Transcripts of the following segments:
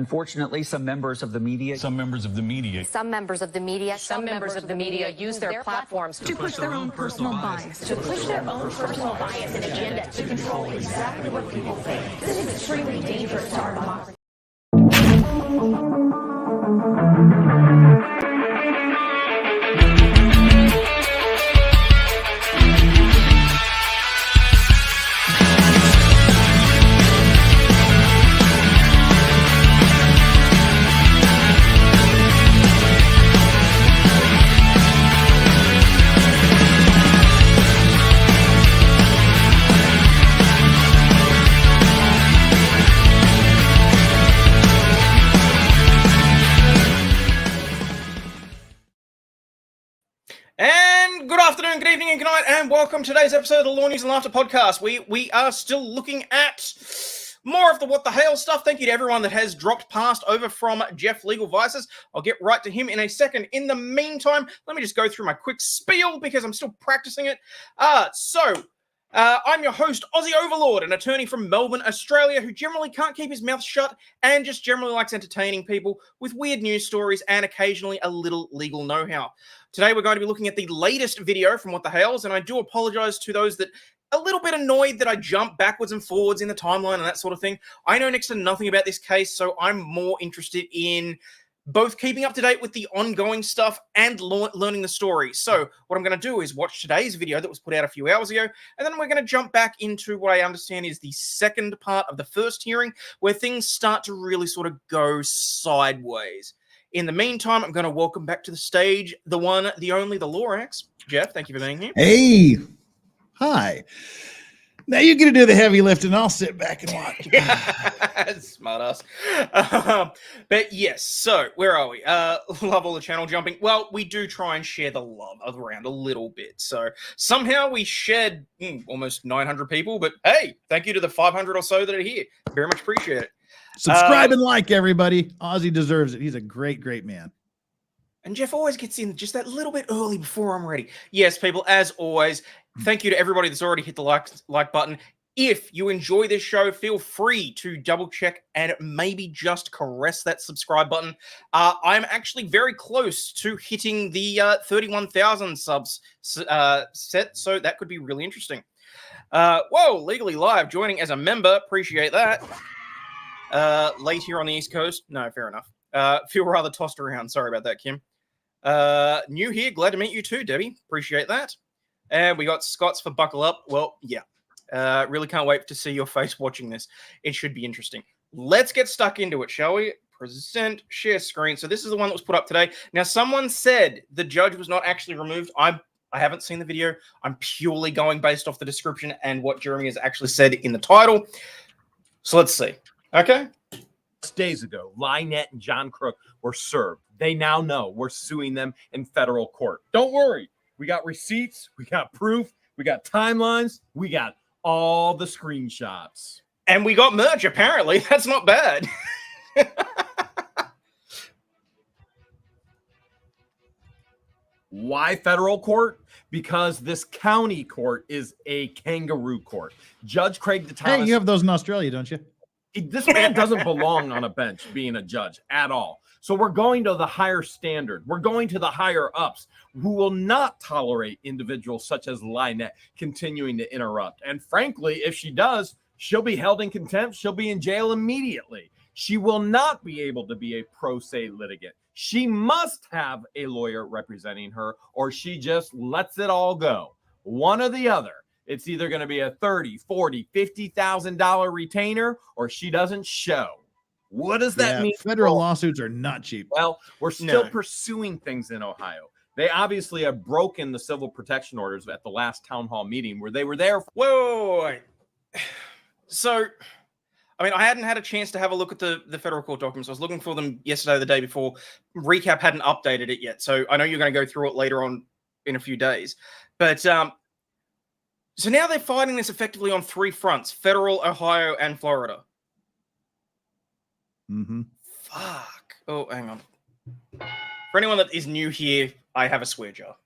Unfortunately, some members of the media use their platforms to push their own personal bias. To push their own personal bias and agenda to control exactly what people think. This is extremely dangerous to our democracy. And good afternoon, good evening, and good night, and welcome to today's episode of the Law News and Laughter podcast. We are still looking at more of the what the hell stuff. Thank you to everyone that has dropped past over from Jeff Legal Vices. I'll get right to him in a second. In the meantime, let me just go through my quick spiel because I'm still practicing it. I'm your host, Aussie Overlawd, an attorney from Melbourne, Australia, who generally can't keep his mouth shut and just generally likes entertaining people with weird news stories and occasionally a little legal know-how. Today, we're going to be looking at the latest video from What the Hells, and I do apologize to those that a little bit annoyed that I jump backwards and forwards in the timeline and that sort of thing. I know next to nothing about this case, so I'm more interested in both keeping up to date with the ongoing stuff and learning the story. So what I'm going to do is watch today's video that was put out a few hours ago, and then we're going to jump back into what I understand is the second part of the first hearing, where things start to really sort of go sideways. In the meantime, I'm going to welcome back to the stage the one, the only, the Lorax. Jeff, thank you for being here. Hey. Hi. Now you're going to do the heavy lifting. I'll sit back and watch. Smart ass. But yes, so where are we? Love all the channel jumping. Well, we do try and share the love around a little bit. So somehow we shared almost 900 people. But hey, thank you to the 500 or so that are here. Very much appreciate it. Subscribe and like, everybody. Aussie deserves it. He's a great, great man. And Jeff always gets in just that little bit early before I'm ready. Yes, people, as always, thank you to everybody that's already hit the like button. If you enjoy this show, feel free to double check and maybe just caress that subscribe button. I'm actually very close to hitting the 31,000 subs set, so that could be really interesting. Whoa, Legally Live joining as a member. Appreciate that. Late here on the East Coast. No, fair enough. Feel rather tossed around. Sorry about that, Kim. New here. Glad to meet you too, Debbie. Appreciate that. And we got Scott's for Buckle Up. Well, yeah. Really can't wait to see your face watching this. It should be interesting. Let's get stuck into it, shall we? Present, share screen. So this is the one that was put up today. Now, someone said the judge was not actually removed. I haven't seen the video. I'm purely going based off the description and what Jeremy has actually said in the title. So let's see. Okay. Days ago, Lynette and John Crook were served. They now know we're suing them in federal court. Don't worry. We got receipts. We got proof. We got timelines. We got all the screenshots. And we got merch, apparently. That's not bad. Why federal court? Because this county court is a kangaroo court. Judge Craig DeThomas. Hey, you have those in Australia, don't you? This man doesn't belong on a bench being a judge at all. So we're going to the higher standard. We're going to the higher ups who will not tolerate individuals such as Lynette continuing to interrupt. And frankly, if she does, she'll be held in contempt. She'll be in jail immediately. She will not be able to be a pro se litigant. She must have a lawyer representing her, or she just lets it all go. One or the other. It's either going to be a $30,000, $40,000, $50,000 retainer, or she doesn't show. What does that mean? Federal lawsuits are not cheap. Well, we're still pursuing things in Ohio. They obviously have broken the civil protection orders at the last town hall meeting where they were there. Whoa. So, I mean, I hadn't had a chance to have a look at the federal court documents. I was looking for them yesterday or the day before. Recap hadn't updated it yet. So I know you're going to go through it later on in a few days. But so now they're fighting this effectively on three fronts: federal, Ohio, and Florida. Mm-hmm. Fuck. Oh, hang on. For anyone that is new here, I have a swear jar.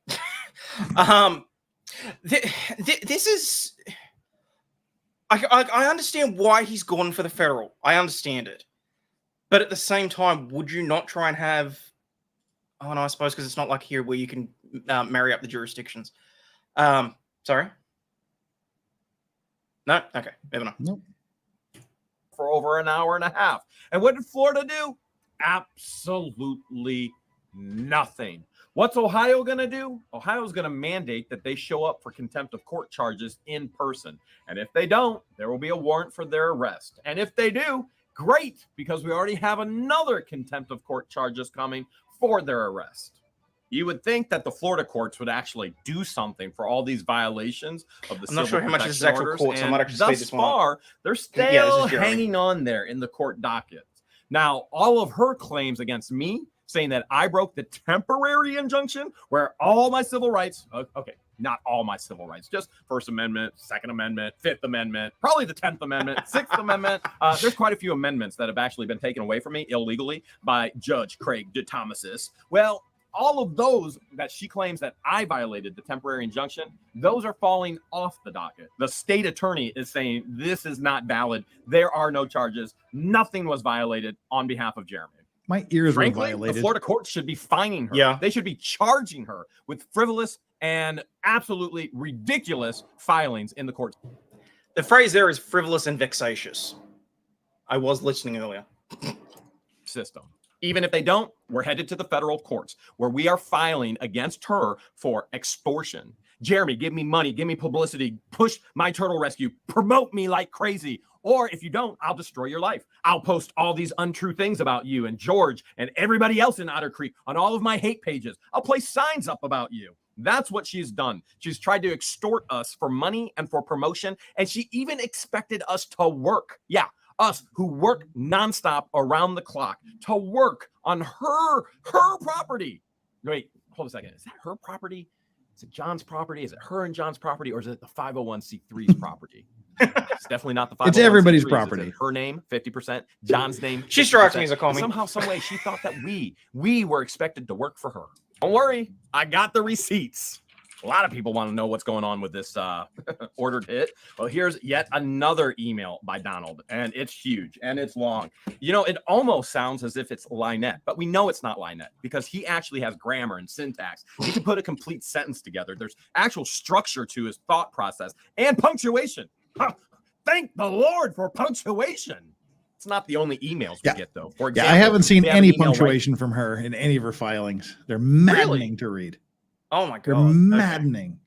This is... I understand why he's gone for the federal. I understand it. But at the same time, would you not try and have? Oh no, I suppose because it's not like here where you can marry up the jurisdictions. Sorry. No. Okay. Never mind. Nope. For over an hour and a half. And what did Florida do? Absolutely nothing. What's Ohio going to do? Ohio's going to mandate that they show up for contempt of court charges in person. And if they don't, there will be a warrant for their arrest. And if they do, great, because we already have another contempt of court charges coming for their arrest. You would think that the Florida courts would actually do something for all these violations of the I'm not civil sure how much this is protection actual orders, courts. I and might actually speed thus this one up. far, they're still Yeah, this is Jeremy. hanging on there in the court docket. Now, all of her claims against me, saying that I broke the temporary injunction where all my civil rights, okay, not all my civil rights, just First Amendment, Second Amendment, Fifth Amendment, probably the 10th Amendment, Sixth Amendment. There's quite a few amendments that have actually been taken away from me illegally by Judge Craig DeThomasis. Well, all of those that she claims that I violated the temporary injunction, those are falling off the docket. The state attorney is saying this is not valid. There are no charges. Nothing was violated on behalf of Jeremy. My ears Frankly, were violated. the Florida courts should be fining her. Yeah. They should be charging her with frivolous and absolutely ridiculous filings in the courts. The phrase there is frivolous and vexatious. I was listening earlier. System. Even if they don't, we're headed to the federal courts where we are filing against her for extortion. Jeremy, give me money, give me publicity, push my turtle rescue, promote me like crazy. Or if you don't, I'll destroy your life. I'll post all these untrue things about you and George and everybody else in Otter Creek on all of my hate pages. I'll place signs up about you. That's what she's done. She's tried to extort us for money and for promotion. And she even expected us to work. Yeah. Us who work nonstop around the clock to work on her property. Wait, hold a second. Is that her property? Is it John's property? Is it her and John's property? Or is it the 501c3's property? It's definitely not the 501c3's. It's everybody's Is property. it her name, 50%. John's name, 50%. She strikes me as a commie. Somehow, some way, she thought that we were expected to work for her. Don't worry. I got the receipts. A lot of people want to know what's going on with this ordered hit. Well, here's yet another email by Donald, and it's huge and it's long. You know, it almost sounds as if it's Lynette, but we know it's not Lynette because he actually has grammar and syntax. He can put a complete sentence together. There's actual structure to his thought process and punctuation. Huh. Thank the Lord for punctuation. It's not the only emails we get, though. For example, I haven't seen we have any an email punctuation from her in any of her filings. They're maddening to read. Oh my They're god, maddening.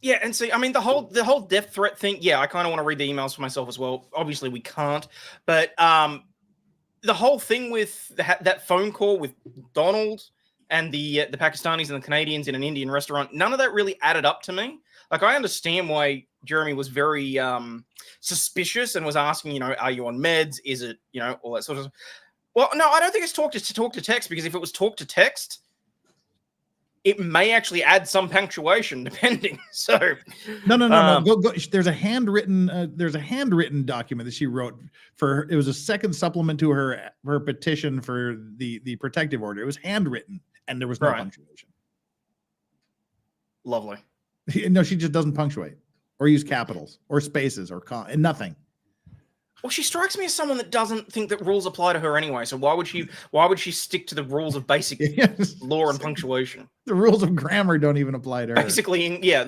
Yeah, and see, I mean, the whole death threat thing. Yeah, I kind of want to read the emails for myself as well. Obviously, we can't, but the whole thing with that phone call with Donald and the Pakistanis and the Canadians in an Indian restaurant, none of that really added up to me. Like, I understand why Jeremy was very suspicious and was asking, you know, are you on meds? Is it, you know, all that sort of. Well, no, I don't think it's talk to text, because if it was talk to text, it may actually add some punctuation, depending. So, No. Go. There's a handwritten document that she wrote for. It was a second supplement to her petition for the protective order. It was handwritten, and there was no punctuation. Lovely. No, she just doesn't punctuate or use capitals or spaces or and nothing. Well, she strikes me as someone that doesn't think that rules apply to her anyway. So why would she stick to the rules of basic law and punctuation? The rules of grammar don't even apply to her. Basically, yeah.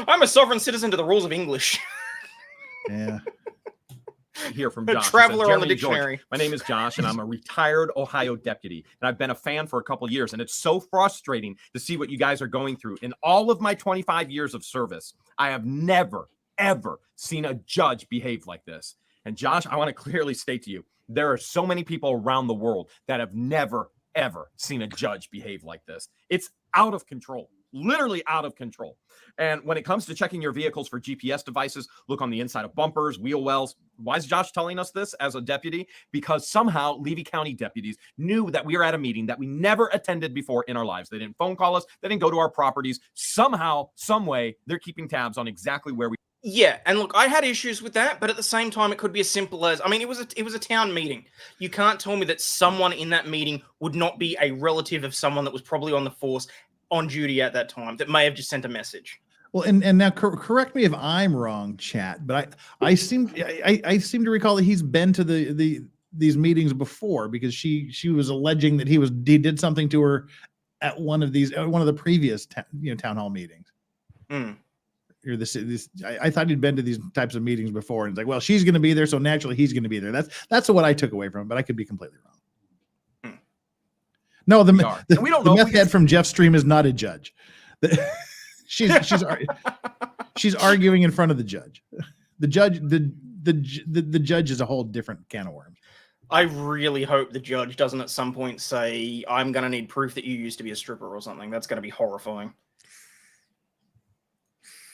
I'm a sovereign citizen to the rules of English. Yeah. Here from A Josh. traveler on the "Jeremy, George, dictionary." my name is Josh, and I'm a retired Ohio deputy, and I've been a fan for a couple of years, and it's so frustrating to see what you guys are going through. In all of my 25 years of service, I have never, ever seen a judge behave like this. And Josh, I want to clearly state to you, there are so many people around the world that have never, ever seen a judge behave like this. It's out of control. Literally out of control. And when it comes to checking your vehicles for GPS devices, look on the inside of bumpers, wheel wells. Why is Josh telling us this as a deputy? Because somehow Levy County deputies knew that we were at a meeting that we never attended before in our lives. They didn't phone call us. They didn't go to our properties. Somehow, some way, they're keeping tabs on exactly where we. Yeah, and look, I had issues with that, but at the same time, it could be as simple as, I mean, it was a town meeting. You can't tell me that someone in that meeting would not be a relative of someone that was probably on the force on duty at that time that may have just sent a message. Well, and now correct me if I'm wrong, chat, but I seem to recall that he's been to these meetings before, because she was alleging that he did something to her at one of the previous town hall meetings. Or I thought he'd been to these types of meetings before, and it's like, well, she's going to be there, so naturally he's going to be there. That's what I took away from it, but I could be completely wrong. No, the meth head from Jeff's stream is not a judge. She's arguing in front of the judge. The judge is a whole different can of worms. I really hope the judge doesn't at some point say, I'm going to need proof that you used to be a stripper or something. That's going to be horrifying.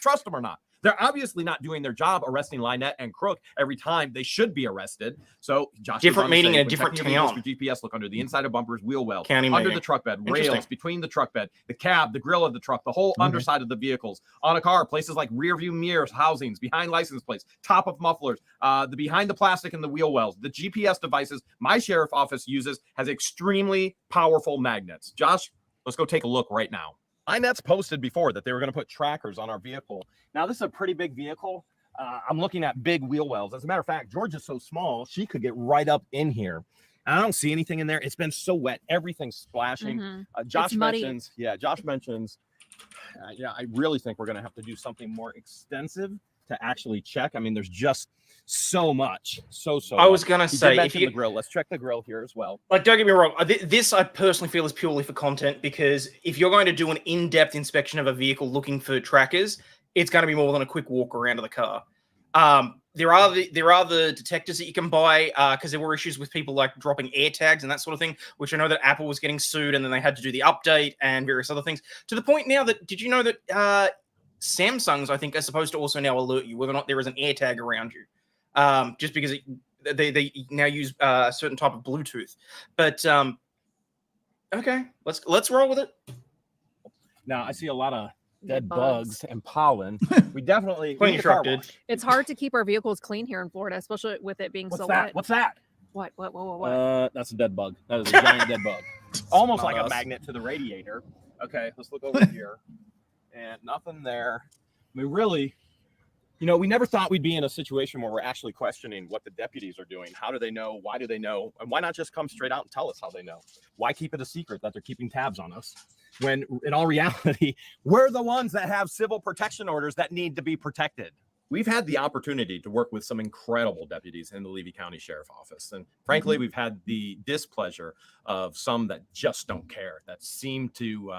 Trust them or not. They're obviously not doing their job arresting Lynette and Crook every time they should be arrested. So Josh, different meaning in a different town. For GPS, look under the inside of bumpers, wheel wells, County under meeting. the truck bed, rails, between the truck bed, the cab, the grill of the truck, the whole underside of the vehicles, on a car, places like rear view mirrors, housings, behind license plates, top of mufflers, the behind the plastic and the wheel wells, the GPS devices my sheriff office uses has extremely powerful magnets. Josh, let's go take a look right now. Lynette's posted before that they were going to put trackers on our vehicle. Now, this is a pretty big vehicle. I'm looking at big wheel wells. As a matter of fact, George is so small, she could get right up in here. I don't see anything in there. It's been so wet. Everything's splashing. Josh mentions, I really think we're going to have to do something more extensive to actually check. I mean, there's just so much. I was going to say, if you the grill, let's check the grill here as well. Like, don't get me wrong. This I personally feel is purely for content, because if you're going to do an in-depth inspection of a vehicle looking for trackers, it's going to be more than a quick walk around of the car. There are the detectors that you can buy, because there were issues with people like dropping air tags and that sort of thing, which I know that Apple was getting sued, and then they had to do the update and various other things. To the point now that, did you know that Samsungs, I think, are supposed to also now alert you whether or not there is an air tag around you, just because they now use a certain type of Bluetooth. But okay, let's roll with it. Now I see a lot of dead bugs and pollen. We definitely clean your truck, dude. It's hard to keep our vehicles clean here in Florida, especially with it being so wet. What's that? What? That's a dead bug. That is a giant dead bug. Almost like a magnet to the radiator. Okay, let's look over here. And nothing there. I mean, really, we never thought we'd be in a situation where we're actually questioning what the deputies are doing. How do they know? Why do they know? And why not just come straight out and tell us how they know? Why keep it a secret that they're keeping tabs on us, when in all reality, we're the ones that have civil protection orders that need to be protected? We've had the opportunity to work with some incredible deputies in the Levy County Sheriff Office. And frankly, we've had the displeasure of some that just don't care, that seem to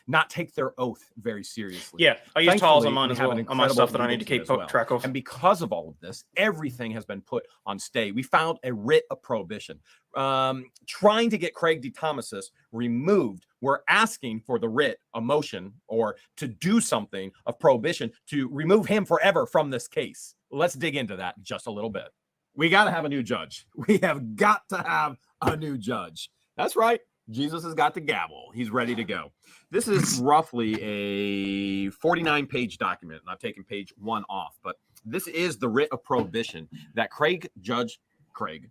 not take their oath very seriously. Yeah, I use tiles on mine as well, on my stuff that I need to keep track of. And because of all of this, everything has been put on stay. We found a writ of prohibition. Trying to get Craig DeThomasis removed. We're asking for the writ, a motion, or to do something of prohibition to remove him forever from this case. Let's dig into that just a little bit. We got to have a new judge. We have got to have a new judge. That's right. Jesus has got the gavel. He's ready to go. This is roughly a 49-page document, and I've taken page 1 off, but this is the writ of prohibition that Judge Craig,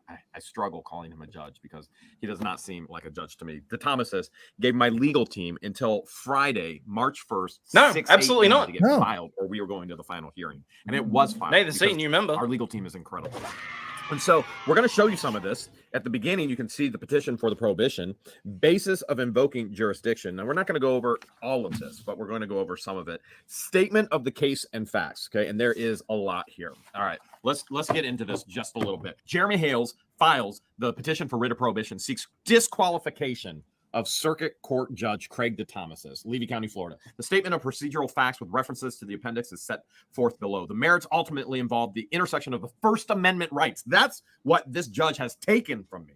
I struggle calling him a judge because he does not seem like a judge to me. DeThomasis gave my legal team until Friday, March 1st. No, absolutely not. To get filed, or we were going to the final hearing, and it was filed. Hey, the scene, you remember? Our legal team is incredible. And so we're going to show you some of this. At the beginning, you can see the petition for the prohibition, basis of invoking jurisdiction. Now, we're not going to go over all of this, but we're going to go over some of it. Statement of the case and facts, okay? And there is a lot here. All right, let's get into this just a little bit. Jeremy Hales files the petition for writ of prohibition, seeks disqualification of Circuit Court Judge Craig DeThomasis, Levy County, Florida. The statement of procedural facts with references to the appendix is set forth below. The merits ultimately involve the intersection of the First Amendment rights. That's what this judge has taken from me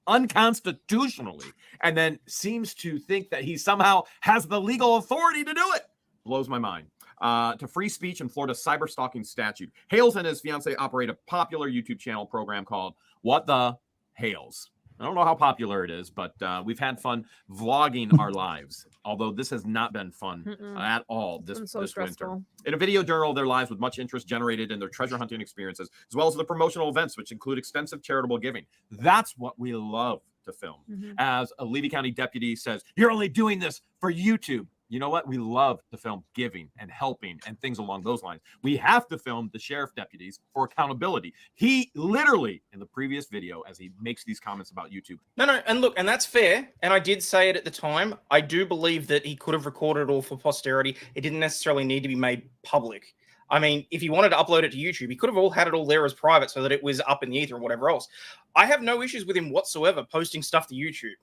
unconstitutionally, and then seems to think that he somehow has the legal authority to do it. Blows my mind. To free speech in Florida's cyber stalking statute. Hales and his fiance operate a popular YouTube channel program called What the Hales. I don't know how popular it is, but we've had fun vlogging our lives, although this has not been fun at all this winter. In a video journal their lives with much interest generated in their treasure hunting experiences, as well as the promotional events, which include extensive charitable giving. That's what we love to film. As a Levy County deputy says, you're only doing this for YouTube. You know what? We love to film giving and helping and things along those lines. We have to film the sheriff deputies for accountability. He literally, in the previous video, as he makes these comments about YouTube. No, and look, and that's fair. And I did say it at the time. I do believe that he could have recorded it all for posterity. It didn't necessarily need to be made public. I mean, if he wanted to upload it to YouTube, he could have had it all there as private so that it was up in the ether and whatever else. I have no issues with him whatsoever posting stuff to YouTube.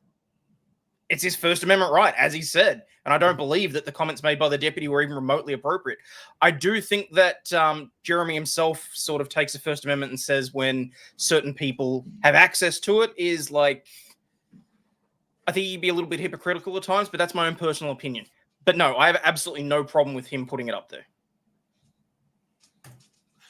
It's his First Amendment right, as he said. And I don't believe that the comments made by the deputy were even remotely appropriate. I do think that Jeremy himself sort of takes the First Amendment and says when certain people have access to it is like, I think he'd be a little bit hypocritical at times, but that's my own personal opinion. But no, I have absolutely no problem with him putting it up there.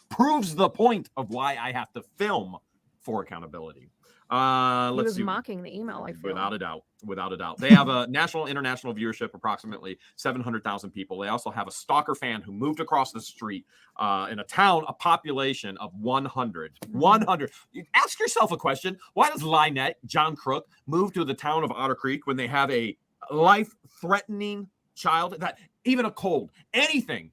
Proves the point of why I have to film for accountability. He Let's was see. mocking the email. I feel. Without a doubt. They have a national, international viewership, approximately 700,000 people. They also have a stalker fan who moved across the street in a town, a population of 100. 100. Ask yourself a question. Why does Lynette, John Crook, move to the town of Otter Creek when they have a life-threatening child? That even a cold, anything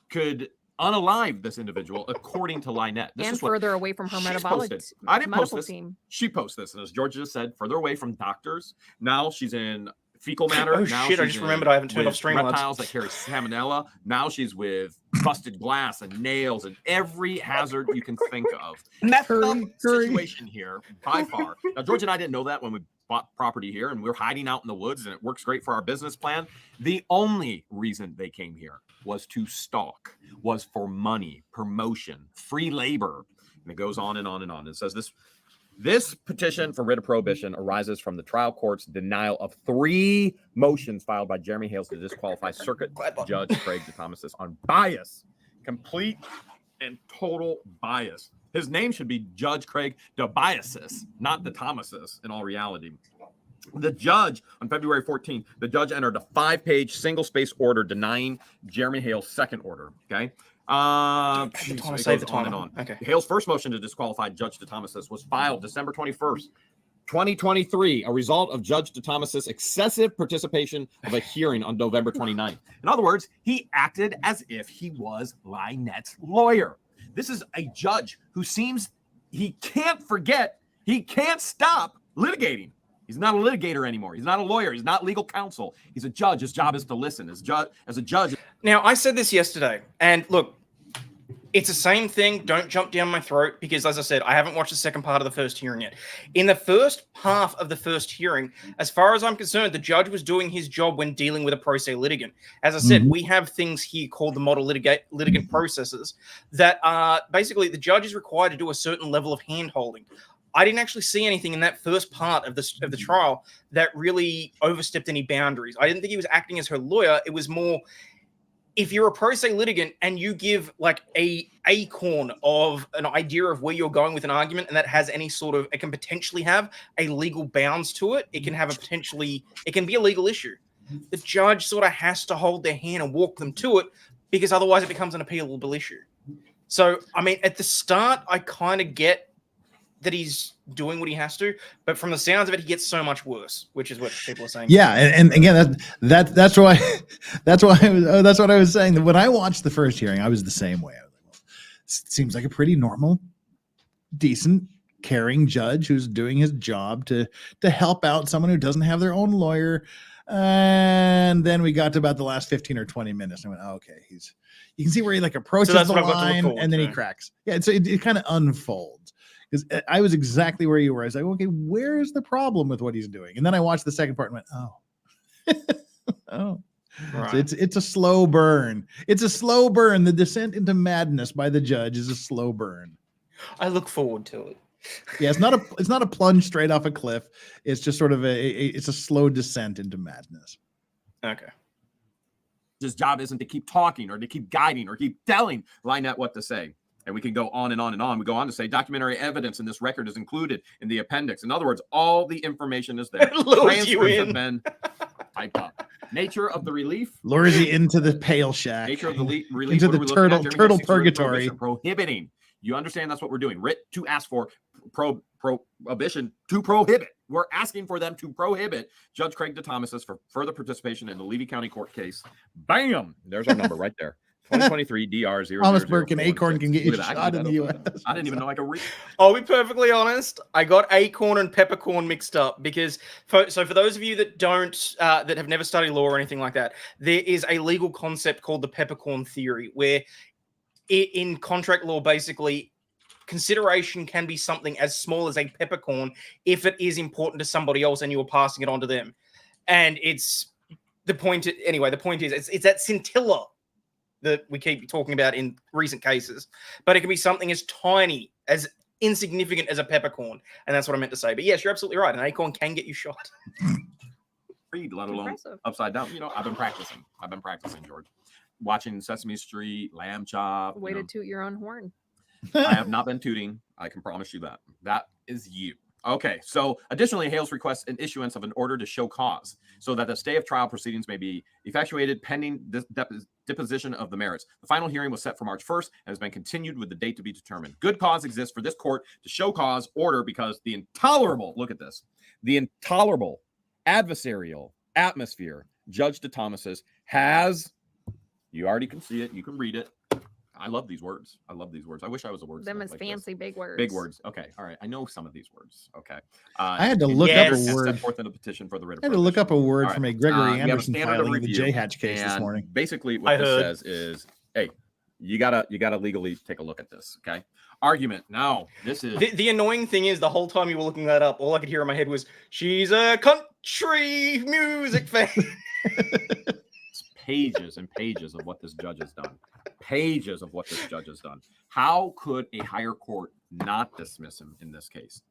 could unalive this individual, according to Lynette. This and is what further away from her metabolic I didn't post medical this. team. She posts this, and as Georgia just said, further away from doctors. Now she's in fecal matter. Oh now shit! I she's just in remembered I haven't turned with off Streamlabs. reptiles that carry salmonella. Now she's with busted glass and nails and every hazard you can think of. Messed up situation here by far. Now Georgia and I didn't know that when we bought property here, and we're hiding out in the woods, and it works great for our business plan. The only reason they came here was to stalk, was for money, promotion, free labor, and it goes on and on and on. It says this petition for writ of prohibition arises from the trial court's denial of 3 motions filed by Jeremy Hales to disqualify Circuit Judge Craig DeThomasis on bias, complete and total bias. His name should be Judge Craig DeBiasis, not DeThomasis in all reality. The judge, on February 14th, the judge entered a 5-page single-space order denying Jeremy Hale's second order, okay? Okay. Hale's first motion to disqualify Judge DeThomasis was filed December 21st, 2023, a result of Judge DeThomasis' excessive participation of a hearing on November 29th. In other words, he acted as if he was Lynette's lawyer. This is a judge who seems he can't forget, he can't stop litigating. He's not a litigator anymore. He's not a lawyer. He's not legal counsel. He's a judge. His job is to listen. As a judge. Now, I said this yesterday, and look, it's the same thing. Don't jump down my throat because, as I said, I haven't watched the second part of the first hearing yet. In the first half of the first hearing, as far as I'm concerned, the judge was doing his job when dealing with a pro se litigant. As I said, we have things here called the model litigant processes that are basically the judge is required to do a certain level of hand-holding. I didn't actually see anything in that first part of the trial that really overstepped any boundaries. I didn't think he was acting as her lawyer. It was more, if you're a pro se litigant and you give like a acorn of an idea of where you're going with an argument, and that has any sort of, it can potentially have a legal bounds to it. It can have it can be a legal issue. The judge sort of has to hold their hand and walk them to it because otherwise it becomes an appealable issue. So, I mean, at the start, I kind of get that he's doing what he has to, but from the sounds of it, he gets so much worse, which is what people are saying. Yeah, and again, that's what I was saying. That when I watched the first hearing, I was the same way. I was like, well, seems like a pretty normal, decent, caring judge who's doing his job to help out someone who doesn't have their own lawyer. And then we got to about the last 15 or 20 minutes. And I went, oh, okay, you can see where he like approaches the line, and then he cracks. Yeah, so it kind of unfolds. Because I was exactly where you were. I was like, okay, where's the problem with what he's doing? And then I watched the second part and went, oh, right. So it's a slow burn. It's a slow burn. The descent into madness by the judge is a slow burn. I look forward to it. Yeah, it's not a plunge straight off a cliff. It's just sort of it's a slow descent into madness. Okay. His job isn't to keep talking or to keep guiding or keep telling Lynette what to say. And we can go on and on and on. We go on to say documentary evidence in this record is included in the appendix. In other words, all the information is there. Transcripts have been typed up. Nature of the relief lures you into the pale shack. Nature of the relief into the turtle purgatory. Prohibiting. You understand that's what we're doing. Writ to ask for prohibition to prohibit. We're asking for them to prohibit Judge Craig DeThomas's for further participation in the Levy County Court case. Bam! There's our number right there. 2023 DR 0. Thomas Burke and Acorn can get you shot in the U.S. I didn't even know I could read. I'll be perfectly honest. I got acorn and peppercorn mixed up because, for those of you that don't, that have never studied law or anything like that, there is a legal concept called the peppercorn theory, where in contract law, basically, consideration can be something as small as a peppercorn if it is important to somebody else and you are passing it on to them. And it's the point. Anyway, the point is, it's that scintilla that we keep talking about in recent cases, but it can be something as tiny, as insignificant as a peppercorn, and that's what I meant to say. But yes, you're absolutely right. An acorn can get you shot. Read, let alone upside down. You know, I've been practicing, George. Watching Sesame Street, Lamb Chop. Way to toot your own horn. I have not been tooting. I can promise you that. That is you. Okay, so additionally, Hales requests an issuance of an order to show cause so that the stay of trial proceedings may be effectuated pending deposition of the merits. The final hearing was set for March 1st and has been continued with the date to be determined. Good cause exists for this court to show cause order because the intolerable, look at this, the intolerable adversarial atmosphere Judge DeThomas's has, you already can see it, you can read it. I love these words. I wish I was a wordsmith. Them as like fancy this. big words. Big words. Okay. All right. I know some of these words. Okay. I had to look up a word. Set forth in a petition for the writ of I had to look up a word right. from a Gregory we have a Anderson standard of filing in the review, J-Hatch case this morning. Basically, what this says is, hey, you gotta legally take a look at this. Okay. Argument. Now, this is the annoying thing is the whole time you were looking that up, all I could hear in my head was, "She's a country music fan." Pages and pages of what this judge has done. Pages of what this judge has done. How could a higher court not dismiss him in this case?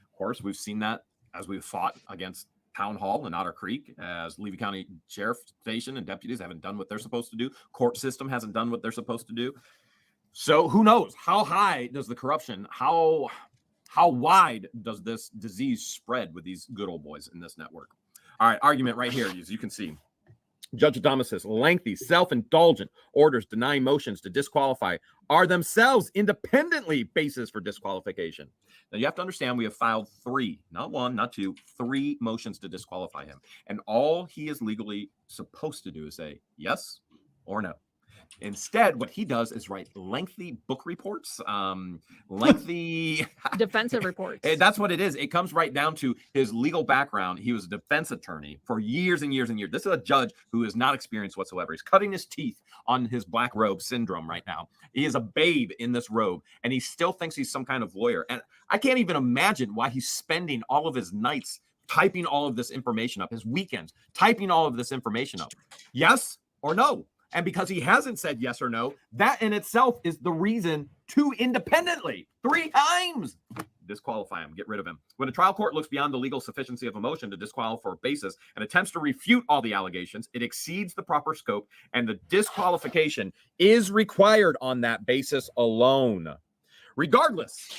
Of course, we've seen that as we've fought against Town Hall and Otter Creek, as Levy County Sheriff Station and deputies haven't done what they're supposed to do. Court system hasn't done what they're supposed to do. So who knows? How high does the corruption, how wide does this disease spread with these good old boys in this network? All right, argument right here, as you can see. Judge Adamas's lengthy, self-indulgent orders denying motions to disqualify are themselves independently basis for disqualification. Now, you have to understand we have filed 3, not 1, not 2, 3 motions to disqualify him. And all he is legally supposed to do is say yes or no. Instead, what he does is write lengthy book reports, lengthy defensive reports. That's what it is. It comes right down to his legal background. He was a defense attorney for years and years and years. This is a judge who is not experienced whatsoever. He's cutting his teeth on his black robe syndrome right now. He is a babe in this robe, and he still thinks he's some kind of lawyer. And I can't even imagine why he's spending all of his nights typing all of this information up, his weekends, typing all of this information up. Yes or no? And because he hasn't said yes or no, that in itself is the reason to independently 3 times disqualify him, get rid of him. When a trial court looks beyond the legal sufficiency of a motion to disqualify for a basis and attempts to refute all the allegations, it exceeds the proper scope, and the disqualification is required on that basis alone. Regardless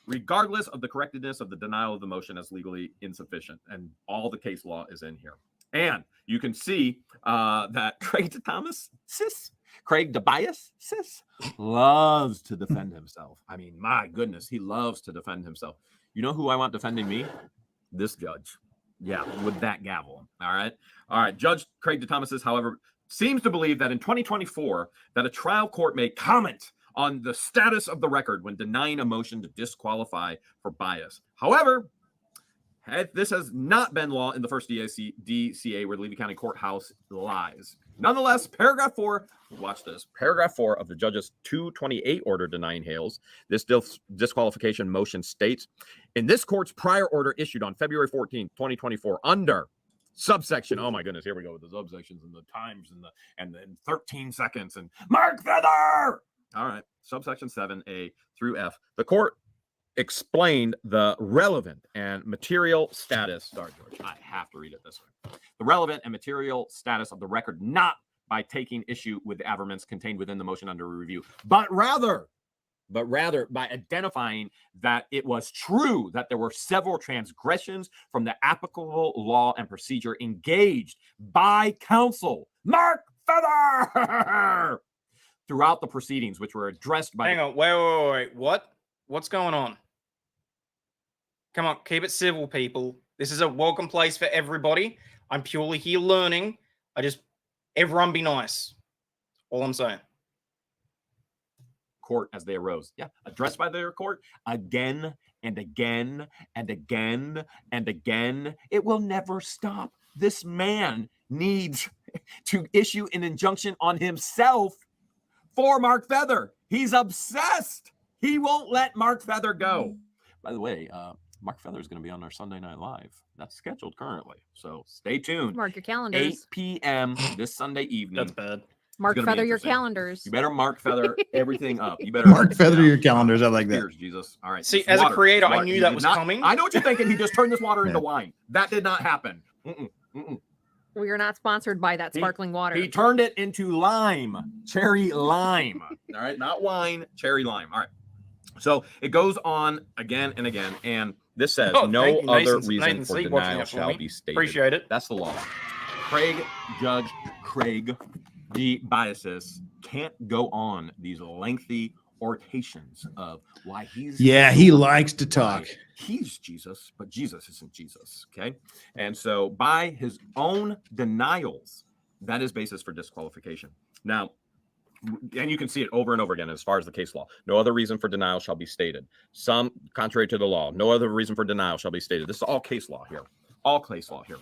of the correctness of the denial of the motion as legally insufficient. And all the case law is in here. And you can see that Craig DeBias loves to defend himself. I mean, my goodness, he loves to defend himself. You know who I want defending me? This judge. Yeah, with that gavel. All right. Judge Craig DeThomas, however, seems to believe that in 2024, that a trial court may comment on the status of the record when denying a motion to disqualify for bias. However, this has not been law in the first DCA where the Levy County Courthouse lies. Nonetheless, paragraph 4, watch this. Paragraph 4 of the judge's 228 order denying Hales this disqualification motion states, in this court's prior order issued on February 14, 2024, under subsection, oh my goodness, here we go with the subsections and the times and the 13 seconds and Mark Feather. All right, subsection 7A through F. The court explained the relevant and material status. Sorry, George, I have to read it this way. The relevant and material status of the record, not by taking issue with the averments contained within the motion under review, but rather by identifying that it was true that there were several transgressions from the applicable law and procedure engaged by counsel Mark Feather throughout the proceedings, which were addressed by. Hang on, wait. What's going on? Come on, keep it civil, people. This is a welcome place for everybody. I'm purely here learning. Everyone be nice. All I'm saying. Court as they arose. Yeah, addressed by their court again and again and again and again. It will never stop. This man needs to issue an injunction on himself for Mark Feather. He's obsessed. He won't let Mark Feather go. By the way, Mark Feather is going to be on our Sunday Night Live. That's scheduled currently. So stay tuned. Mark your calendars. 8 p.m. this Sunday evening. That's bad. Mark Feather your calendars. You better Mark Feather everything up. You better Mark Feather your calendars. I like that. Cheers, Jesus. All right. See, as a creator, I knew that was coming. I know what you're thinking. He just turned this water into wine. That did not happen. We are not sponsored by that sparkling water. He turned it into lime, cherry lime. All right, not wine, cherry lime. All right. So it goes on again and again, and this says no other reason for denial shall be stated. Appreciate it. That's the law. Judge Craig DeBiasis can't go on these lengthy orations of why he's he likes to talk. He's Jesus, but Jesus isn't Jesus. Okay. And so by his own denials, that is basis for disqualification. Now, and you can see it over and over again as far as the case law. No other reason for denial shall be stated. Some contrary to the law. No other reason for denial shall be stated. This is all case law here. All case law here.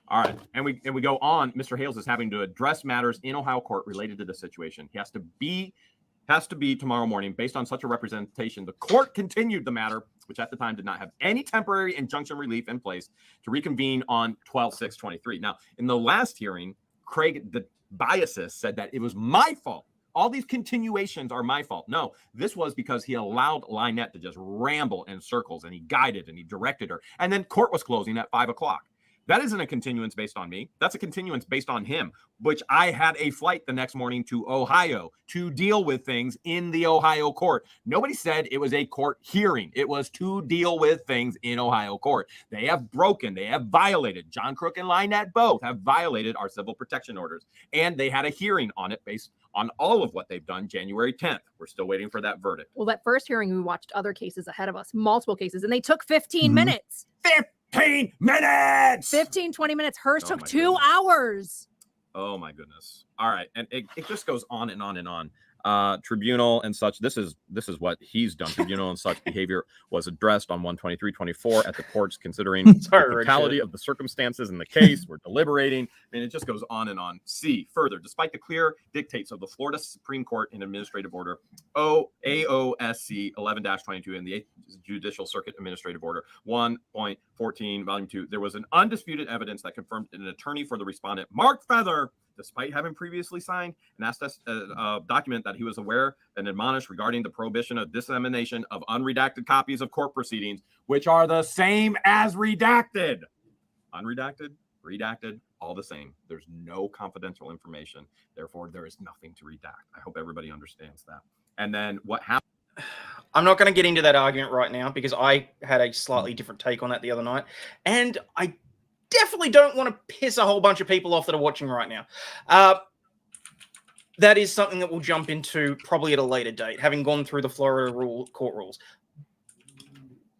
All right. And we go on. Mr. Hales is having to address matters in Ohio court related to the situation. He has to be tomorrow morning based on such a representation. The court continued the matter, which at the time did not have any temporary injunction relief in place, to reconvene on 12/6/23. Now, in the last hearing, Craig DeBiasis said that it was my fault. All these continuations are my fault. No, this was because he allowed Lynette to just ramble in circles, and he guided and he directed her. And then court was closing at 5 o'clock. That isn't a continuance based on me. That's a continuance based on him, which I had a flight the next morning to Ohio to deal with things in the Ohio court. Nobody said it was a court hearing. It was to deal with things in Ohio court. They have violated, John Crook and Lynette both have violated our civil protection orders. And they had a hearing on it based on all of what they've done January 10th. We're still waiting for that verdict. Well, that first hearing, we watched other cases ahead of us, multiple cases, and they took 15 minutes. 15 minutes! 15, 20 minutes. Hers took 2 hours. Oh, my goodness. All right. And it just goes on and on and on. Tribunal and such. This is what he's done. Tribunal and such behavior was addressed on 123/24 at the courts, considering the totality of the circumstances in the case. We're deliberating. I mean, it just goes on and on. C, further, despite the clear dictates of the Florida Supreme Court in Administrative Order AOSC 11-22 and the 8th Judicial Circuit Administrative Order 1.14 Volume 2, there was an undisputed evidence that confirmed an attorney for the respondent, Mark Feather, despite having previously signed an access document that he was aware and admonished regarding the prohibition of dissemination of unredacted copies of court proceedings, which are the same as redacted. Unredacted, redacted, all the same. There's no confidential information. Therefore, there is nothing to redact. I hope everybody understands that. And then what happened? I'm not going to get into that argument right now because I had a slightly different take on that the other night. And I definitely don't want to piss a whole bunch of people off that are watching right now. That is something that we'll jump into probably at a later date, having gone through the Florida court rules.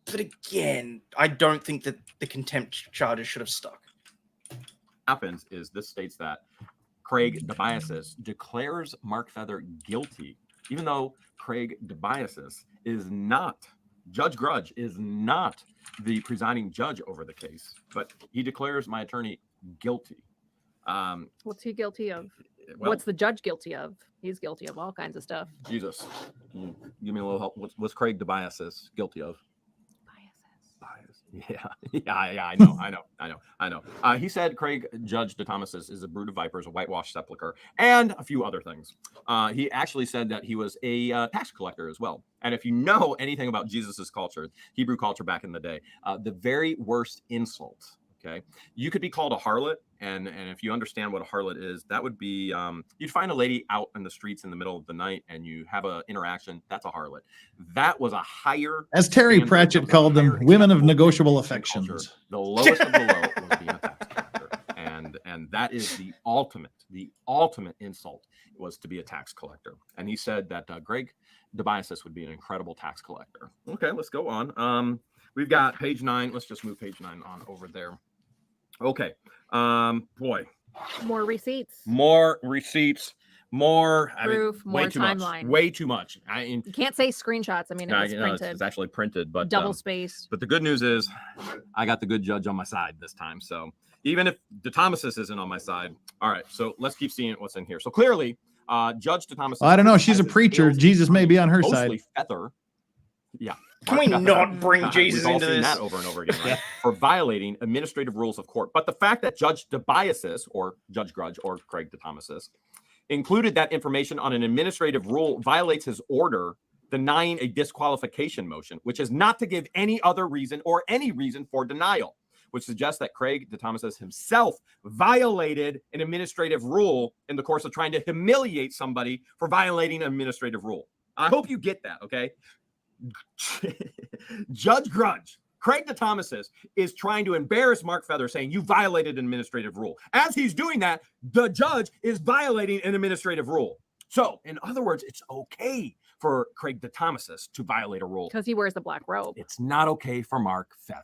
But again, I don't think that the contempt charges should have stuck. Happens is this states that Craig DeBiasis declares Mark Feather guilty, even though Craig DeBiasis is not, Judge Grudge is not the presiding judge over the case, but he declares my attorney guilty. What's he guilty of? Well, What's the judge guilty of? He's guilty of all kinds of stuff. Jesus, give me a little help. What's Craig DeBiasis guilty of? Bias. Yeah, I know. He said Craig Judge DeThomasis is a brood of vipers, a whitewashed sepulcher, and a few other things. He actually said that he was a tax collector as well. And if you know anything about Jesus's culture, Hebrew culture back in the day, the very worst insult. Okay, you could be called a harlot, and if you understand what a harlot is, that would be you'd find a lady out in the streets in the middle of the night, and you have an interaction. That's a harlot. That was a higher, as Terry Pratchett called them, women of negotiable affections. Culture. The lowest of the low was being a tax collector, and that is the ultimate insult was to be a tax collector. And he said that Craig DeBiasis would be an incredible tax collector. Okay, let's go on. We've got page 9. Let's just move page 9 on over there. Okay. Boy. More receipts. More receipts. More Proof, more way too timeline. much. Way too much. You can't say screenshots. I mean, it was printed. It's actually printed, but double spaced. But the good news is, I got the good judge on my side this time. So even if DeThomasis isn't on my side, all right. So let's keep seeing what's in here. So clearly, Judge DeThomasis. I don't know. She's a preacher. Jesus may be on her side. Feather. Yeah. Can we not bring Jesus We've all into seen this? that over and over again, right? For violating administrative rules of court. But the fact that Judge DeBiasis or Judge Grudge or Craig DeThomasis included that information on an administrative rule violates his order denying a disqualification motion, which is not to give any other reason or any reason for denial, which suggests that Craig DeThomasis himself violated an administrative rule in the course of trying to humiliate somebody for violating an administrative rule. I hope you get that, okay? Judge Grudge, Craig DeThomasis, is trying to embarrass Mark Feather, saying you violated an administrative rule. As he's doing that, the judge is violating an administrative rule. So, in other words, it's okay for Craig DeThomasis to violate a rule. Because he wears the black robe. It's not okay for Mark Feather.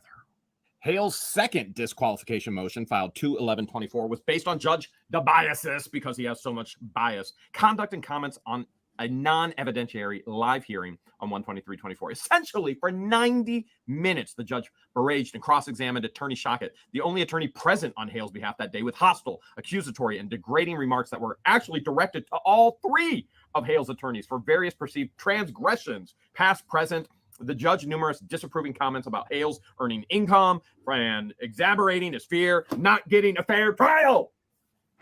Hale's second disqualification motion, filed 2/11/24, was based on Judge DeBiasis, because he has so much bias, conduct and comments on a non-evidentiary live hearing on 1/23/24. Essentially, for 90 minutes, the judge beraged and cross-examined Attorney Shockett, the only attorney present on Hale's behalf that day, with hostile, accusatory, and degrading remarks that were actually directed to all three of Hale's attorneys for various perceived transgressions, past, present. The judge numerous disapproving comments about Hale's earning income and exaggerating his fear, not getting a fair trial.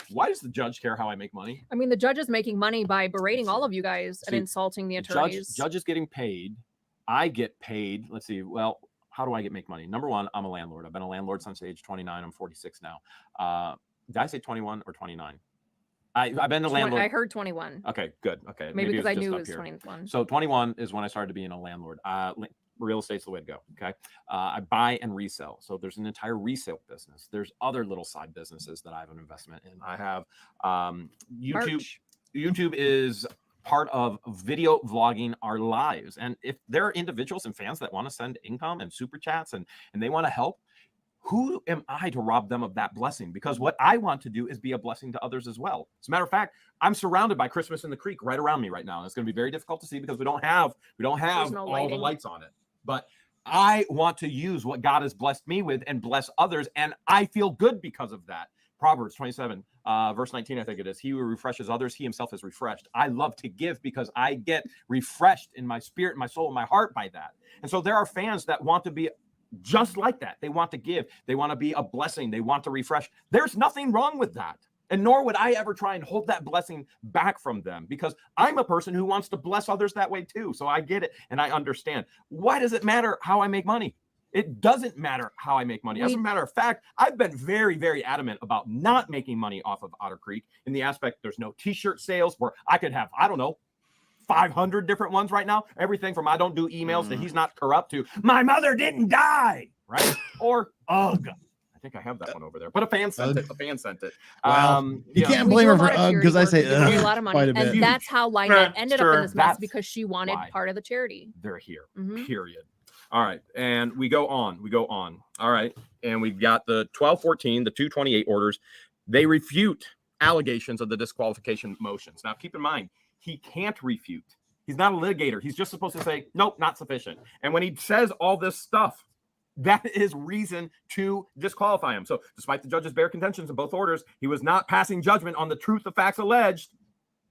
Why does the judge care how I make money? I mean, the judge is making money by berating all of you guys and insulting the attorneys. Judge is getting paid. I get paid. Let's see. Well, how do I make money? Number one, I'm a landlord. I've been a landlord since age 29. I'm 46 now. Did I say 21 or 29? I've been a landlord. I heard 21. Okay, good. Okay. Maybe because I knew it was 21. So 21 is when I started being a landlord. Real estate's the way to go. Okay. I buy and resell. So there's an entire resale business. There's other little side businesses that I have an investment in. I have YouTube. Merch. YouTube is part of video vlogging our lives. And if there are individuals and fans that want to send income and super chats and they want to help, who am I to rob them of that blessing? Because what I want to do is be a blessing to others as well. As a matter of fact, I'm surrounded by Christmas in the Creek right around me right now. And it's going to be very difficult to see because we don't have no all lighting. the lights on it. But I want to use what God has blessed me with and bless others. And I feel good because of that. Proverbs 27, verse 19, I think it is. He who refreshes others, he himself is refreshed. I love to give because I get refreshed in my spirit, my soul, and my heart by that. And so there are fans that want to be just like that. They want to give. They want to be a blessing. They want to refresh. There's nothing wrong with that. And nor would I ever try and hold that blessing back from them, because I'm a person who wants to bless others that way too. So I get it and I understand. Why does it matter how I make money? It doesn't matter how I make money. As a matter of fact, I've been very, very adamant about not making money off of Otter Creek in the aspect there's no t-shirt sales where I could have, 500 different ones right now. Everything from I don't do emails to he's not corrupt to my mother didn't die, right? Or, ugh. I think I have that one over there, but a fan sent it. Well, you can't blame her for ugh, because I say pay a lot of money, quite a bit. and that's how Lynette ended up in this mess, That's because she wanted part of the charity. They're here, Mhm. period. All right, and we go on. All right, and we've got the 1214, the 228 orders. They refute allegations of the disqualification motions. Now, keep in mind, he can't refute. He's not a litigator. He's just supposed to say, nope, not sufficient. And when he says all this stuff, that is reason to disqualify him. So despite the judge's bare contentions in both orders, he was not passing judgment on the truth of facts alleged.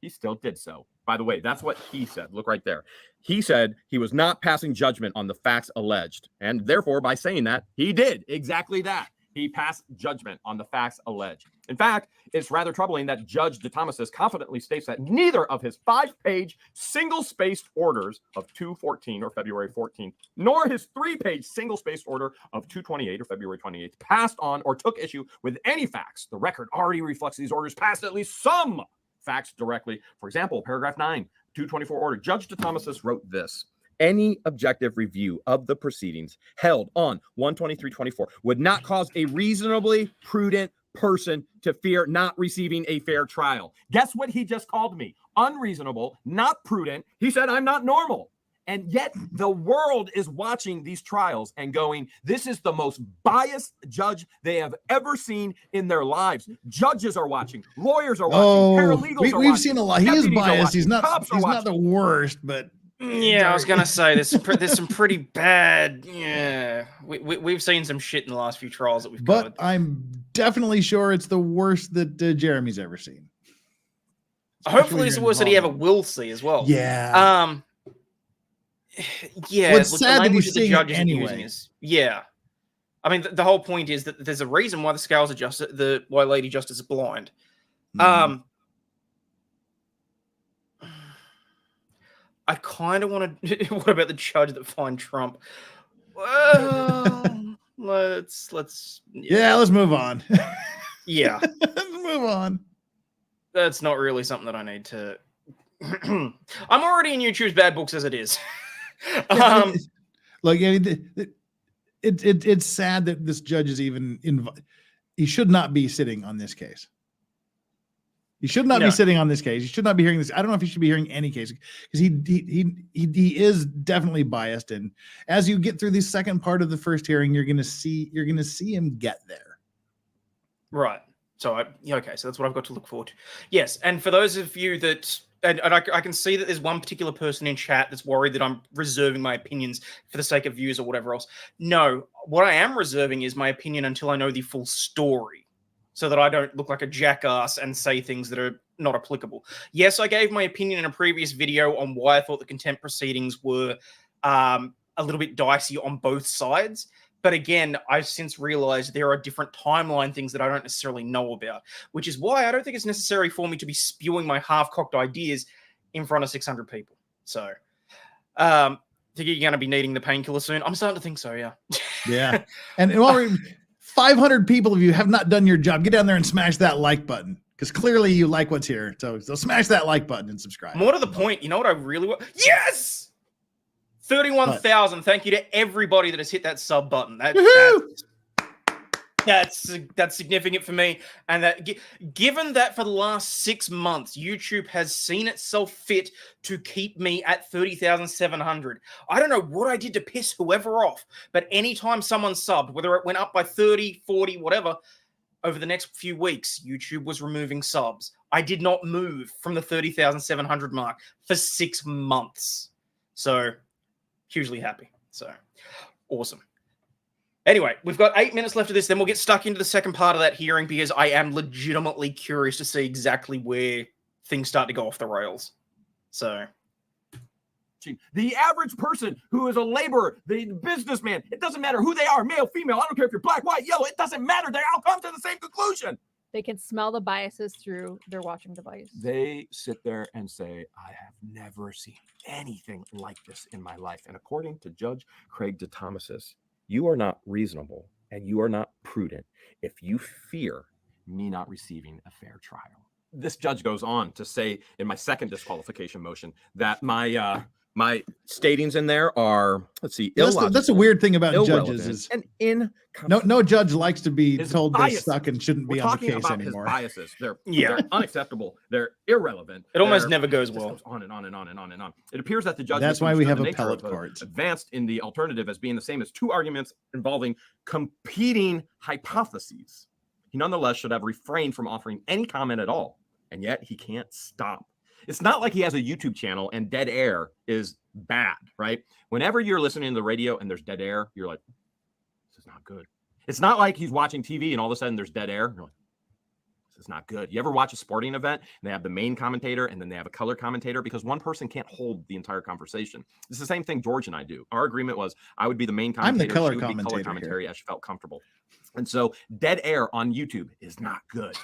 He still did so. By the way, that's what he said. Look right there. He said he was not passing judgment on the facts alleged. And therefore, by saying that, he did exactly that. He passed judgment on the facts alleged. In fact, it's rather troubling that Judge DeThomasis confidently states that neither of his 5-page single-spaced orders of 2/14 or February 14th, nor his 3-page single-spaced order of 2/28 or February 28th passed on or took issue with any facts. The record already reflects these orders passed at least some facts directly. For example, paragraph 9, 224 order. Judge DeThomasis wrote this: any objective review of the proceedings held on 1/23/24 would not cause a reasonably prudent person to fear not receiving a fair trial. Guess what he just called me? Unreasonable, not prudent. He said I'm not normal. And yet the world is watching these trials and going, this is the most biased judge they have ever seen in their lives. Judges are watching, lawyers are watching, paralegals are watching. We've seen a lot. He is biased. He's not the worst, but yeah, I was gonna say there's some pretty bad. Yeah, we've seen some shit in the last few trials that we've covered. But I'm definitely sure it's the worst that Jeremy's ever seen. Hopefully, it's the worst that he ever will see as well. Yeah. Yeah. Well, it's sad that he's seeing it anyway. Yeah. I mean, the whole point is that there's a reason why the scales are why Lady Justice is blind. I kind of want to. What about the judge that fined Trump? Well, let's. Yeah, let's move on. Yeah, let's move on. That's not really something that I need to. I'm already in YouTube's bad books as it is. Look, it's sad that this judge is even he should not be sitting on this case. He should not be sitting on this case. He should not be hearing this. I don't know if he should be hearing any case because he is definitely biased. And as you get through the second part of the first hearing, you're gonna see him get there. Right. So okay, so that's what I've got to look forward to. Yes, and for those of you that, and I can see that there's one particular person in chat that's worried that I'm reserving my opinions for the sake of views or whatever else. No, what I am reserving is my opinion until I know the full story, so that I don't look like a jackass and say things that are not applicable. Yes, I gave my opinion in a previous video on why I thought the contempt proceedings were a little bit dicey on both sides. But again, I've since realized there are different timeline things that I don't necessarily know about, which is why I don't think it's necessary for me to be spewing my half-cocked ideas in front of 600 people. So, think you're going to be needing the painkiller soon? I'm starting to think so, yeah. Yeah. And while 500 people of you have not done your job, get down there and smash that like button because clearly you like what's here. So smash that like button and subscribe. More to the point, you know what I really want? Yes! 31,000. Thank you to everybody that has hit that sub button. That's significant for me. And that given that for the last 6 months, YouTube has seen itself fit to keep me at 30,700. I don't know what I did to piss whoever off, but anytime someone subbed, whether it went up by 30, 40, whatever, over the next few weeks, YouTube was removing subs. I did not move from the 30,700 mark for 6 months. So hugely happy. So awesome. Anyway, we've got 8 minutes left of this. Then we'll get stuck into the second part of that hearing because I am legitimately curious to see exactly where things start to go off the rails. So the average person who is a laborer, the businessman, it doesn't matter who they are, male, female, I don't care if you're black, white, yellow, it doesn't matter. They all come to the same conclusion. They can smell the biases through their watching device. They sit there and say, I have never seen anything like this in my life. And according to Judge Craig DeThomasis, you are not reasonable and you are not prudent if you fear me not receiving a fair trial. This judge goes on to say in my second disqualification motion that my statings in there are, let's see, that's a weird thing about judges is and no judge likes to be told they suck and shouldn't be on the case anymore. His biases, they're unacceptable, they're irrelevant. It almost never goes well. Goes on and on and on and on and on. It appears that the judge that's why we have appellate courts advanced in the alternative as being the same as two arguments involving competing hypotheses. He nonetheless should have refrained from offering any comment at all, and yet he can't stop. It's not like he has a YouTube channel and dead air is bad, right? Whenever you're listening to the radio and there's dead air, you're like, this is not good. It's not like he's watching TV and all of a sudden there's dead air. You're like, this is not good. You ever watch a sporting event and they have the main commentator and then they have a color commentator because one person can't hold the entire conversation. It's the same thing George and I do. Our agreement was I would be the main commentator. I'm the color she would be color commentary as she felt comfortable. And so dead air on YouTube is not good.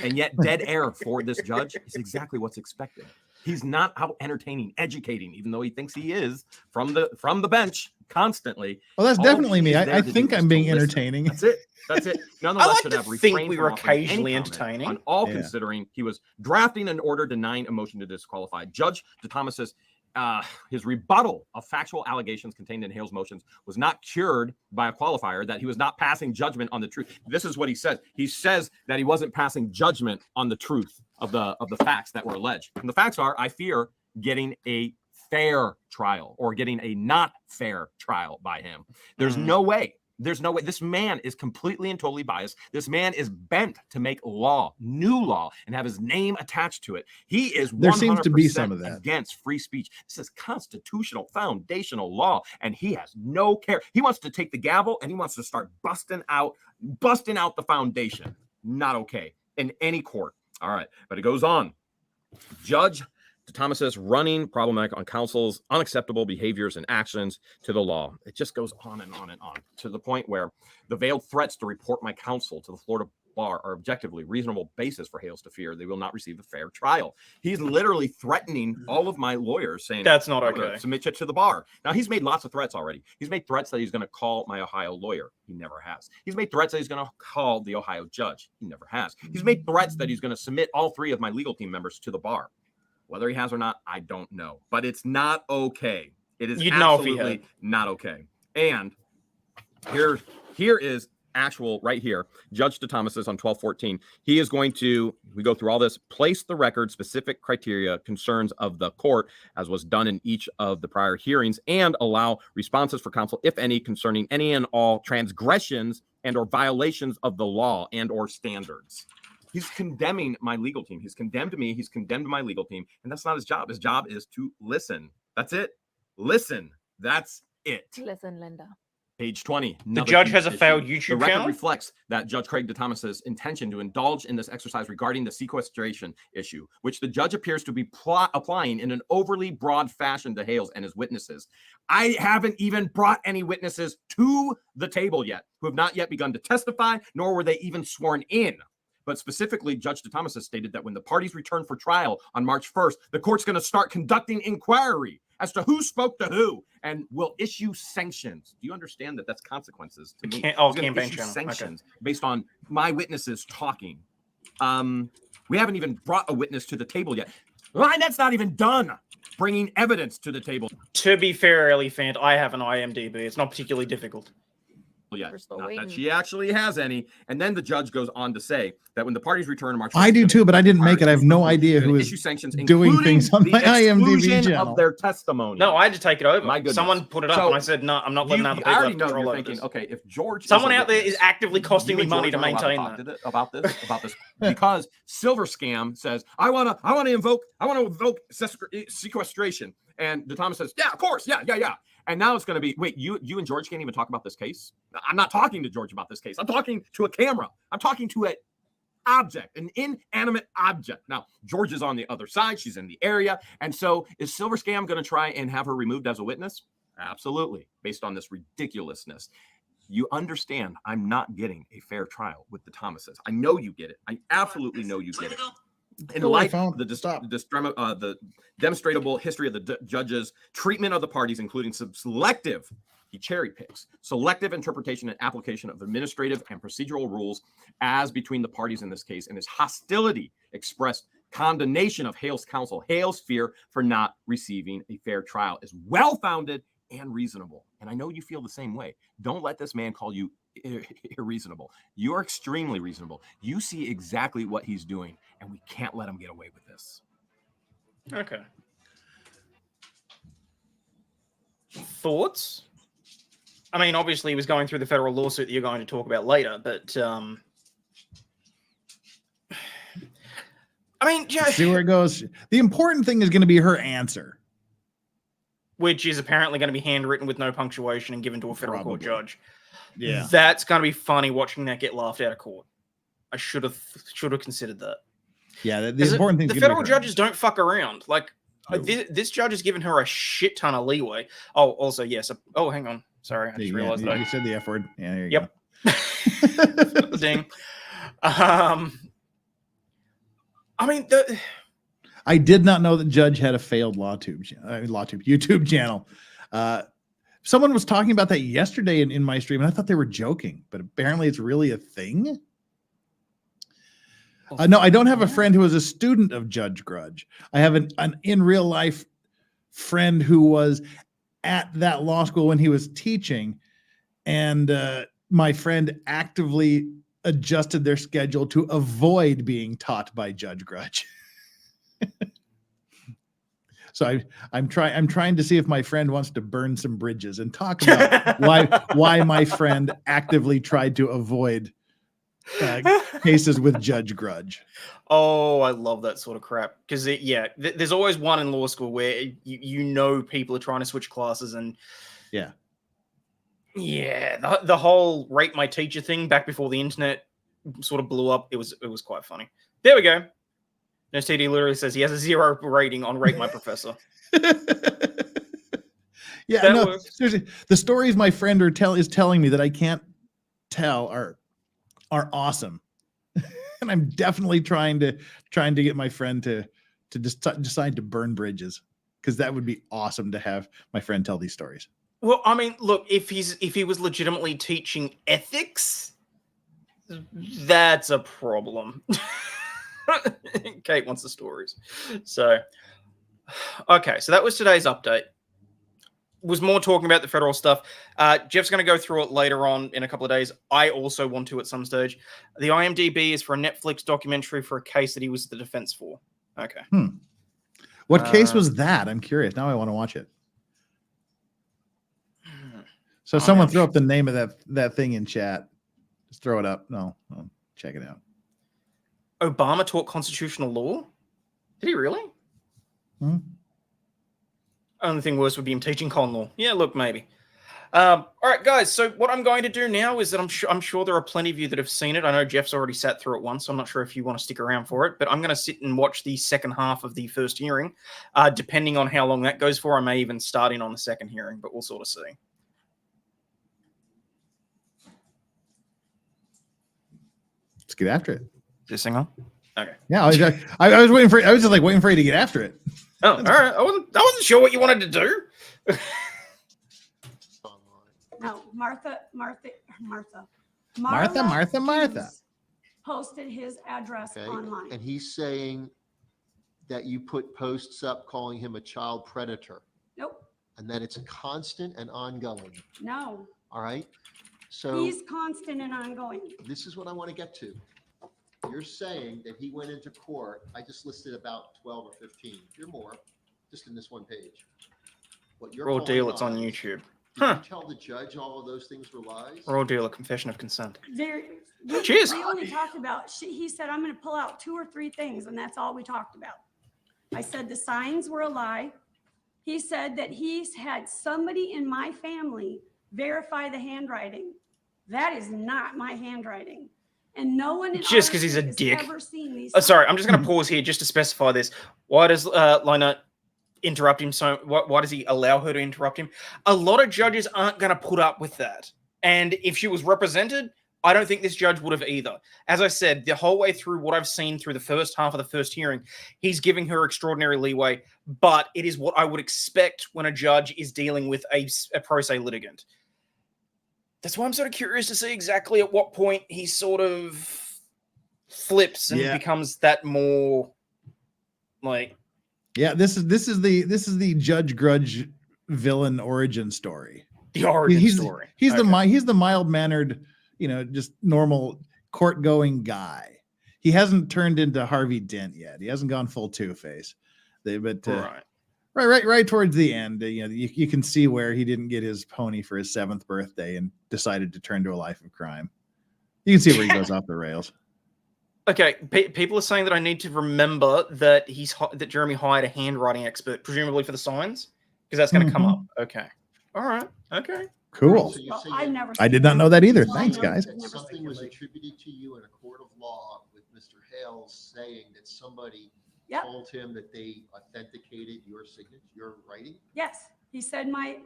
And yet dead air for this judge is exactly what's expected. He's not out entertaining, educating, even though he thinks he is from the bench constantly. Well, that's definitely me. I think I'm being entertaining. That's it. That's it. Nonetheless, I like should to have think refrained we from were offering occasionally any comment entertaining. on all considering he was drafting an order denying a motion to disqualify. Judge DeThomas's his rebuttal of factual allegations contained in Hale's motions was not cured by a qualifier, that he was not passing judgment on the truth. This is what he says. He says that he wasn't passing judgment on the truth of the facts that were alleged. And the facts are, I fear getting a fair trial or getting a not fair trial by him. There's no way. There's no way. This man is completely and totally biased. This man is bent to make law, new law, and have his name attached to it. He is 100% There seems to be some of that against free speech. This is constitutional, foundational law, and he has no care. He wants to take the gavel and he wants to start busting out the foundation. Not okay in any court. All right, but it goes on. Judge Thomas's running problematic on counsel's unacceptable behaviors and actions to the law. It just goes on and on and on to the point where the veiled threats to report my counsel to the Florida bar are objectively reasonable basis for Hales to fear they will not receive a fair trial. He's literally threatening all of my lawyers, saying that's not okay. Submit you to the bar. Now he's made lots of threats already. He's made threats that he's going to call my Ohio lawyer. He never has. He's made threats that he's going to call the Ohio judge. He never has. He's made threats that he's going to submit all 3 of my legal team members to the bar. Whether he has or not, I don't know. But it's not okay. It is absolutely not okay. And here is actual right here. Judge DeThomas's on 12/14. He is going to, we go through all this, place the record specific criteria concerns of the court, as was done in each of the prior hearings, and allow responses for counsel, if any, concerning any and all transgressions and or violations of the law and or standards. He's condemning my legal team. He's condemned me. He's condemned my legal team. And that's not his job. His job is to listen. That's it. Listen. That's it. Listen, Linda. Page 20. The judge has a failed YouTube channel. The record channel? reflects that Judge Craig DeThomas's intention to indulge in this exercise regarding the sequestration issue, which the judge appears to be applying in an overly broad fashion to Hales and his witnesses. I haven't even brought any witnesses to the table yet, who have not yet begun to testify, nor were they even sworn in. But specifically, Judge DeThomas has stated that when the parties return for trial on March 1st, the court's going to start conducting inquiry as to who spoke to who and will issue sanctions. Do you understand that that's consequences to me? Campaign issue channel. Sanctions based on my witnesses talking. We haven't even brought a witness to the table yet. That's not even done. Bringing evidence to the table. To be fair, Elephant, I have an IMDb. It's not particularly difficult. Yet, not that she actually has any. And then the judge goes on to say that when the parties return to March, I do too, but I didn't make it. I have no idea who is issue sanctions, doing things on my IMDb channel. Of their testimony. No, I had to take it over. My goodness. Someone put it up, and I said, "No, I'm not letting other people have control over this." Okay, if George, someone out there is actively costing me money to maintain that. About this, because Silver Scam says, "I want to invoke sequestration," and DeThomas says, "Yeah, of course, yeah." And now it's going to be, wait, you and George can't even talk about this case? I'm not talking to George about this case. I'm talking to a camera. I'm talking to an object, an inanimate object. Now, George is on the other side. She's in the area. And so is Silver Scam going to try and have her removed as a witness? Absolutely, based on this ridiculousness. You understand I'm not getting a fair trial with the Thomases. I know you get it. I absolutely know you get it. In light of the demonstrable history of the judge's treatment of the parties, including some selective, he cherry picks, selective interpretation and application of administrative and procedural rules as between the parties in this case, and his hostility expressed condemnation of Hale's counsel. Hale's fear for not receiving a fair trial is well-founded and reasonable. And I know you feel the same way. Don't let this man call you irreasonable. You're extremely reasonable. You see exactly what he's doing, and we can't let him get away with this. Okay. Thoughts? I mean, obviously he was going through the federal lawsuit that you're going to talk about later, but I mean, see where it goes. The important thing is going to be her answer, which is apparently going to be handwritten with no punctuation and given to a federal court judge. Yeah, that's going to be funny watching that get laughed out of court. I should have considered that. Yeah, the important thing. The federal judges don't fuck around. Like this judge has given her a shit ton of leeway. Oh, also yes. Oh, hang on. Sorry, I just realized that you said the F word. Yeah, there you go. Ding. I mean, I did not know that Judge had a failed YouTube channel. Someone was talking about that yesterday in my stream, and I thought they were joking, but apparently it's really a thing. No, I don't have a friend who is a student of Judge Grudge. I have an in real life friend who was at that law school when he was teaching, and my friend actively adjusted their schedule to avoid being taught by Judge Grudge. So I'm trying to see if my friend wants to burn some bridges and talk about why my friend actively tried to avoid cases with Judge Grudge. Oh, I love that sort of crap because there's always one in law school where people are trying to switch classes and the whole rate my teacher thing back before the internet sort of blew up. It was quite funny. There we go. No, CD literally says he has a 0 rating on rate my professor. Yeah, that no, works. seriously, the stories my friend is telling me that I can't tell are awesome. And I'm definitely trying to get my friend to decide to burn bridges, because that would be awesome to have my friend tell these stories. Well, I mean, look, if he was legitimately teaching ethics, that's a problem. Kate wants the stories. So, okay, so that was today's update. Was more talking about the federal stuff. Jeff's going to go through it later on in a couple of days. I also want to at some stage. The IMDb is for a Netflix documentary for a case that he was the defense for. Okay. What case was that? I'm curious. Now I want to watch it. So someone throw up the name of that thing in chat. Just throw it up. No, check it out. Obama taught constitutional law? Did he really? Only thing worse would be him teaching con law. Yeah, look, maybe. All right, guys. So what I'm going to do now is that I'm sure there are plenty of you that have seen it. I know Jeff's already sat through it once, so I'm not sure if you want to stick around for it. But I'm going to sit and watch the second half of the first hearing. Depending on how long that goes for, I may even start in on the second hearing, but we'll sort of see. Let's get after it. This thing on? Okay. Yeah, I was waiting for. I was just like waiting for you to get after it. Oh, all right. I wasn't sure what you wanted to do. No, Martha posted his address online. And he's saying that you put posts up calling him a child predator. Nope. And that it's constant and ongoing. No. All right. So He's constant and ongoing. this is what I want to get to. You're saying that he went into court. I just listed about 12 or 15. You're more, just in this one page. What you're Raw calling deal, it's on lies. YouTube. Did you tell the judge all of those things were lies? Raw deal, a confession of consent. We only talked about, he said, I'm going to pull out 2 or 3 things, and that's all we talked about. I said the signs were a lie. He said that he's had somebody in my family verify the handwriting. That is not my handwriting. And no one in Just because he's a dick. ever seen these. Sorry, I'm just going to pause here just to specify this. Why does Lina interrupt him? So why does he allow her to interrupt him? A lot of judges aren't going to put up with that. And if she was represented, I don't think this judge would have either. As I said, the whole way through what I've seen through the first half of the first hearing, he's giving her extraordinary leeway, but it is what I would expect when a judge is dealing with a pro se litigant. That's why I'm sort of curious to see exactly at what point he sort of flips and becomes that more like. Yeah, this is the Judge Grudge villain origin story. The origin story. He's the mild-mannered, just normal court-going guy. He hasn't turned into Harvey Dent yet. He hasn't gone full Two-Face. Right towards the end, you can see where he didn't get his pony for his 7th birthday and decided to turn to a life of crime. You can see where he goes off the rails. Okay, people are saying that I need to remember that that Jeremy hired a handwriting expert, presumably for the signs, because that's going to come up. Okay, all right, okay, cool. So I did not know that either. Thanks, guys. Something was attributed to you in a court of law with Mr. Hales saying that somebody told him that they authenticated your signature, your writing? Yes. He said my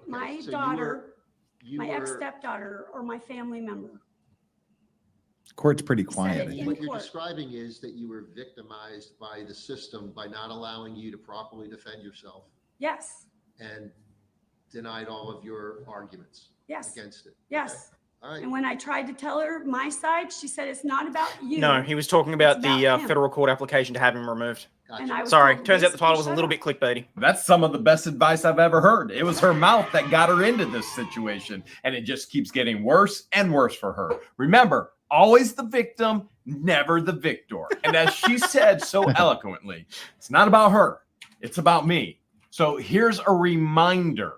So daughter, you my were- ex-stepdaughter, or my family member. Court's pretty Said quiet. it in What you're court. describing is that you were victimized by the system by not allowing you to properly defend yourself Yes. and denied all of your arguments Yes. against it. Yes. All right. And when I tried to tell her my side, she said, it's not about you. No, he was talking about It's about the him. federal court application to have him removed. And I was Sorry, told turns out the title was a basically, little shut bit clickbaity. That's some of the best advice I've ever heard. It was her mouth that got her into this situation, and it just keeps getting worse and worse for her. Remember, always the victim, never the victor. And as she said so eloquently, it's not about her, it's about me. So here's a reminder.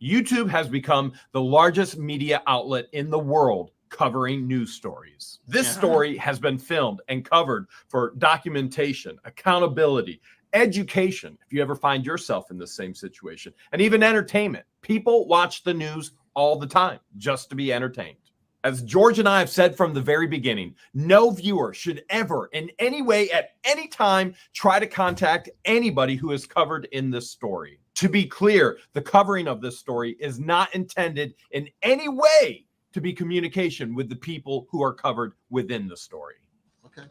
YouTube has become the largest media outlet in the world covering news stories. This story has been filmed and covered for documentation, accountability, education, if you ever find yourself in the same situation, and even entertainment. People watch the news all the time just to be entertained. As George and I have said from the very beginning, no viewer should ever in any way at any time try to contact anybody who is covered in this story. To be clear, the covering of this story is not intended in any way to be communication with the people who are covered within the story. Okay.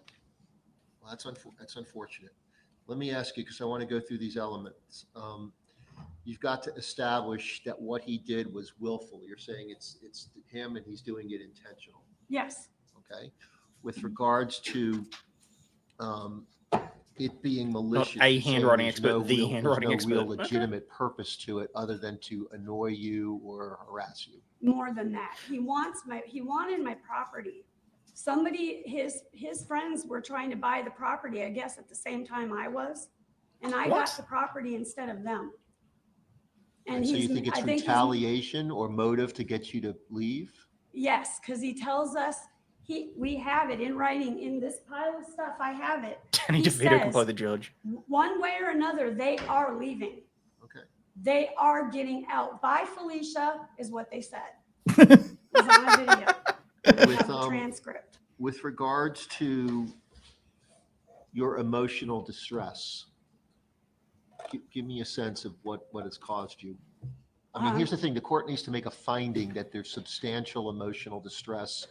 Well, that's unfortunate. Let me ask you, because I want to go through these elements. You've got to establish that what he did was willful. You're saying it's him and he's doing it intentional. Yes. Okay. With regards to it being malicious, Not a you're saying handwriting there's expert, the real- handwriting there's no expert. real legitimate purpose to it other than to annoy you or harass you. More than that. He wanted my property. Somebody, his friends were trying to buy the property, I guess, at the same time I was. And I got the property instead of them. And So you think I it's he's- retaliation or motive to get you to leave? Yes, because he tells us, we have it in writing in this pile of stuff. I have it. Danny He DeVito can says, play the judge. one way or another, they are leaving. Okay. They are getting out. Bye, Felicia, is what they said. It's on a video. I have the transcript. With regards to your emotional distress, give me a sense of what has caused you. I mean, here's the thing. The court needs to make a finding that there's substantial emotional distress,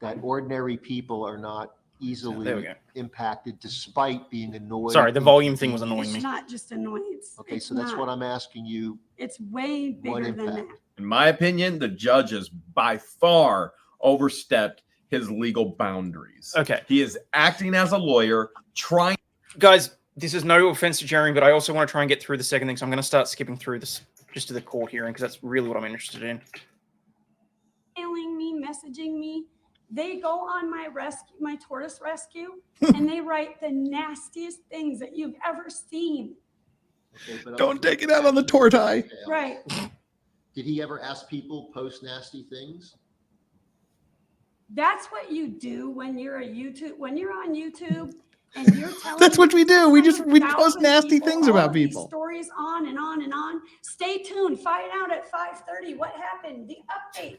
that ordinary people are not There we easily go. impacted despite being annoyed. Sorry, the volume thing was annoying It's me. not just annoyance. Okay, It's so that's not. what I'm asking you. It's way What bigger than that. impact? In my opinion, the judge has by far overstepped his legal boundaries. Okay. He is acting as a lawyer, trying. Guys, this is no offense to Jeremy, but I also want to try and get through the second thing, so I'm going to start skipping through this just to the court hearing because that's really what I'm interested in. Emailing me, messaging me. They go on my tortoise rescue, and they write the nastiest things that you've ever seen. Okay, but Don't take it out on the tortoise. Right. Did he ever ask people post nasty things? That's what you do when you're on YouTube and you're telling. That's what we do. We post 100,000 nasty people things all about of these people. Stories on and on and on. Stay tuned. Find out at 5:30 what happened. The update.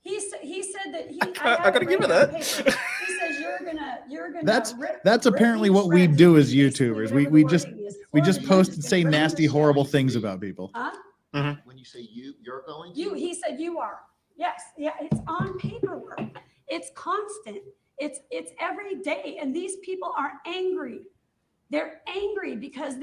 He said that he. I gotta give it that. He says you're gonna. That's rip apparently me what we shreds. do as Basically, YouTubers. whatever We the just wording is. we just Or post you and say can nasty, rip horrible me. things about people. Huh? When you say you're going to? He said you are. Yes. Yeah. It's on paperwork. It's constant. It's every day. And these people are angry. They're angry because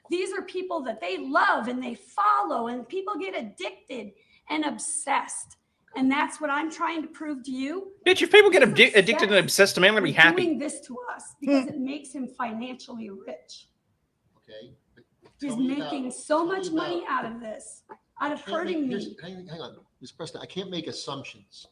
these are people that they love and they follow, and people get addicted and obsessed. And that's what I'm trying to prove to you. Bitch, if people get He's addicted and obsessed to me, I'm going to be for happy. doing this to us because it makes him financially rich. Okay. but He's tell me about- making so tell me much about- money out of this, out of I can't hurting make- me. Hang on, Ms. Preston, I can't make assumptions.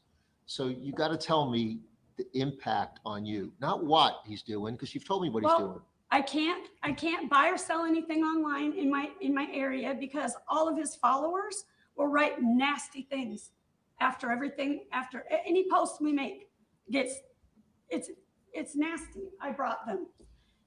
So you got to tell me the impact on you, not what he's doing, because you've told me what he's doing. I can't buy or sell anything online in my area because all of his followers will write nasty things after any post we make it's nasty. I brought them.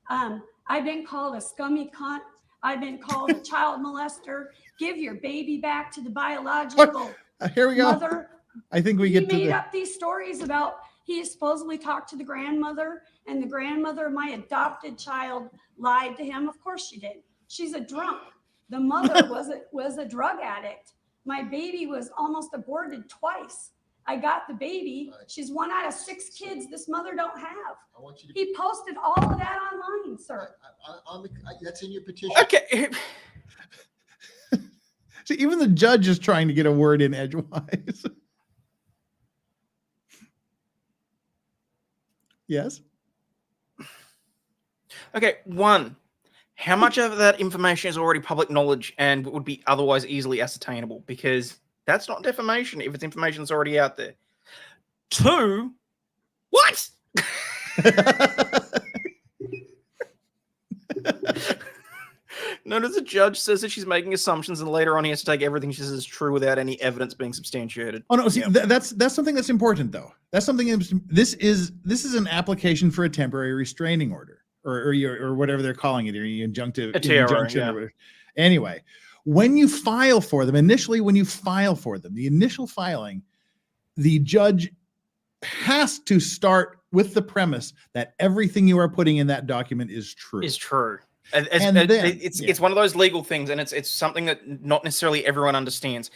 I've been called a scummy cunt. I've been called a child molester. Give your baby back to the biological Here we go. mother. I think we He get to made the. up these stories about he supposedly talked to the grandmother, and the grandmother of my adopted child lied to him. Of course she did. She's a drunk. The mother was a drug addict. My baby was almost aborted twice. I got the baby. She's one out of 6 kids this mother don't have. I want you to. He posted all of that online, sir. That's in your petition. Okay. See, even the judge is trying to get a word in edgewise. Yes. Okay, one, how much of that information is already public knowledge and would be otherwise easily ascertainable? Because that's not defamation if it's information that's already out there. 2, what? Notice the judge says that she's making assumptions, and later on he has to take everything she says as true without any evidence being substantiated. Oh no, see, that's something that's important though. That's something. This is an application for a temporary restraining order, or whatever they're calling it, or injunctive injunction. Yeah. Or whatever. Anyway, when you file for them, the initial filing, the judge has to start with the premise that everything you are putting in that document is true. It's one of those legal things, and it's something that not necessarily everyone understands.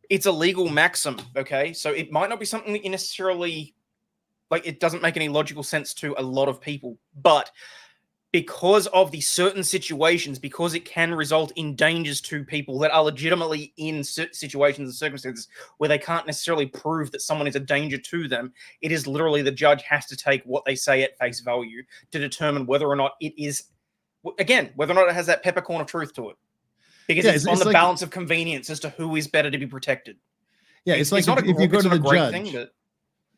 It's a legal maxim, okay? So it might not be something that you necessarily like. It doesn't make any logical sense to a lot of people, but because of the certain situations, because it can result in dangers to people that are legitimately in situations and circumstances where they can't necessarily prove that someone is a danger to them, it is literally the judge has to take what they say at face value to determine whether or not it is, again, whether or not it has that peppercorn of truth to it. Because it's on the balance of convenience as to who is better to be protected. Yeah, it's like if you go to the judge.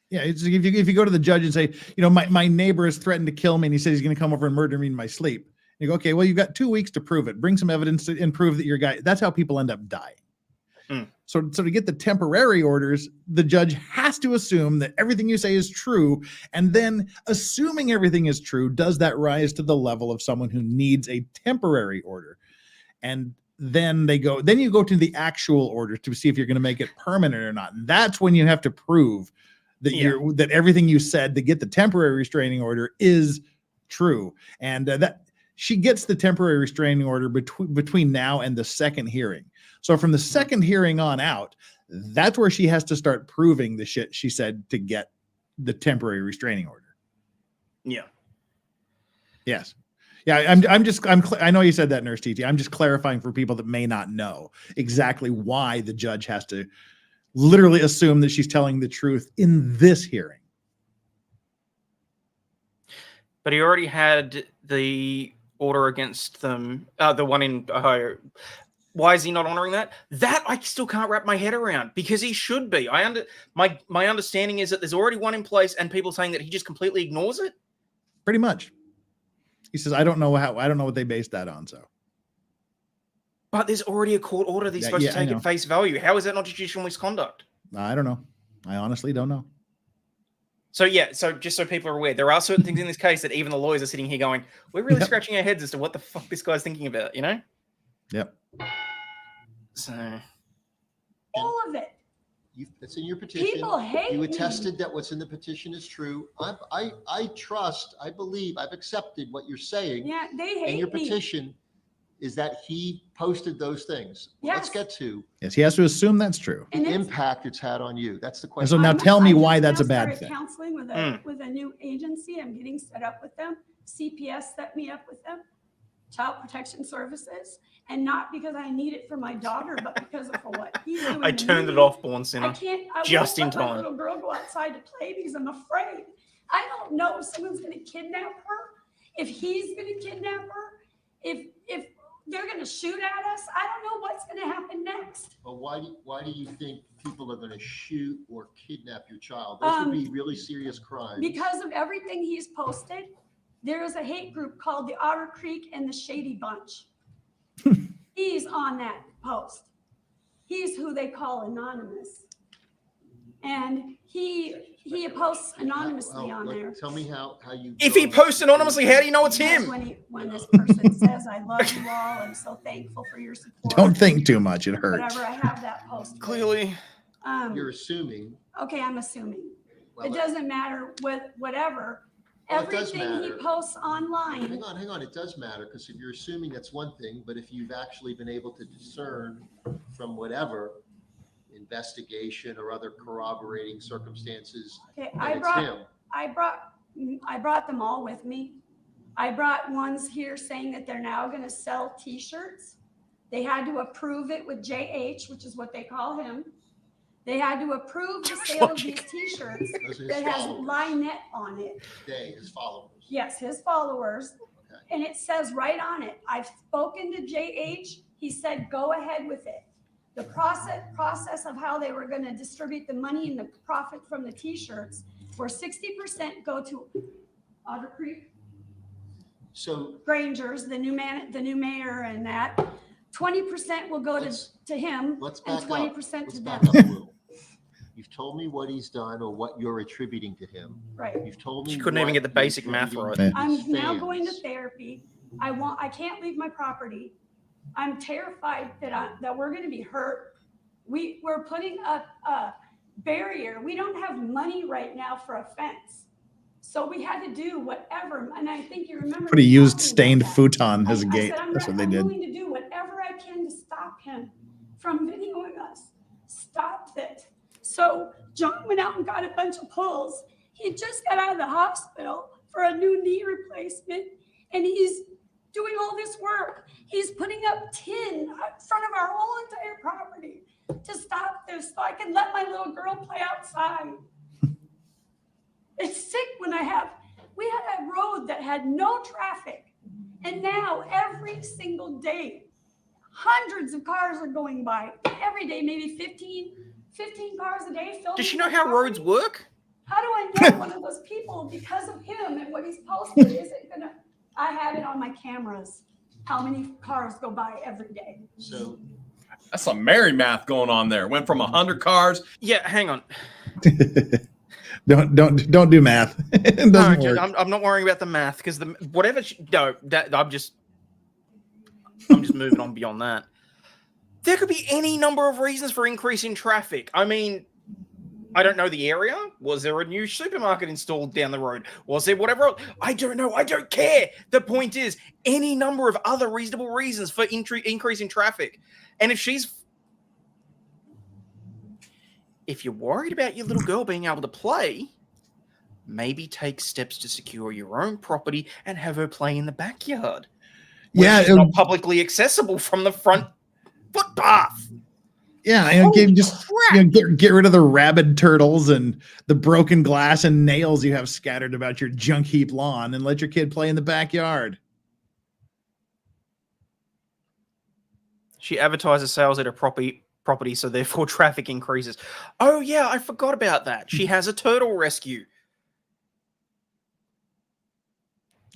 Yeah, it's if you go to the judge and say, my neighbor has threatened to kill me, and he says he's going to come over and murder me in my sleep. And you go, okay, well, you've got 2 weeks to prove it. Bring some evidence and prove that your guy. That's how people end up dying. So to get the temporary orders, the judge has to assume that everything you say is true, and then assuming everything is true, does that rise to the level of someone who needs a temporary order? And then you go to the actual order to see if you're going to make it permanent or not. And that's when you have to prove that that everything you said to get the temporary restraining order is true. And that she gets the temporary restraining order between now and the second hearing. So from the second hearing on out, that's where she has to start proving the shit she said to get the temporary restraining order. Yeah. Yes. Yeah. I know you said that, Nurse TT. I'm just clarifying for people that may not know exactly why the judge has to literally assume that she's telling the truth in this hearing. But he already had the order against them, the one in Ohio. Why is he not honoring that? That I still can't wrap my head around, because he should be. My understanding is that there's already one in place, and people saying that he just completely ignores it. Pretty much. He says, I don't know what they based that on. So. But there's already a court order that he's supposed to take at face value. How is that not judicial misconduct? I don't know. I honestly don't know. So just so people are aware, there are certain things in this case that even the lawyers are sitting here going, we're really scratching our heads as to what the fuck this guy's thinking about, Yep. So. All of it. It's in your petition. People hate you me. attested that what's in the petition is true. I trust, I believe, I've accepted what you're saying. Yeah, they hate in your me. petition is that he posted those things. Yes. Let's get to Yes, he has to assume that's true. the impact it's had on you. That's the And question. so now tell me why that's a bad started thing. Counseling with a new agency. I'm getting set up with them. CPS set me up with them. Child Protection Services, and not because I need it for my daughter, but because of for what he's doing. I turned to it me. off, born sinner. I can't. I just in won't let my time. little girl go outside to play because I'm afraid. I don't know if someone's going to kidnap her, if he's going to kidnap her, if they're going to shoot at us. I don't know what's going to happen next. But why do you think people are going to shoot or kidnap your child? Those would be really serious crimes. Because of everything he's posted. There is a hate group called the Otter Creek and the Shady Bunch. He's on that post. He's who they call anonymous. And he posts anonymously on there. Tell me how you. If he posts anonymously, how do you know it's Because him? when this person says, I love you all, I'm so thankful for your support. Don't think too much. It hurts. Whatever, I have that post. Clearly. You're assuming. Okay, I'm assuming. Well, It doesn't matter with whatever. Well, it does Everything he matter. posts online. Hang on. It does matter, because if you're assuming, that's one thing. But if you've actually been able to discern from whatever investigation or other corroborating circumstances, Okay, that I it's brought him. I brought them all with me. I brought ones here saying that they're now going to sell T-shirts. They had to approve it with JH, which is what they call him. They had to approve the sale of these T-shirts Those are his that has followers. Lynette on it. His followers. Yes, his followers. Okay. And it says right on it, I've spoken to JH. He said, go ahead with it. The process of how they were going to distribute the money and the profit from the T-shirts, where 60% go to Otter Creek. So Granger's, the new mayor, and that 20% will go to him, let's and back up. 20% Let's to back them. up a little. You've told me what he's done or what you're attributing to him. Right. You've told me She couldn't even what get the you're basic math attributing right. to his I'm now going to fans. therapy. I can't leave my property. I'm terrified that we're going to be hurt. We're putting up a barrier. We don't have money right now for a fence. So we had to do whatever. And I think you remember. Put a me used talking stained about that. futon as a I gate. said, That's what they I'm did. willing to do whatever I can to stop him from videoing us. Stop it. So John went out and got a bunch of pulls. He just got out of the hospital for a new knee replacement, and he's doing all this work. He's putting up tin in front of our whole entire property to stop this so I can let my little girl play outside. It's sick when we had a road that had no traffic, and now every single day, hundreds of cars are going by. Every day, maybe 15 cars a day. Does she know how roads work? How do I know one of those people, because of him and what he's posted, isn't gonna? I have it on my cameras. How many cars go by every day? So That's some merry math going on there. Went from 100 cars. Yeah, hang on. Don't do math. It No, doesn't work. I'm not worrying about the math because I'm just moving on beyond that. There could be any number of reasons for increase in traffic. I mean, I don't know the area. Was there a new supermarket installed down the road? Was there whatever else? I don't know. I don't care. The point is, any number of other reasonable reasons for increase in traffic. And if you're worried about your little girl being able to play, maybe take steps to secure your own property and have her play in the backyard. Yeah, It's not publicly accessible from the front footpath. Yeah, get rid of the rabid turtles and the broken glass and nails you have scattered about your junk heap lawn, and let your kid play in the backyard. She advertises sales at her property, so therefore traffic increases. Oh yeah, I forgot about that. She has a turtle rescue.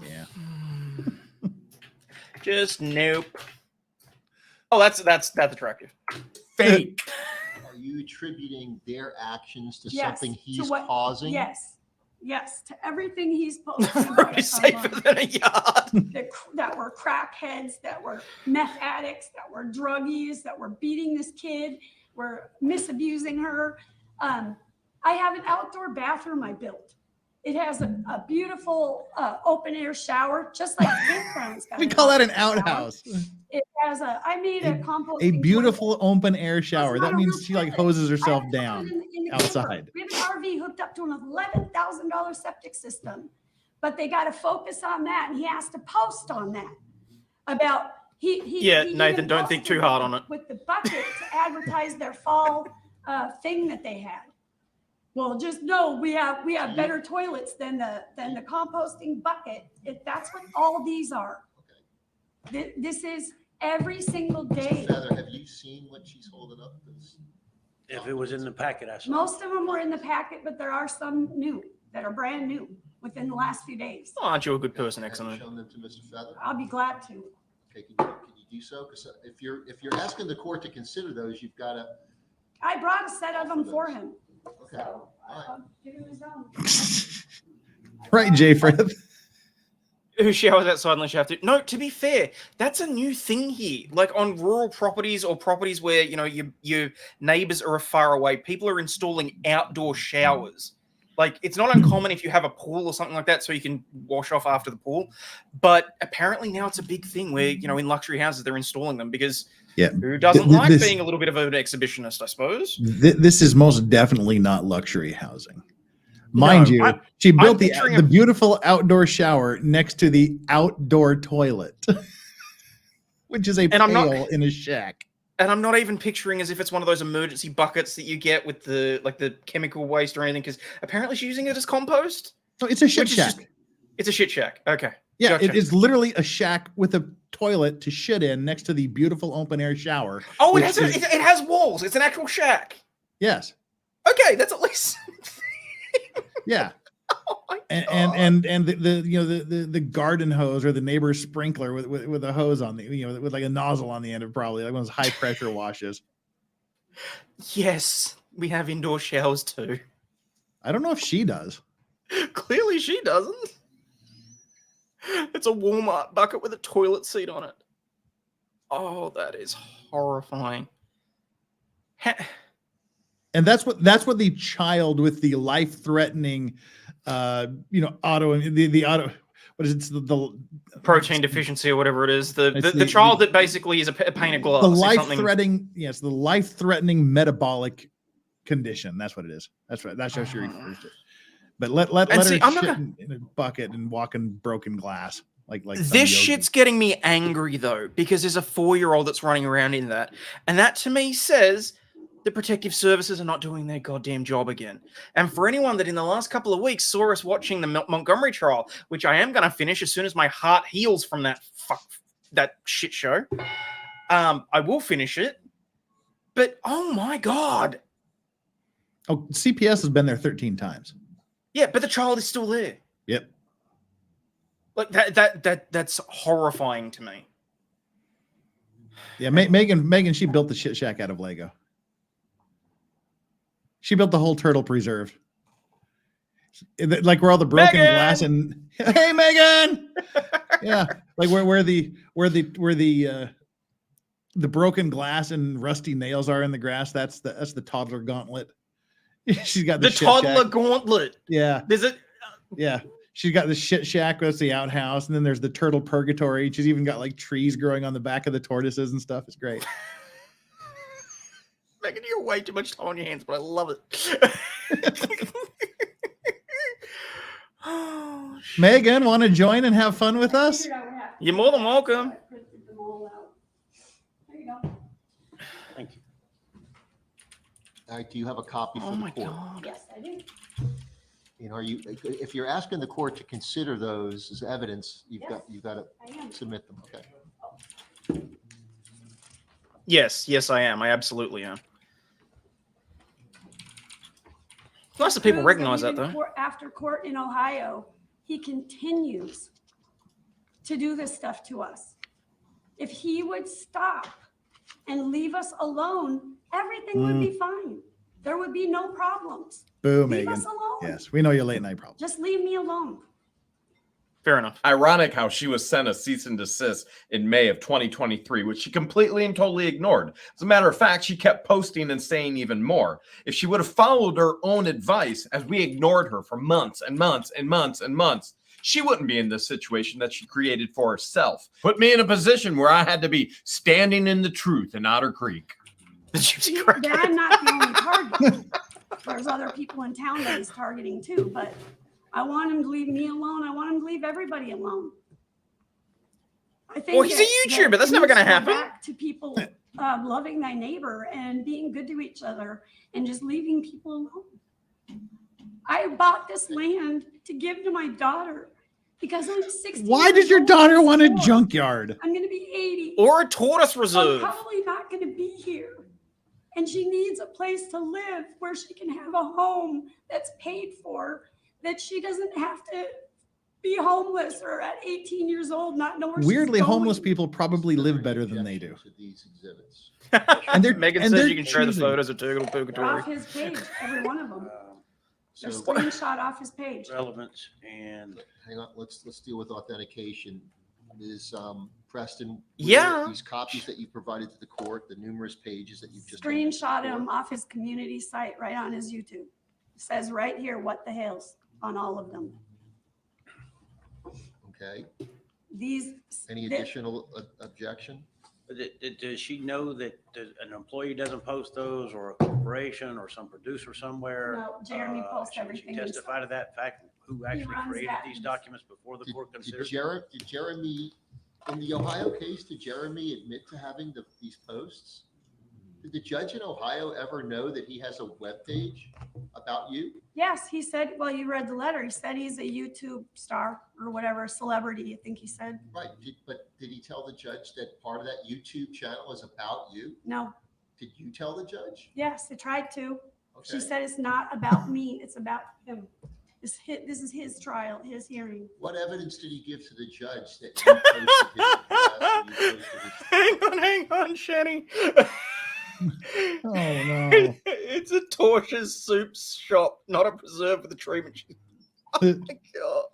Yeah. Just nope. Oh, that's attractive. Fake. are you attributing their actions to Yes, something to he's what- causing? Yes, to everything he's posted about Probably us safer online. than a yard. that were crackheads, that were meth addicts, that were druggies, that were beating this kid, were misabusing her. I have an outdoor bathroom I built. It has a beautiful open air shower, just like Campground's got. We call that an outdoor shower. outhouse. It has I made a compost. A beautiful open air shower. not That a means real she like toilet. hoses herself I have it down in the outside. camper. We have an RV hooked up to an $11,000 septic system, but they got to focus on that, and he has to post on that about Yeah, he Nathan, even don't think posted too hard on it. with the bucket to advertise their fall thing that they had. Well, just know we have better toilets than the composting bucket. That's what all these are. This is every single day. Feather, have you seen what she's holding up? If it was in the packet, I saw. Most of them were in the packet, but there are some new that are brand new within the last few days. Oh, aren't you a good person, Have you excellent? shown them to Mr. Feather? I'll be glad to. Okay, can you do so? Because if you're asking the court to consider those, you've got to. I brought a set of them for him. Okay. So All right. I'll give him his own. Right, Jay Frith? Who showers outside unless you have to. No, to be fair, that's a new thing here. Like on rural properties or properties where, you know, your neighbors are far away, people are installing outdoor showers. Like, it's not uncommon if you have a pool or something like that so you can wash off after the pool. But apparently now it's a big thing where, you know, in luxury houses, they're installing them because Yeah. who doesn't Th- like this- being a little bit of an exhibitionist, I suppose? This is most definitely not luxury housing. Mind No, you, she built the picturing the beautiful outdoor shower next to the outdoor toilet, which is a And I'm not- pail in a shack. And I'm not even picturing as if it's one of those emergency buckets that you get with the chemical waste or anything, because apparently she's using it as compost. So it's a shit Which is shack. just- It's a shit shack. Okay. Yeah, Gotcha. it is literally a shack with a toilet to shit in next to the beautiful open air shower. Oh, which it is- has walls. It's an actual shack. Yes. Okay, that's at least. Yeah. and the garden hose or the neighbor's sprinkler with a hose on the with like a nozzle on the end of probably like one of those high pressure washes. Yes, we have indoor showers too. I don't know if she does. Clearly she doesn't. It's a Walmart bucket with a toilet seat on it. Oh, that is horrifying. And that's what the child with the life-threatening auto the auto what is it the protein deficiency or whatever it is, the child that basically is a pane of glass. The life-threatening metabolic condition. That's what it is. That's right. That's how she refers to it. But let her shit in a bucket and walk in broken glass. Like this shit's getting me angry though, because there's a 4-year-old that's running around in that. And that to me says the protective services are not doing their goddamn job again. And for anyone that in the last couple of weeks saw us watching the Montgomery trial, which I am going to finish as soon as my heart heals from that shit show, I will finish it. But oh my God. Oh, CPS has been there 13 times. Yeah, but the child is still there. Yep. Like that's horrifying to me. Yeah, Megan, she built the shit shack out of Lego. She built the whole turtle preserve, like where all the broken glass and hey, Megan, yeah, like where the broken glass and rusty nails are in the grass. That's the toddler gauntlet. She's got the toddler gauntlet. Yeah, there's it. Yeah, she's got the shit shack. That's the outhouse, and then there's the turtle purgatory. She's even got like trees growing on the back of the tortoises and stuff. It's great. Megan, you got way too much time on your hands, but I love it. Oh, Megan, want to join and have fun with us? You're more than welcome. There you go. Thank you. All right, do you have a copy for the court? God. Yes, I do. Are you, if you're asking the court to consider those as evidence, you've got to submit them. Okay. Yes, I am. I absolutely am. It's nice that people recognize that, though. After court in Ohio, he continues to do this stuff to us. If he would stop and leave us alone, everything would be fine. There would be no problems. Boo, leave Megan. us alone. Yes, we know your late night problems. Just leave me alone. Fair enough. Ironic how she was sent a cease and desist in May of 2023, which she completely and totally ignored. As a matter of fact, she kept posting and saying even more. If she would have followed her own advice, as we ignored her for months and months and months and months, she wouldn't be in this situation that she created for herself. Put me in a position where I had to be standing in the truth in Otter Creek. I'm not the only target. There's other people in town that he's targeting too, but I want him to leave me alone. I want him to leave everybody alone. I think. Well, he's a YouTuber. That's never going to happen. Back to people loving thy neighbor and being good to each other and just leaving people alone. I bought this land to give to my daughter because I'm 60. Why did your daughter want a junkyard? I'm going to be 80. Or a tortoise reserve. I'm probably not going to be here. And she needs a place to live where she can have a home that's paid for, that she doesn't have to be homeless or at 18 years old not know where Weirdly, she's going. homeless people probably live better than they do. These exhibits. And Megan says you can share the photos of Turtle They're Purgatory. off his page, every one of them. They're screenshot off his page. Relevance and Hang on, let's deal with authentication. Ms. Preston, these copies that you provided to the court, the numerous pages that you've just Screenshot him off his community site right on his YouTube. It says right here, what the hell's on all of them. Okay. Any That- additional objection? does she know that an employee doesn't post those, or a corporation or some producer somewhere? No, Jeremy posts Should everything she testify to that fact? Who actually runs created that. these documents before the court Did considered? Jeremy, in the Ohio case, did Jeremy admit to having these posts? Did the judge in Ohio ever know that he has a webpage about you? Yes, he said, well, you read the letter. He said he's a YouTube star or whatever, celebrity, I think he said. Right, but did he tell the judge that part of that YouTube channel is about you? No. Did you tell the judge? Yes, I tried to. Okay. She said it's not about me, it's about him. This is his trial, his hearing. What evidence did he give to the judge that you posted his address and you posted his Hang on, Shanny. Oh no. It's a torture's soup shop, not a preserve with a treatment. Oh my god.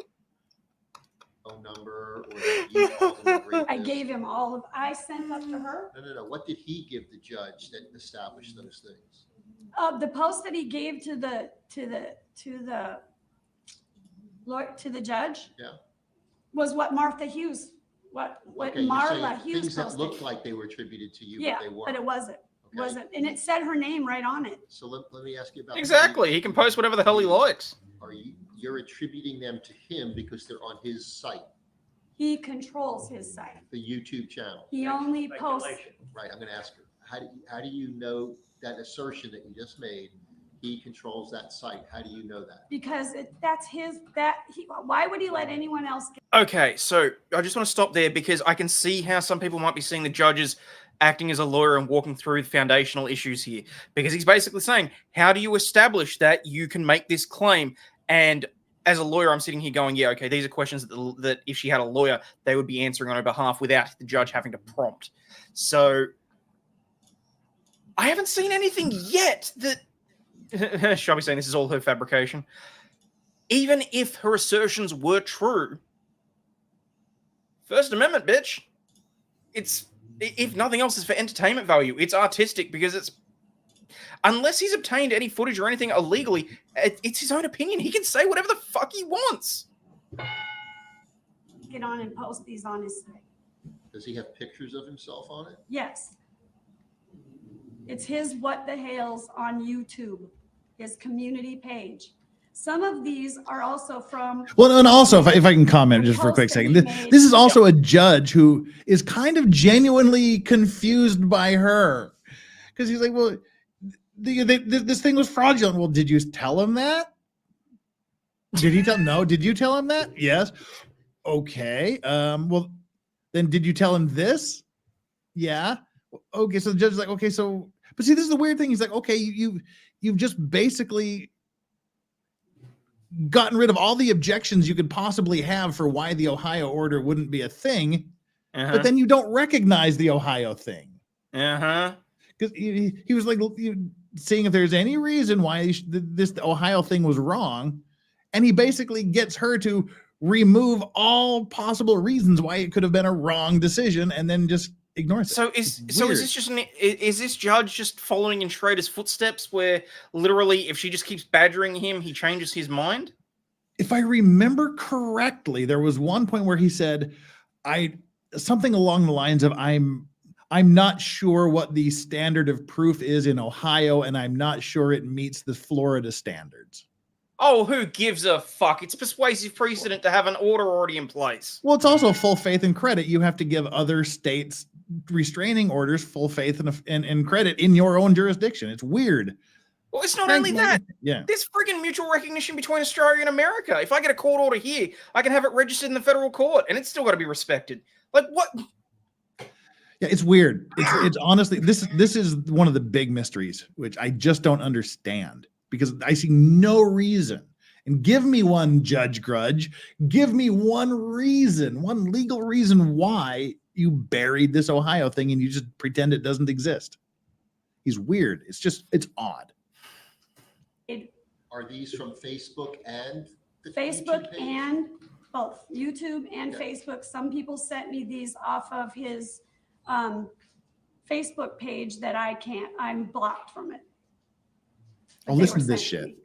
phone number or that you called him a I rapist? gave him all of, I sent up to her. No. What did he give the judge that established those things? The post that he gave to the judge. Yeah. Was what Martha Hughes, what Okay, you're saying Marla Hughes things that posted. looked like they were attributed to you, Yeah, but they weren't. but it wasn't. Okay. Wasn't, and it said her name right on it. So let me ask you about Exactly. He can post whatever the hell he likes. You're attributing them to him because they're on his site, He controls his site. the YouTube channel. He only posts. Speculation. Right. I'm going to ask her. How do you know that assertion that you just made? He controls that site. How do you know that? Because that's his, why would he let anyone else get? Okay, so I just want to stop there because I can see how some people might be seeing the judges acting as a lawyer and walking through the foundational issues here. Because he's basically saying, how do you establish that you can make this claim? And as a lawyer, I'm sitting here going, yeah, okay, these are questions that if she had a lawyer, they would be answering on her behalf without the judge having to prompt. So I haven't seen anything yet that shall we say this is all her fabrication. Even if her assertions were true, First Amendment, bitch. It's, if nothing else, is for entertainment value. It's artistic because it's, unless he's obtained any footage or anything illegally, it's his own opinion. He can say whatever the fuck he wants. Get on and post these on his site. Does he have pictures of himself on it? Yes. It's his What the Hales on YouTube, his community page. Some of these are also from. Well, and also, if I can comment just for a quick post that second, he this is made. also a judge who is kind of genuinely confused by her, because he's like, well, this thing was fraudulent. Well, did you tell him that? Did he tell? No. Did you tell him that? Yes. Okay. Well, then did you tell him this? Yeah. Okay. So the judge is like, okay, so, but see, this is the weird thing. He's like, okay, you've just basically gotten rid of all the objections you could possibly have for why the Ohio order wouldn't be a thing, but then you don't recognize the Ohio thing. Because he was like seeing if there's any reason why this Ohio thing was wrong, and he basically gets her to remove all possible reasons why it could have been a wrong decision, and then just ignores it. So is this just is this judge just following in Schrader's footsteps, where literally if she just keeps badgering him, he changes his mind? If I remember correctly, there was one point where he said, something along the lines of, I'm not sure what the standard of proof is in Ohio, and I'm not sure it meets the Florida standards. Oh, who gives a fuck? It's persuasive precedent to have an order already in place. Well, it's also full faith and credit. You have to give other states restraining orders full faith and credit in your own jurisdiction. It's weird. Well, it's not only that. Yeah. There's friggin' mutual recognition between Australia and America. If I get a court order here, I can have it registered in the federal court, and it's still got to be respected. Like, what? Yeah, it's weird. It's honestly, this is one of the big mysteries, which I just don't understand, because I see no reason. And give me one, Judge Grudge. Give me one reason, one legal reason why you buried this Ohio thing and you just pretend it doesn't exist. He's weird. It's odd. Are these from Facebook and the Facebook YouTube page? and both YouTube and Facebook. Some people sent me these off of his Facebook page that I'm blocked from it. Oh, listen to this shit.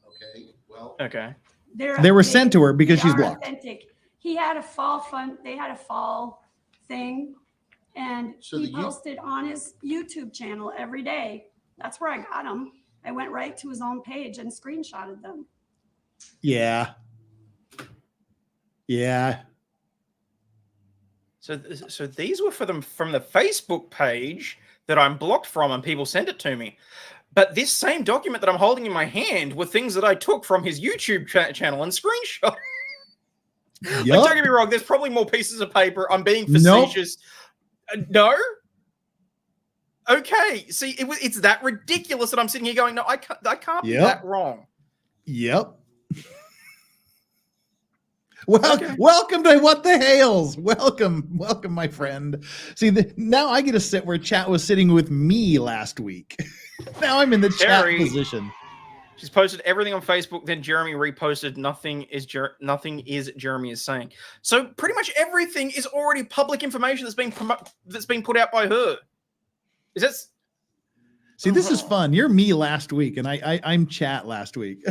Okay, well, Okay. They were sent to her because they she's are blocked. authentic. He had a fall fund. They had a fall thing, and So he posted on his YouTube channel every day. That's where I got them. I went right to his own page and screenshotted them. Yeah. Yeah. So these were from the Facebook page that I'm blocked from, and people sent it to me. But this same document that I'm holding in my hand were things that I took from his YouTube channel and screenshot. Like, don't get me wrong, there's probably more pieces of paper. I'm being facetious. No? Okay. See, it's that ridiculous that I'm sitting here going, no, I can't be that wrong. Yep. Welcome to What the Hales. Welcome, my friend. See, now I get to sit where chat was sitting with me last week. Now I'm in the Jerry, chat position. She's posted everything on Facebook. Then Jeremy reposted nothing is Jeremy is saying. So pretty much everything is already public information that's been put out by her. Is that? See, this is fun. You're me last week, and I'm chat last week.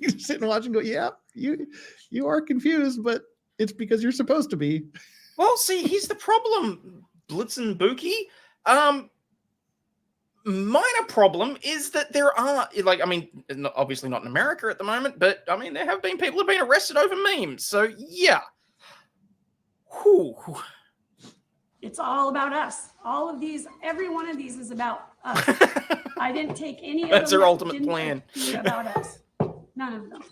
You sit and watch and go, yeah, you are confused, but it's because you're supposed to be. Well, see, here's the problem, Blitz and Buki. Minor problem is that there are, obviously not in America at the moment, but I mean, there have been people who've been arrested over memes. So yeah. Whew. It's all about us. All of these, every one of these is about us. I didn't take any of them. That's her ultimate plan. About us. None of them.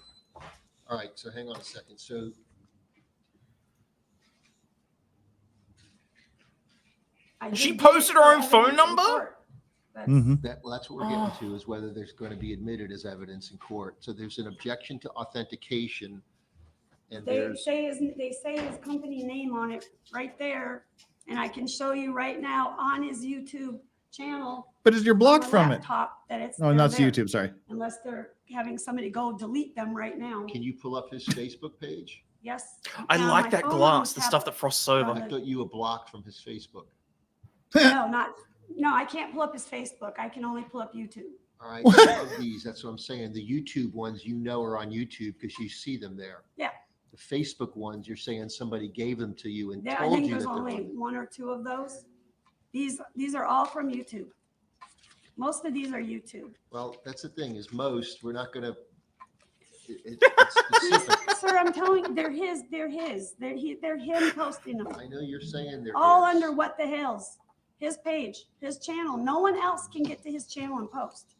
All right, so hang on a second. So she posted her own phone number? that's what we're getting to, is whether there's going to be admitted as evidence in court. So there's an objection to authentication, and they say his company name on it right there, and I can show you right now on his YouTube channel. But is your blocked from it? That it's no, not YouTube. Sorry. Unless they're having somebody go delete them right now. Can you pull up his Facebook page? Yes. I Now, like my that phone glass, the have- stuff that frosts over. I thought you were blocked from his Facebook. No, I can't pull up his Facebook. I can only pull up YouTube. All right, all of these, that's what I'm saying. The YouTube ones, are on YouTube because you see them there. Yeah. The Facebook ones, you're saying somebody gave them to you and I told think you there's that they're only on. one or two of those. These are all from YouTube. Most of these are YouTube. Well, that's the thing, is most, we're not going to, it's specific. Sir, I'm telling you, they're his. They're him posting them. I know you're saying they're All his. under What the Hales. His page, his channel. No one else can get to his channel and post.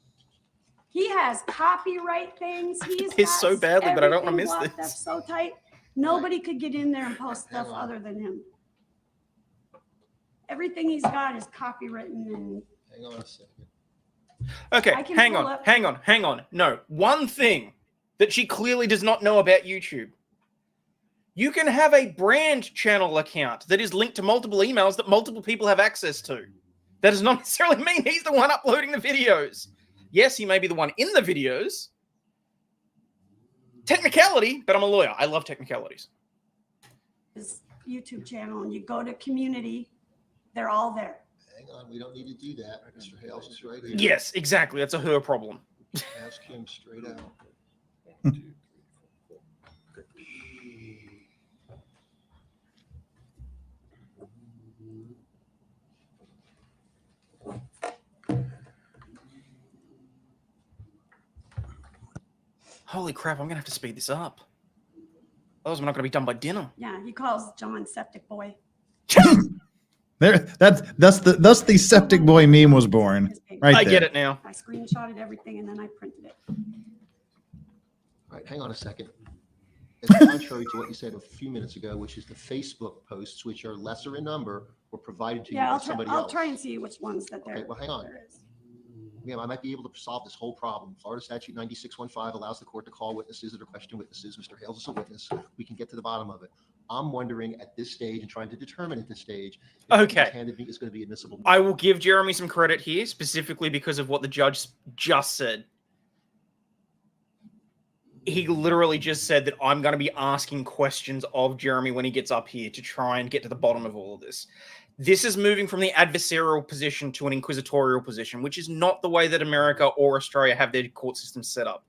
He has copyright things. He's pissed so badly, but I don't want to miss everything this. locked up so tight. Nobody could get in there and post stuff Hang on. other than him. Everything he's got is copywritten and Hang on a second. Okay, I can hang pull on, up- hang on. No, one thing that she clearly does not know about YouTube. You can have a brand channel account that is linked to multiple emails that multiple people have access to. That does not necessarily mean he's the one uploading the videos. Yes, he may be the one in the videos. Technicality, but I'm a lawyer. I love technicalities. his YouTube channel and you go to community, they're all there. Hang on, we don't need to do that. Mr. Hales is right here. Yes, exactly. That's a her problem. Ask him straight out. Holy crap, I'm going to have to speed this up. Otherwise, we're not going to be done by dinner. Yeah, he calls John Septic Boy. There, thus the septic boy meme was born. His page. Right I there. get it now. I screenshotted everything and then I printed it. All right, hang on a second. It's contrary to what you said a few minutes ago, which is the Facebook posts, which are lesser in number, were provided to you Yeah, by somebody I'll else. try and see which ones that there. Okay, well, hang on. there is. Ma'am, I might be able to solve this whole problem. Florida statute 9615 allows the court to call witnesses that are question witnesses. Mr. Hales is a witness. We can get to the bottom of it. I'm wondering at this stage and trying to determine at this stage if what Okay. was handed me is going to be admissible. I will give Jeremy some credit here, specifically because of what the judge just said. He literally just said that I'm going to be asking questions of Jeremy when he gets up here to try and get to the bottom of all of this. This is moving from the adversarial position to an inquisitorial position, which is not the way that America or Australia have their court systems set up.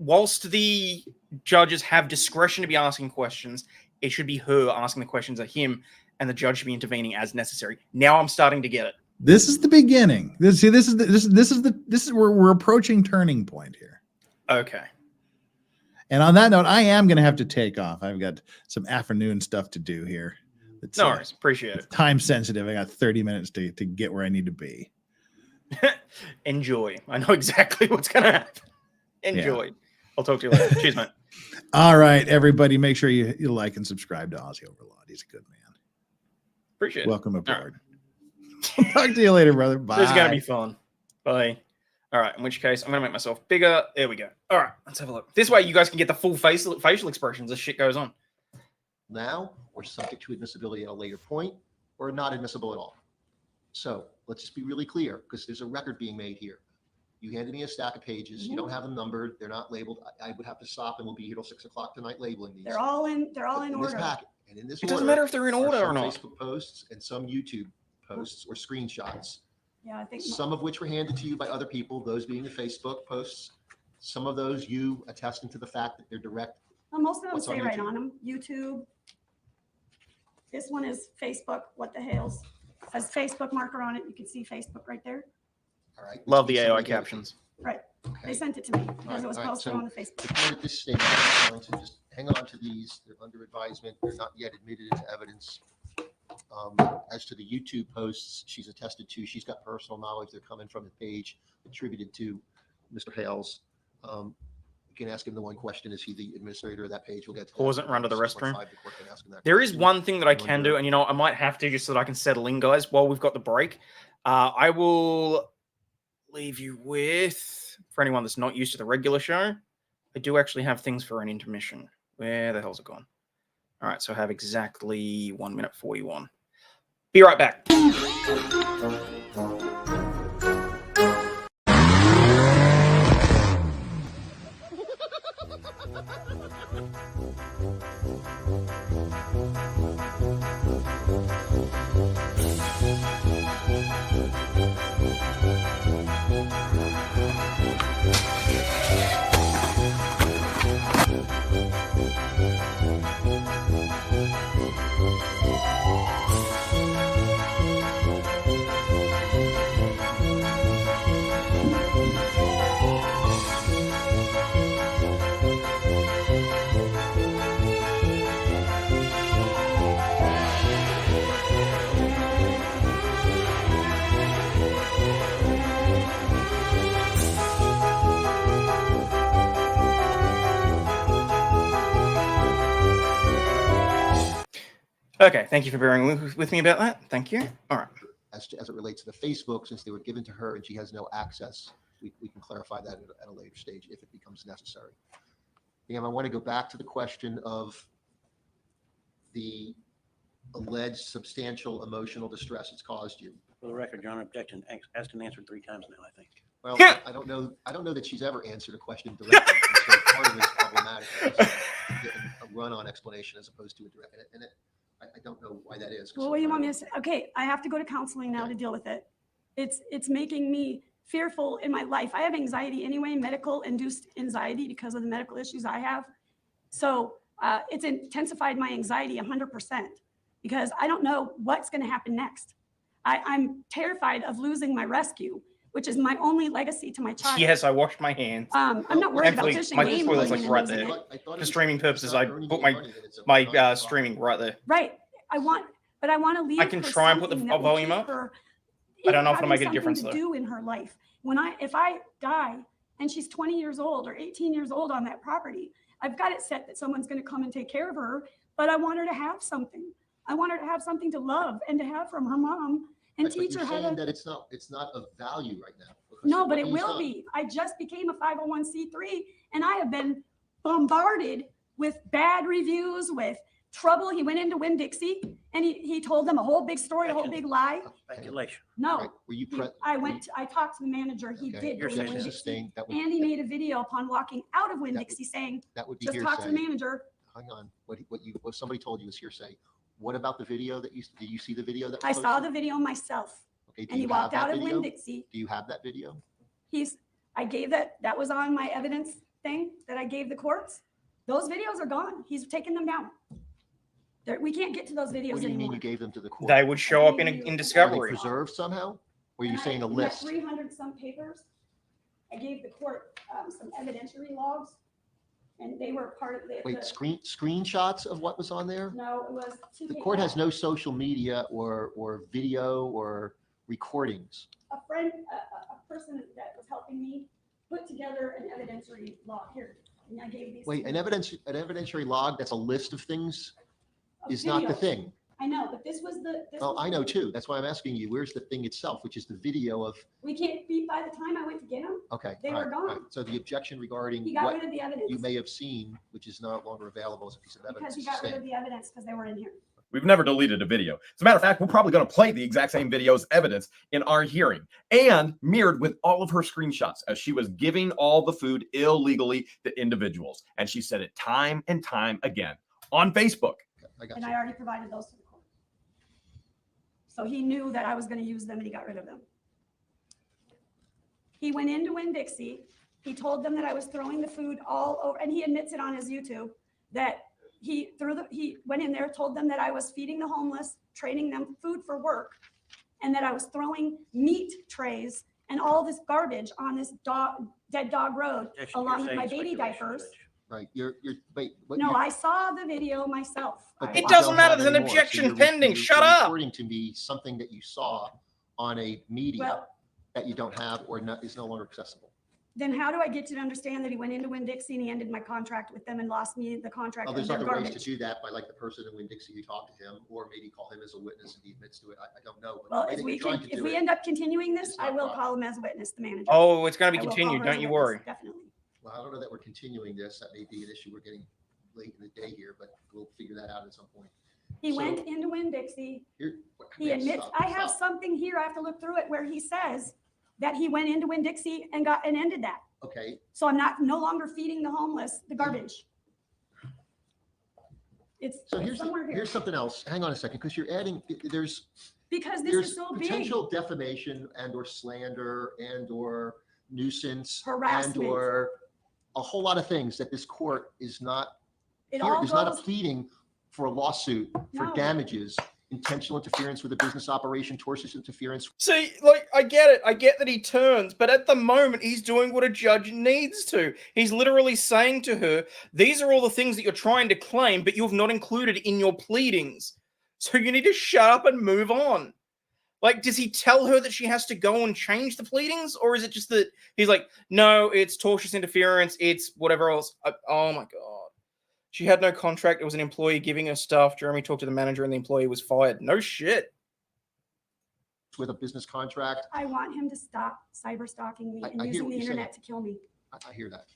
Whilst the judges have discretion to be asking questions, it should be her asking the questions of him, and the judge should be intervening as necessary. Now I'm starting to get it. This is the beginning. This is where we're approaching turning point here. Okay. And on that note, I am going to have to take off. I've got some afternoon stuff to do here. It's, No worries. Appreciate it. time sensitive. I got 30 minutes to get where I need to be. Enjoy. I know exactly what's going to happen. Enjoy. I'll talk to you later. Cheers, mate. All right, everybody, make sure you like and subscribe to Aussie Overlaw'd. He's a good man. Appreciate it. Welcome right. aboard. Talk to you later, brother. Bye. This is going to be fun. Bye. All right, in which case I'm going to make myself bigger. There we go. All right, let's have a look. This way you guys can get the full facial expressions as shit goes on. Now, or subject to admissibility at a later point, or not admissible at all. So let's just be really clear, because there's a record being made here. You handed me a stack of pages. You don't have them numbered. They're not labeled. I would have to stop, and we'll be here till 6 o'clock tonight labeling these. They're all in This order. packet. And in this It doesn't order matter if they're in are order or some not. Facebook posts and some YouTube posts or screenshots, Yeah, I think some of which were handed to you by other people, those being the Facebook posts. Some of those you attesting to the fact that they're direct. well, most of them What's on say right YouTube? on them. YouTube. This one is Facebook. What the hell's has Facebook marker on it? You can see Facebook right there. All right. Love the AI Somebody gave it to you. captions. Right. They Okay. sent it to me because it was all right, posted so on the Facebook. The court at this stage is going to just hang on to these. They're under advisement. They're not yet admitted into evidence. As to the YouTube posts she's attested to, she's got personal knowledge. They're coming from the page attributed to Mr. Hales. You can ask him the one question. Is he the administrator of that page? We'll get to that. Pause it and run to the 6:5, restroom. the court can ask him that There is question. one thing that I can do, and you know, I might have to just so that I can settle in, guys, while we've got the break. I will leave you with, for anyone that's not used to the regular show, I do actually have things for an intermission. Where the hell's it gone? All right, so I have exactly 1 minute 41. Be right back. Okay, thank you for bearing with me about that. Thank you. All right. As it relates to the Facebook, since they were given to her and she has no access, we can clarify that at a later stage if it becomes necessary. I want to go back to the question of the alleged substantial emotional distress it's caused you. For the record, John, objection asked and answered 3 times now, I think. Well, Yeah. I don't know that she's ever answered a question directly. And so part of it is problematic. It's getting a run-on explanation as opposed to a direct. And I don't know why that is. Well, what do you want me to say? Okay, I have to go to counseling now to deal with it. It's making me fearful in my life. I have anxiety anyway, medical induced anxiety because of the medical issues I have. So it's intensified my anxiety 100% because I don't know what's going to happen next. I'm terrified of losing my rescue, which is my only legacy to my child. Yes, I washed my hands. I'm not worried about Thankfully, fishing my game. toilet's playing like and right losing there. it. For streaming purposes, I put my streaming right there. Right. I want to leave. I can her try and put the something that will volume keep up. her I don't know if it'll having make a something difference, to though. do in her life. If I die and she's 20 years old or 18 years old on that property, I've got it set that someone's going to come and take care of her. But I want her to have something. I want her to have something to love and to have from her mom and But teach you're her how saying to. that it's not of value right now. because No, of but what it he's will done. be. I just became a 501c3 and I have been bombarded with bad reviews, with trouble. He went into Winn-Dixie and he told them a whole big story, a whole big lie. Speculation. No, Right. Were you I talked to the manager. He Okay. did go to Objection Winn-Dixie. sustained. That would And he made a video upon walking out of Winn-Dixie saying, that would be just talk to the hearsay. manager. Hang on. What somebody told you is hearsay. What about the video did you see the video that I was saw the posted? video myself Okay, do and he you walked have out that of video? Winn-Dixie. Do you have that video? I gave that was on my evidence thing that I gave the courts. Those videos are gone. He's taken them down. We can't get to those videos What do you mean anymore. you gave them to the court? They would show up in Are they Discovery. preserved somehow? Or are you And saying a I got list? 300 some papers. I gave the court some evidentiary logs and they were part of Wait, screenshots of what was on there? No, it was. The court has no social media or video or recordings. A friend, a person that was helping me put together an evidentiary log here. And I gave these. Wait, to an you. evidentiary log, that's a list of things, Of is not the videos. thing. I know, but this was the. This Oh, was I the- know too. That's why I'm asking you, where's the thing itself, which is the video of, We can't be, by the time I went to get them, okay. They all were right, all right. gone. So the objection regarding he got what rid of the evidence. you may have seen, which is no longer available as a piece of evidence. Because he is got rid sustained. of the evidence because they were in here. We've never deleted a video. As a matter of fact, we're probably going to play the exact same video's evidence in our hearing and mirrored with all of her screenshots as she was giving all the food illegally to individuals. And she said it time and time again on Facebook. I got And you. I already provided those to the court. So he knew that I was going to use them and he got rid of them. He went into Winn-Dixie. He told them that I was throwing the food all over, and he admits it on his YouTube that he went in there, told them that I was feeding the homeless, trading them food for work, and that I was throwing meat trays and all this garbage on this dead dog road, Yes, along you're with my saying baby speculation, diapers. Judge. Right, wait. What No, you're- I saw the video myself. but I It you doesn't don't matter, have there's an anymore, so objection you're pending. Shut up. Reporting to me something that you saw on a media Well, that you don't have or not, is no longer accessible. then how do I get you to understand that he went into Winn-Dixie and he ended my contract with them and lost me the contract Oh, of there's their other ways to garbage? do that by like the person in Winn-Dixie who talked to him, or maybe call him as a witness and he admits to it. I don't know. But Well, the way if that we you're trying can, to if do we it- end up continuing this, It's I not will proper. call him as a witness, the manager. Oh, it's going to I be will call continued. her as Don't a you witness, worry. Definitely. Well, I don't know that we're continuing this. That may be an issue. We're getting late in the day here, but we'll figure that out at some point. He So- went into Winn-Dixie. Here, He man, admits, stop, I have stop. something here, I have to look through it, where he says that he went into Winn-Dixie and ended that. Okay, So I'm no longer feeding the homeless the garbage. It's so here's somewhere here. here's something else. Hang on a second, because you're adding, there's Because this there's is so big. potential defamation and or slander and or nuisance Harassment. and or a whole lot of things that this court is not It here. all There's not a goes, pleading for a lawsuit for No. damages, intentional interference with a business operation, tortious interference. See, like, I get it. I get that he turns, but at the moment, he's doing what a judge needs to. He's literally saying to her, these are all the things that you're trying to claim, but you've not included in your pleadings. So you need to shut up and move on. Like, does he tell her that she has to go and change the pleadings? Or is it just that he's like, no, it's tortious interference, it's whatever else. Oh my God. She had no contract. It was an employee giving her stuff. Jeremy talked to the manager and the employee was fired. No shit. With a business contract. I want him to stop cyber stalking me I and hear using what the you're saying. internet to kill me. I hear that.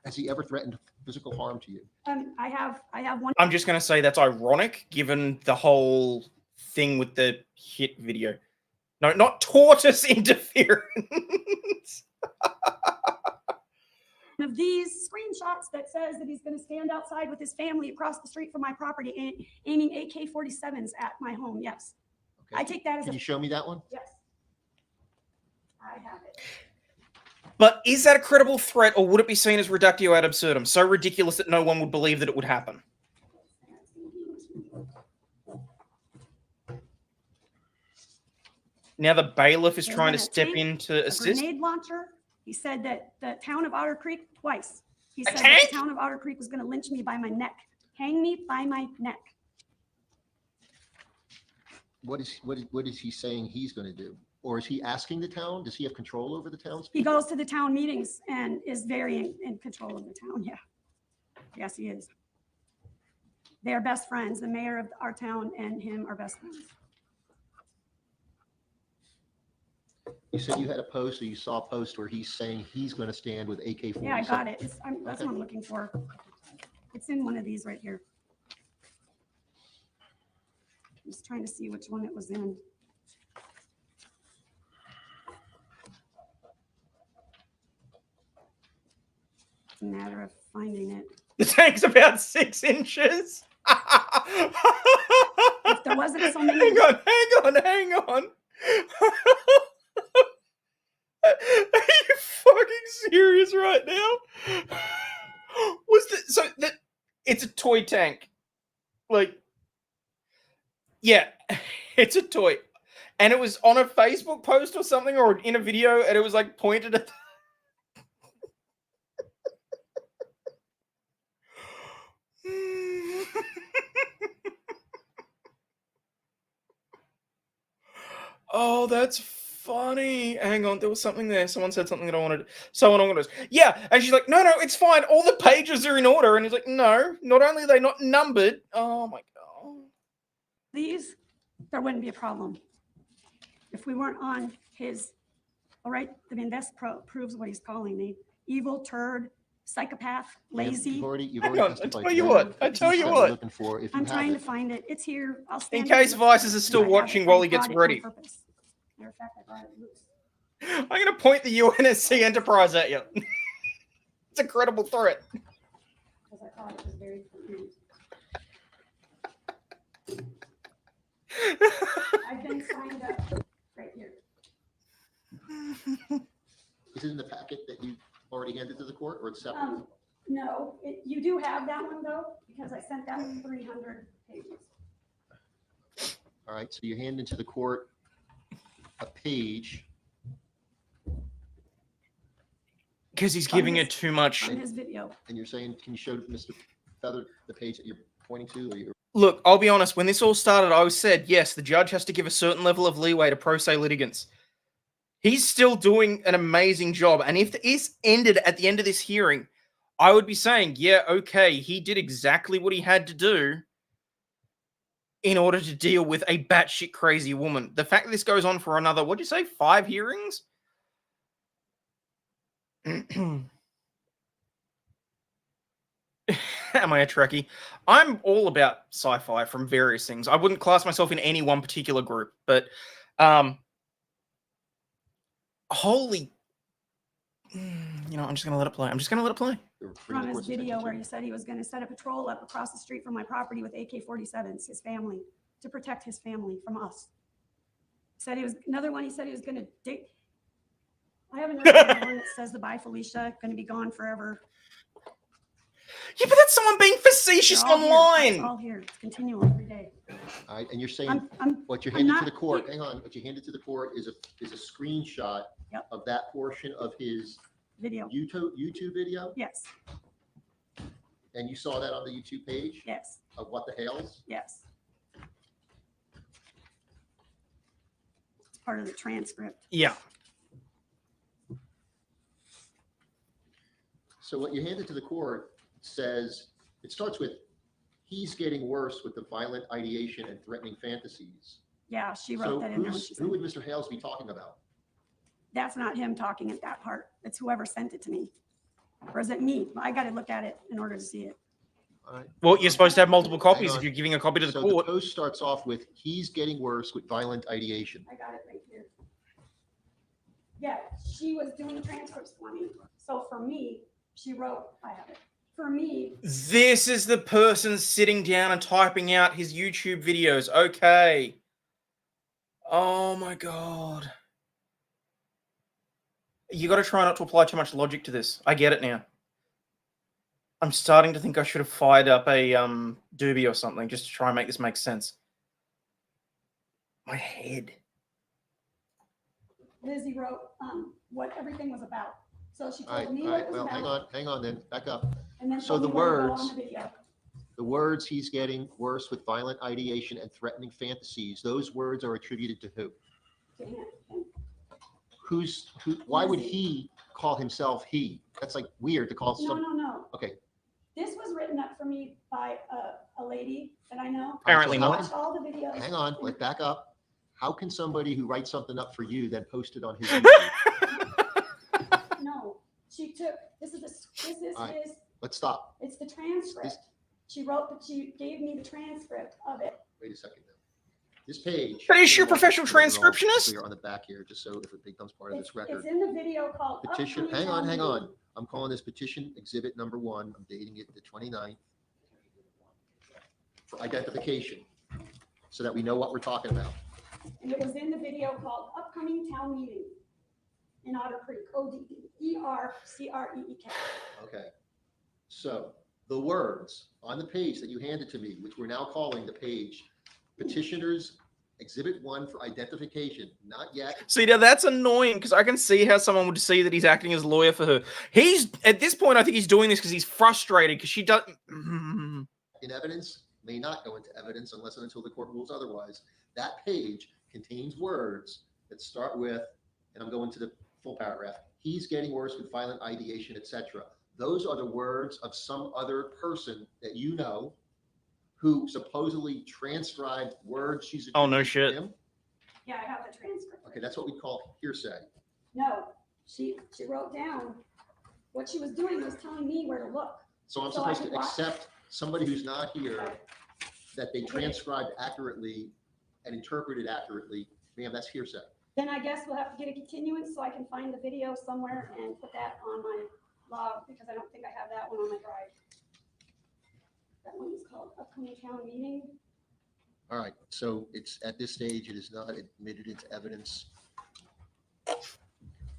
Has he ever threatened physical harm to you? I have one. I'm just going to say that's ironic given the whole thing with the hit video. No, not tortoise interference. Of these screenshots that says that he's going to stand outside with his family across the street from my property and aiming AK-47s at my home. Yes, Okay. I take that as Can a you show me that one? yes. I have it. But is that a credible threat or would it be seen as reductio ad absurdum? So ridiculous that no one would believe that it would happen. Now the bailiff is There's trying to been a step tank, in to A assist. grenade launcher. He said that the town of Otter Creek twice. He A said that tank? the town of Otter Creek was going to lynch me by my neck, hang me by my neck. What is he saying he's going to do? Or is he asking the town? Does he have control over the town's He people? goes to the town meetings and is very in control of the town. Yeah. Yes, he is. They are best friends. The mayor of our town and him are best friends. You said you had a post or you saw a post where he's saying he's going to stand with AK-47. Yeah, I got it. That's Okay. what I'm looking for. It's in one of these right here. I'm just trying to see which one it was in. It's a matter of finding it. The tank's about 6 inches. If there wasn't so many. Hang on. Are you fucking serious right now? It's a toy tank. Like, yeah, it's a toy. And it was on a Facebook post or something or in a video and it was like pointed at Oh, that's funny. Hang on, there was something there. Someone said something that I wanted. Someone organized. Yeah, and she's like, no, it's fine. All the pages are in order. And he's like, no, not only are they not numbered. Oh my God. these, there wouldn't be a problem. If we weren't on his, all right, I mean, this proves what he's calling me. Evil, turd, psychopath, lazy. You've already Hang on, I testified tell to you that. what. I The tell piece you that we're what. Looking for, if you I'm have trying to it. find it. It's here. I'll stand In here and case look Vice at is it. still I have watching it. while I he gets brought it on ready. purpose. Matter of fact, I brought it loose. I'm going to point the UNSC Enterprise at you. It's a credible threat. Because I thought it was very confused. I've been signed up right here. Is it in the packet that you already handed to the court, or it's separate? No, you do have that one though, because I sent that 300 pages. All right, so you hand into the court a page. Because he's giving it too much. On his video. And you're saying, can you show Mr. Feather the page that you're pointing to? Or you're... Look, I'll be honest. When this all started, I said, yes, the judge has to give a certain level of leeway to pro se litigants. He's still doing an amazing job. And if this ended at the end of this hearing, I would be saying, yeah, okay, he did exactly what he had to do in order to deal with a batshit crazy woman. The fact that this goes on for another, what'd you say, 5 hearings? Am I a Trekkie? I'm all about sci-fi from various things. I wouldn't class myself in any one particular group, but holy, you know, I'm just gonna let it play. I'm just gonna let it play. On his video where he said he was going to set a patrol up across the street from my property with AK-47s, his family, to protect his family from us. Said he was another one. He said he was going to date. I haven't read the one that says the bye Felicia, going to be gone forever. Yeah, but that's someone being facetious They're all here. online. It's all here. It's continual every day. All right, and you're saying what you're I'm handed to not- the court, hang on, what you handed to the court is a screenshot Yep. of that portion of his Video. YouTube video? Yes. And you saw that on the YouTube page Yes. of What the Hales? Yes. It's part of the transcript. Yeah. So what you handed to the court says, it starts with, he's getting worse with the violent ideation and threatening fantasies. Yeah, she wrote So that in there. When she who sent would it. Mr. Hales be talking about? That's not him talking at that part. It's whoever sent it to me. Or is it me? I got to look at it in order to see it. All right. Well, you're supposed to have multiple copies Hang if on. you're giving a copy to the So court. the post starts off with, he's getting worse with violent ideation. I got it right here. Yeah, she was doing transcripts for me. So for me, she wrote, I have it. For me, This is the person sitting down and typing out his YouTube videos. Okay. Oh my God. You got to try not to apply too much logic to this. I get it now. I'm starting to think I should have fired up a doobie or something just to try and make this make sense. My head. Lizzie wrote what everything was about. So she All right, told me all what right, it was well, about. hang on then, back up. And then So told the me where to go words- on the video. The words, he's getting worse with violent ideation and threatening fantasies, those words are attributed to who? To him. Why would he call himself he? That's like weird to call No, some, no. okay. This was written up for me by a lady that I know. Apparently All right, not. so Watched all the videos. hang on, let's back up. How can somebody who writes something up for you then post it on his YouTube? No, she took, this is All right. his, Let's stop. it's the transcript. She wrote, she gave me the transcript of it. Wait a second now. This page. But is she a professional Put it all transcriptionist? clear on the back here, just so if it becomes part of this It's record. in the video called. Petition, Upcoming Town hang on. Meeting. I'm calling this petition exhibit number 1. I'm dating it the 29th. For identification, so that we know what we're talking about. And it was in the video called Upcoming Town Meeting in Otter Creek, ODDERCREEK. Okay. So the words on the page that you handed to me, which we're now calling the page, petitioners exhibit 1 for identification, not yet. See, now that's annoying because I can see how someone would see that he's acting as a lawyer for her. He's, at this point, I think he's doing this because he's frustrated because she doesn't. In evidence, may not go into evidence unless and until the court rules otherwise. That page contains words that start with, and I'm going to the full paragraph, he's getting worse with violent ideation, etc. Those are the words of some other person that you know who supposedly transcribed words she's Oh, no attributing to shit. him? Yeah, I have the transcript. Okay, that's what we call hearsay. No, she wrote down what she was doing was telling me where to look. So I'm So I supposed could to watch. accept somebody who's not here, Right. that they transcribed accurately and interpreted accurately. Ma'am, that's hearsay. Then I guess we'll have to get a continuance so I can find the video somewhere and put that on my log, because I don't think I have that one on my drive. That one is called upcoming town meeting. All right, so it's, at this stage, it is not admitted into evidence.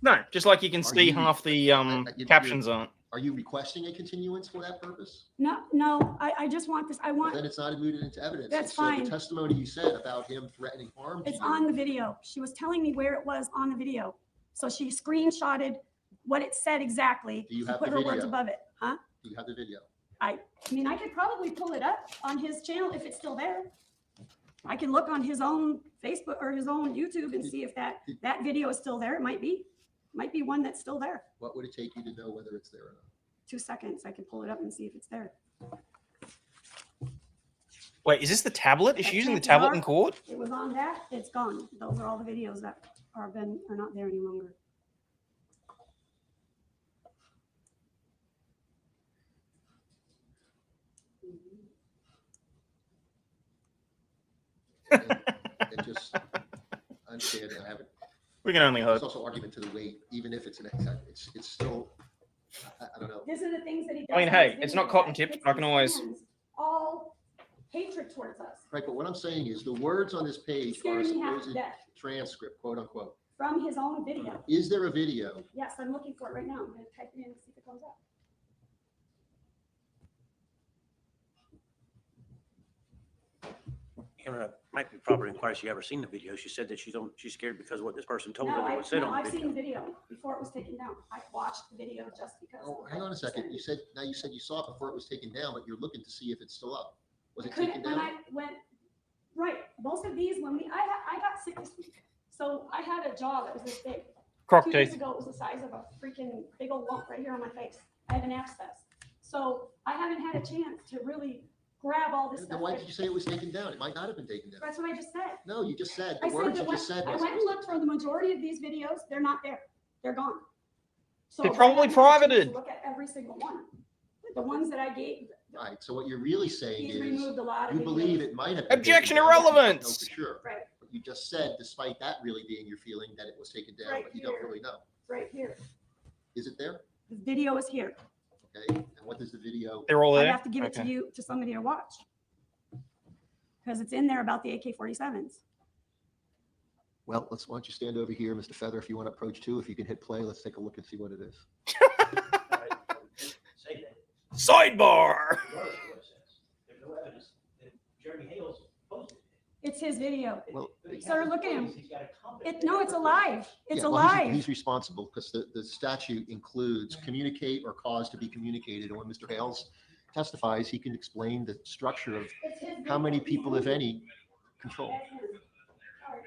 No, just like you can Are see you- half the you're- captions aren't. Are you requesting a continuance for that purpose? No, I just want this, I want, Then it's not admitted into evidence. That's So fine. the testimony you said about him threatening harm to it's you, on the video. She was telling me where it was on the video. So she screenshotted what it said exactly. Do you and have put the her words video? above it, huh? do you have the video? I mean, I could probably pull it up on his channel if it's still there. I can look on his own Facebook or his own YouTube and see if that video is still there. It might be one that's still there. What would it take you to know whether it's there or not? 2 seconds. I can pull it up and see if it's there. Wait, is this the tablet? Is she using the Chances tablet are in court? It was on that. It's gone. Those are all the videos that are not there any longer. And just understand, I haven't, We can only there's hope. also argument to the weight, even if it's an exact, it's still, I don't know. These are the things that he does. I mean, in hey, his it's videos not cotton that tipped. puts I can his always- fans all hatred towards us. Right, but what I'm saying is the words on this page are Scaring me half to supposed death transcript, quote unquote. from his own video. Is there a video? Yes, I'm looking for it right now. I'm going to type it in and see if it comes up. You know, it might be proper to inquire if she ever seen the video. She said that she's scared because of what this person told her No, that was said on I've the seen video. the video before it was taken down. I watched the video just because. Oh, hang on a second. You said you saw it before it was taken down, but you're looking to see if it's still up. Was it taken When down? I went, right, most of these, I got sick this week. So I had a jaw that was this big. Croc 2 days teeth. ago, it was the size of a freaking big old lump right here on my face. I have an abscess. So I haven't had a chance to really grab all this Then stuff. why did you say it was taken down? It might not have been taken down. That's what I just said. No, you just said, I the said words that you just said. I was went it and was looked for the majority of these videos. They're not there. They're gone. So They're I probably haven't had a chance to privated. Look at every single one. The ones that I gave, taken. All right, so what you're really saying he's is, removed a lot of you believe videos. it might have been. Objection taken down, but you don't know irrelevance. For sure. Right, But you just said, despite that really being your feeling, that it was taken down, Right but you don't here. really know. right here. Is it there? The video is here. Okay, and what does the video? They're all I there. have to give it to Okay. you, to somebody to watch. Because it's in there about the AK-47s. Well, why don't you stand over here, Mr. Feather, if you want to approach too, if you can hit play, let's take a look and see what it is. Say that. Sidebar. Regardless of what it says, there's no evidence that Jeremy Hales posted it. It's his video. Well, But he has Sir, his look at him. voice, he's got a comment No, there. it's alive. It's yeah, well, alive. He's responsible because the statute includes communicate or cause to be communicated. And when Mr. Hales testifies, he can explain the structure of It's his how many video. people, if any, control. That's him. Sorry.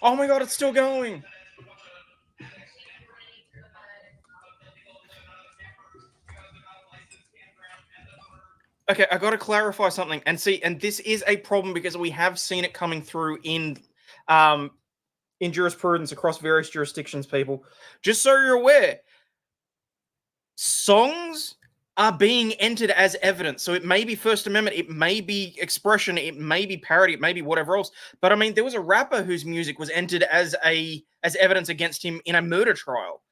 Oh my God, it's still going. Okay, I got to clarify something. And see, and this is a problem because we have seen it coming through in jurisprudence across various jurisdictions, people. Just so you're aware, songs are being entered as evidence. So it may be First Amendment, it may be expression, it may be parody, it may be whatever else. But I mean, there was a rapper whose music was entered as evidence against him in a murder trial.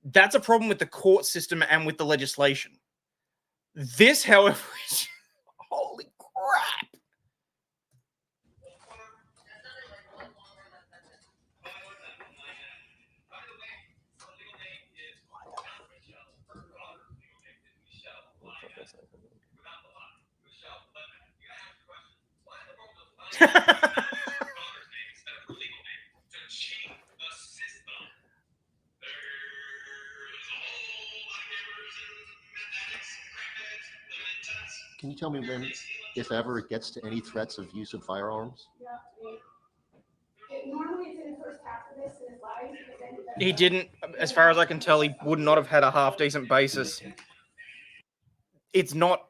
That's a problem with the court system and with the legislation. This, however, is holy crap. Can you tell me when, if ever, it gets to any threats of use of firearms? Normally it's in the first half of this, and it's live. He didn't, as far as I can tell, he would not have had a half decent basis. It's not,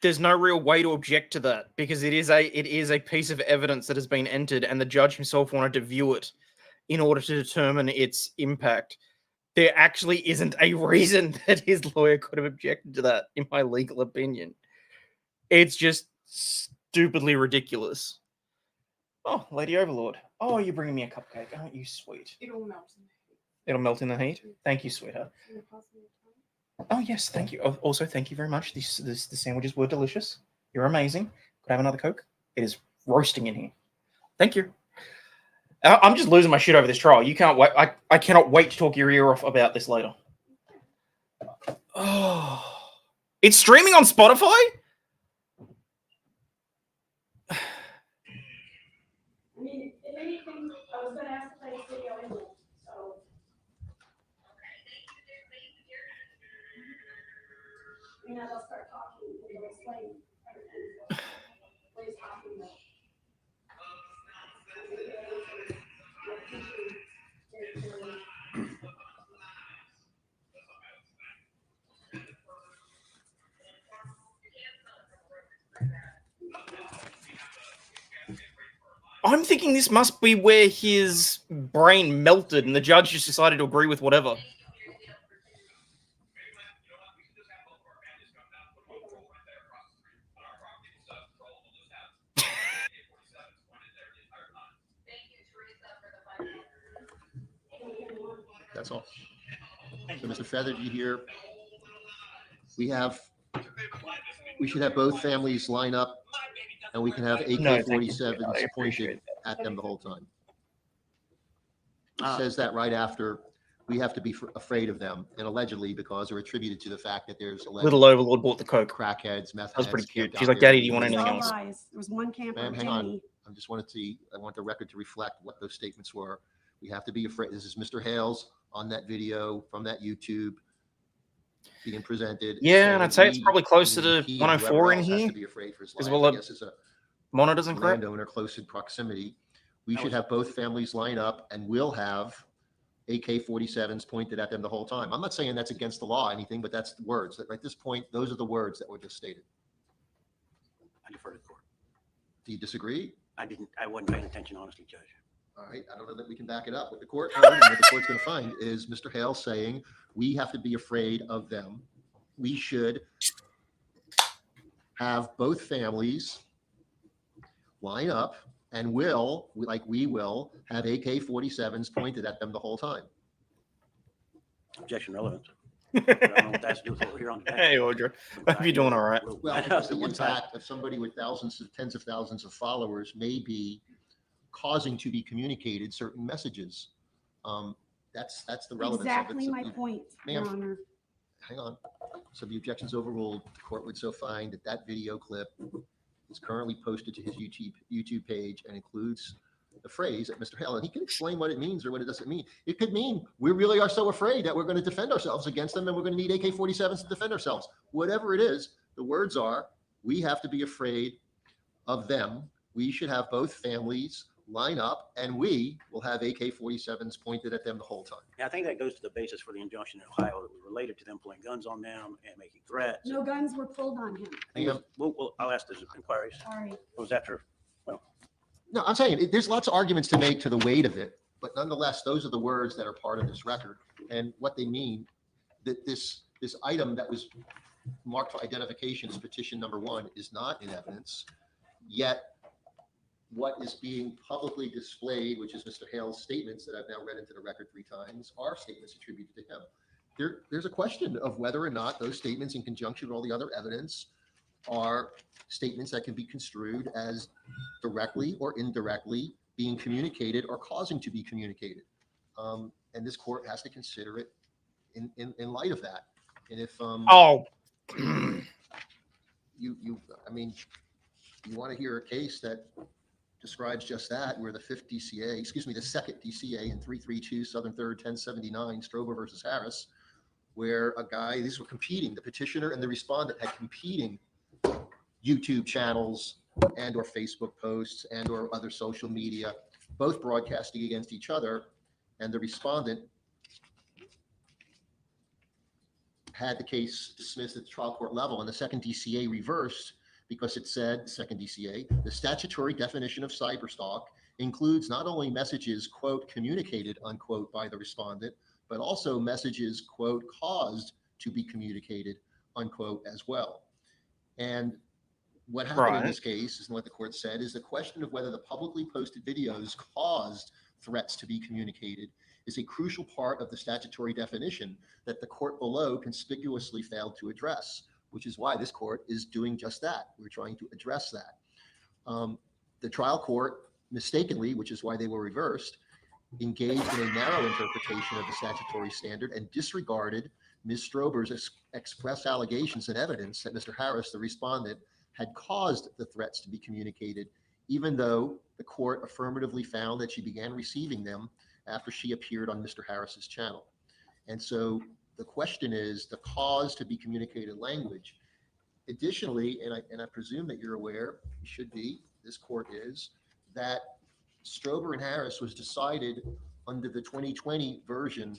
there's no real way to object to that because it is a piece of evidence that has been entered and the judge himself wanted to view it in order to determine its impact. There actually isn't a reason that his lawyer could have objected to that, in my legal opinion. It's just stupidly ridiculous. Oh, Lady Overlaw'd. Oh, you're bringing me a cupcake, aren't you sweet? It'll melt. It'll melt in the heat? Thank you, sweetheart. Oh, yes, thank you. Also, thank you very much. The sandwiches were delicious. You're amazing. Could I have another Coke? It is roasting in here. Thank you. I'm just losing my shit over this trial. You can't wait. I cannot wait to talk your ear off about this later. Oh, it's streaming on Spotify? I mean, if anything, I was going to ask to play a video anyway, so. And now they'll start talking and they'll explain everything. What he's talking about. I'm thinking this must be where his brain melted and the judge just decided to agree with whatever. That's all. So, Mr. Feather, you hear? We should have both families line up, and we can have AK-47s pointed at them the whole time. It says that right after we have to be afraid of them, and allegedly because they're attributed to the fact that there's Little Overlaw'd bought the Coke. crackheads, meth That was heads pretty cute. camped She's out like, there. Daddy, do you want anything else? There was one camper, Ma'am, hang on. Jenny. I want the record to reflect what those statements were. We have to be afraid. This is Mr. Hales on that video from that YouTube being presented. Yeah, and I'd say it's probably closer to 104 in here. As well, as a monitors and crap. landowner close in proximity. We should have both families line up, and we'll have AK-47s pointed at them the whole time. I'm not saying that's against the law or anything, but that's the words. At this point, those are the words that were just stated. I defer to the court. Do you disagree? I wasn't paying attention, honestly, Judge. All right, I don't know that we can back it up. What the court heard and what the court's going to find is Mr. Hale saying we have to be afraid of them. We should have both families line up and we will have AK-47s pointed at them the whole time. Objection relevant. I don't know what that's to do with what we're here on today. Hey, Audra. Hope you're doing all right. Well, because the impact of somebody with tens of thousands of followers may be causing to be communicated certain messages. That's the relevance Exactly of it. my point, Your Ma'am, Honor. hang on. So the objection's overruled. The court would so find that that video clip is currently posted to his YouTube page and includes the phrase that Mr. Hale, and he can explain what it means or what it doesn't mean. It could mean we really are so afraid that we're going to defend ourselves against them and we're going to need AK-47s to defend ourselves. Whatever it is, the words are, we have to be afraid of them. We should have both families line up, and we will have AK-47s pointed at them the whole time. I think that goes to the basis for the injunction in Ohio that was related to them pulling guns on them and making threats. No guns were pulled on him. I think I'll ask those inquiries. Sorry. Was that true? No, I'm saying there's lots of arguments to make to the weight of it, but nonetheless, those are the words that are part of this record and what they mean. That this item that was marked for identification as petition number 1 is not in evidence, yet what is being publicly displayed, which is Mr. Hale's statements that I've now read into the record 3 times, are statements attributed to him. There's a question of whether or not those statements, in conjunction with all the other evidence, are statements that can be construed as directly or indirectly being communicated or causing to be communicated. And this court has to consider it in light of that. And if you want to hear a case that describes just that, where the second DCA in 332 Southern 3rd 1079 Strober versus Harris, where these were competing, the petitioner and the respondent had competing YouTube channels and or Facebook posts and or other social media, both broadcasting against each other, and the respondent had the case dismissed at the trial court level, and the second DCA reversed because it said, second DCA, the statutory definition of cyberstalk includes not only messages, quote, communicated, unquote, by the respondent, but also messages, quote, caused to be communicated, unquote, as well. And what happened in this case, is what the court said, is the question of whether the publicly posted videos caused threats to be communicated is a crucial part of the statutory definition that the court below conspicuously failed to address, which is why this court is doing just that. We're trying to address that. The trial court mistakenly, which is why they were reversed, engaged in a narrow interpretation of the statutory standard and disregarded Ms. Strober's express allegations and evidence that Mr. Harris, the respondent, had caused the threats to be communicated, even though the court affirmatively found that she began receiving them after she appeared on Mr. Harris's channel. And so the question is the cause to be communicated language. Additionally, and I presume that you're aware, you should be, this court is, that Strober and Harris was decided under the 2020 version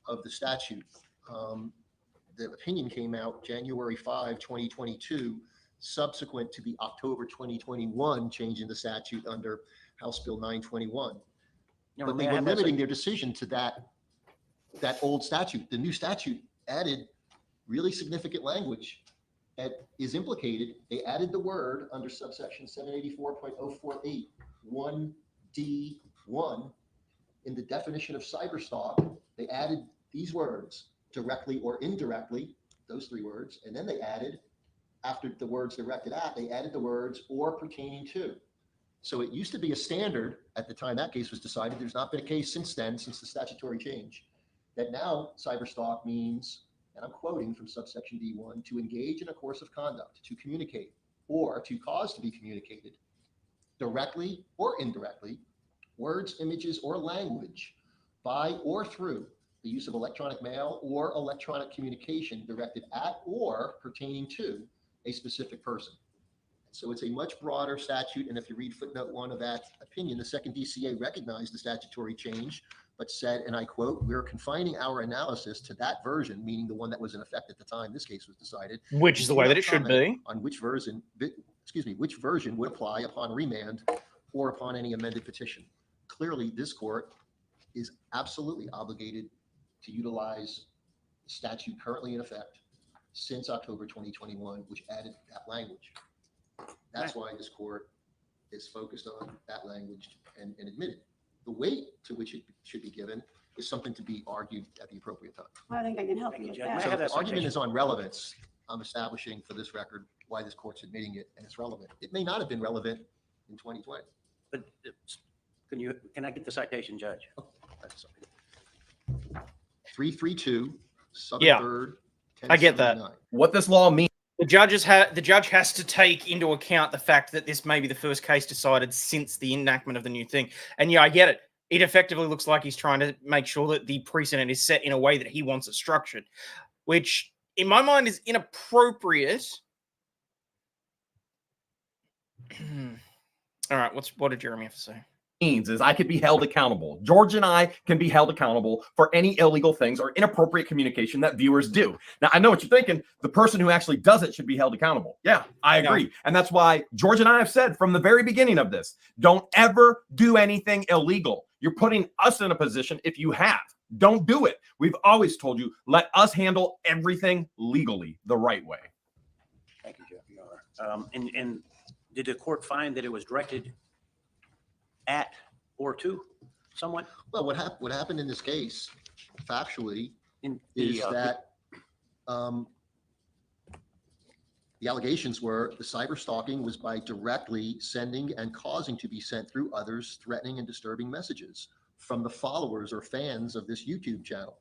of the statute. The opinion came out January 5, 2022, subsequent to the October 2021 change in the statute under House Bill 921. But they were limiting their decision to that old statute. The new statute added really significant language that is implicated. They added the word under subsection 784.048, 1D1, in the definition of cyberstalk. They added these words, directly or indirectly, those 3 words, and then they added, after the words directed at, they added the words or pertaining to. So it used to be a standard at the time that case was decided. There's not been a case since then, since the statutory change, that now cyberstalk means, and I'm quoting from subsection D1, to engage in a course of conduct, to communicate, or to cause to be communicated, directly or indirectly, words, images, or language, by or through the use of electronic mail or electronic communication directed at or pertaining to a specific person. So it's a much broader statute, and if you read footnote 1 of that opinion, the second DCA recognized the statutory change, but said, and I quote, "We're confining our analysis to that version," meaning the one that was in effect at the time this case was decided. Which is the way that it should be. On which version would apply upon remand or upon any amended petition. Clearly, this court is absolutely obligated to utilize the statute currently in effect since October 2021, which added that language. That's why this court is focused on that language and admitted. The weight to which it should be given is something to be argued at the appropriate time. I think I can help you with that. So the argument is on relevance. I'm establishing for this record why this court's admitting it, and it's relevant. It may not have been relevant in 2020. But can I get the citation, Judge? Oh, that's sorry. 332 Southern Yeah, 3rd. I get that. 1079. What this law means. The judge has to take into account the fact that this may be the first case decided since the enactment of the new thing. And yeah, I get it. It effectively looks like he's trying to make sure that the precedent is set in a way that he wants it structured, which in my mind is inappropriate. All right, what did Jeremy have to say? means is I could be held accountable. George and I can be held accountable for any illegal things or inappropriate communication that viewers do. Now, I know what you're thinking. The person who actually does it should be held accountable. Yeah, I agree. Yeah. And that's why George and I have said from the very beginning of this, don't ever do anything illegal. You're putting us in a position if you have. Don't do it. We've always told you, let us handle everything legally the right way. Thank you, Jeff. You are. And did the court find that it was directed at or to someone? Well, what happened in this case, factually, Is is that the allegations were the cyber stalking was by directly sending and causing to be sent through others threatening and disturbing messages from the followers or fans of this YouTube channel.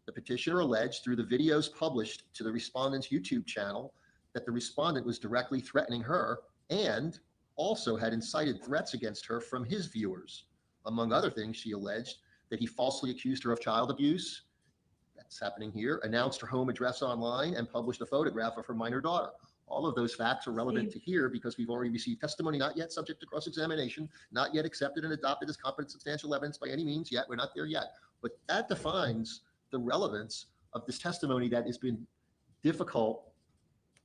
The petitioner alleged through the videos published to the respondent's YouTube channel that the respondent was directly threatening her and also had incited threats against her from his viewers. Among other things, she alleged that he falsely accused her of child abuse. That's happening here. Announced her home address online and published a photograph of her minor daughter. All of those facts are relevant to here because we've already received testimony not yet subject to cross-examination, not yet accepted and adopted as competent substantial evidence by any means yet. We're not there yet. But that defines the relevance of this testimony that has been difficult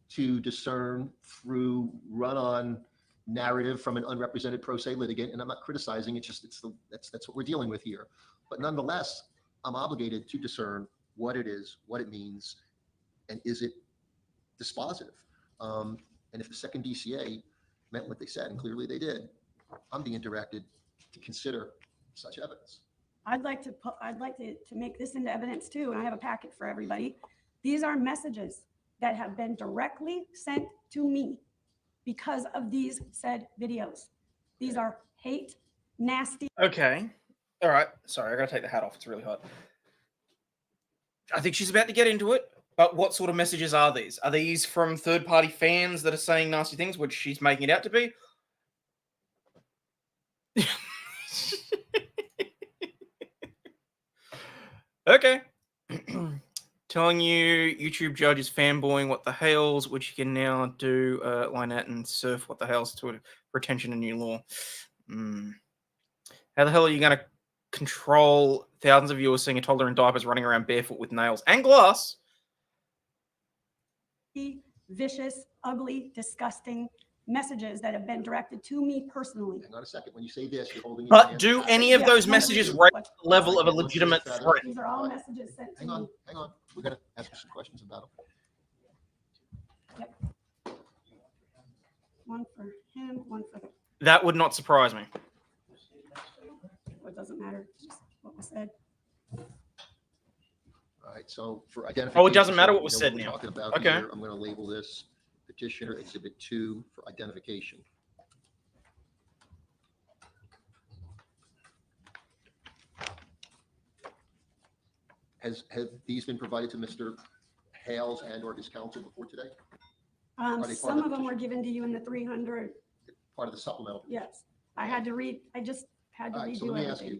to discern through run-on narrative from an unrepresented pro se litigant. And I'm not criticizing, it's just that's what we're dealing with here. But nonetheless, I'm obligated to discern what it is, what it means, and is it dispositive. And if the second DCA meant what they said, and clearly they did, I'm being directed to consider such evidence. I'd like to make this into evidence too, and I have a packet for everybody. These are messages that have been directly sent to me because of these said videos. These are hate, nasty. Okay. All right. Sorry, I gotta take the hat off. It's really hot. I think she's about to get into it. But what sort of messages are these? Are these from third-party fans that are saying nasty things, which she's making it out to be? Okay. Telling you YouTube judge is fanboying what the hells, which you can now do Lynette and surf what the hells to retention and new law. How the hell are you going to control thousands of viewers seeing a toddler in diapers running around barefoot with nails and glass? Vicious, ugly, disgusting messages that have been directed to me personally. Hang on a second. When you say this, you're holding. But do any of those messages raise the level of a legitimate threat? These are all messages sent to me. Hang on. We're going to ask some questions about them. Yep. One for him, one for. That would not surprise me. It doesn't matter. It's just what was said. All right, so for identification. Oh, it doesn't matter what was said we're now. talking about Okay. here, I'm going to label this petitioner exhibit 2 for identification. Have these been provided to Mr. Hales and or his counsel before today? Are they part Some of of the them were given to you in the 300. Part of the supplemental? Yes, I had to read. I just had to All right, so redo let me ask everything.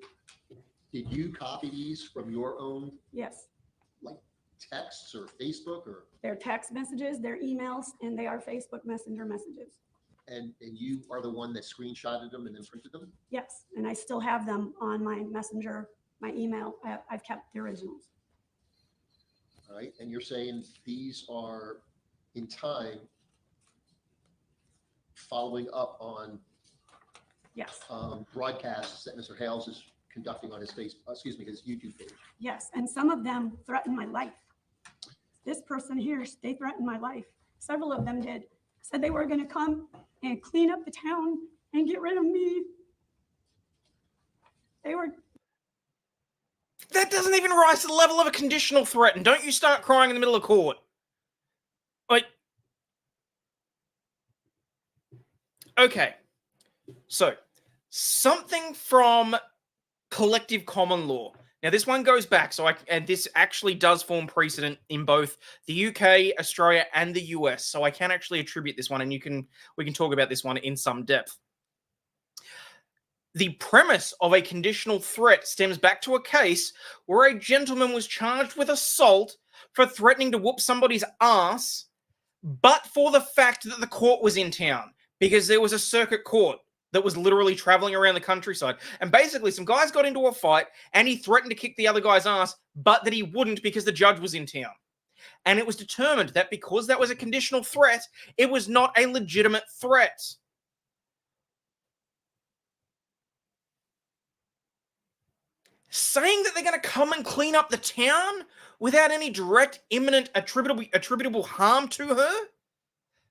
you, did you copy these from your own Yes, texts or Facebook or, they're text messages, they're emails, and they are Facebook Messenger messages. and you are the one that screenshotted them and then printed them? Yes, and I still have them on my Messenger, my email. I've kept the originals. All right, and you're saying these are in time following up on Yes, broadcasts that Mr. Hales is conducting on his his YouTube page. yes, and some of them threatened my life. This person here, they threatened my life. Several of them did. Said they were going to come and clean up the town and get rid of me. They were. That doesn't even rise to the level of a conditional threat, and don't you start crying in the middle of court. Like, okay. So, something from collective common law. Now, this one goes back, and this actually does form precedent in both the UK, Australia, and the US. So I can actually attribute this one, and we can talk about this one in some depth. The premise of a conditional threat stems back to a case where a gentleman was charged with assault for threatening to whoop somebody's ass, but for the fact that the court was in town, because there was a circuit court that was literally traveling around the countryside. And basically, some guys got into a fight, and he threatened to kick the other guy's ass, but that he wouldn't because the judge was in town. And it was determined that because that was a conditional threat, it was not a legitimate threat. Saying that they're going to come and clean up the town without any direct, imminent, attributable harm to her?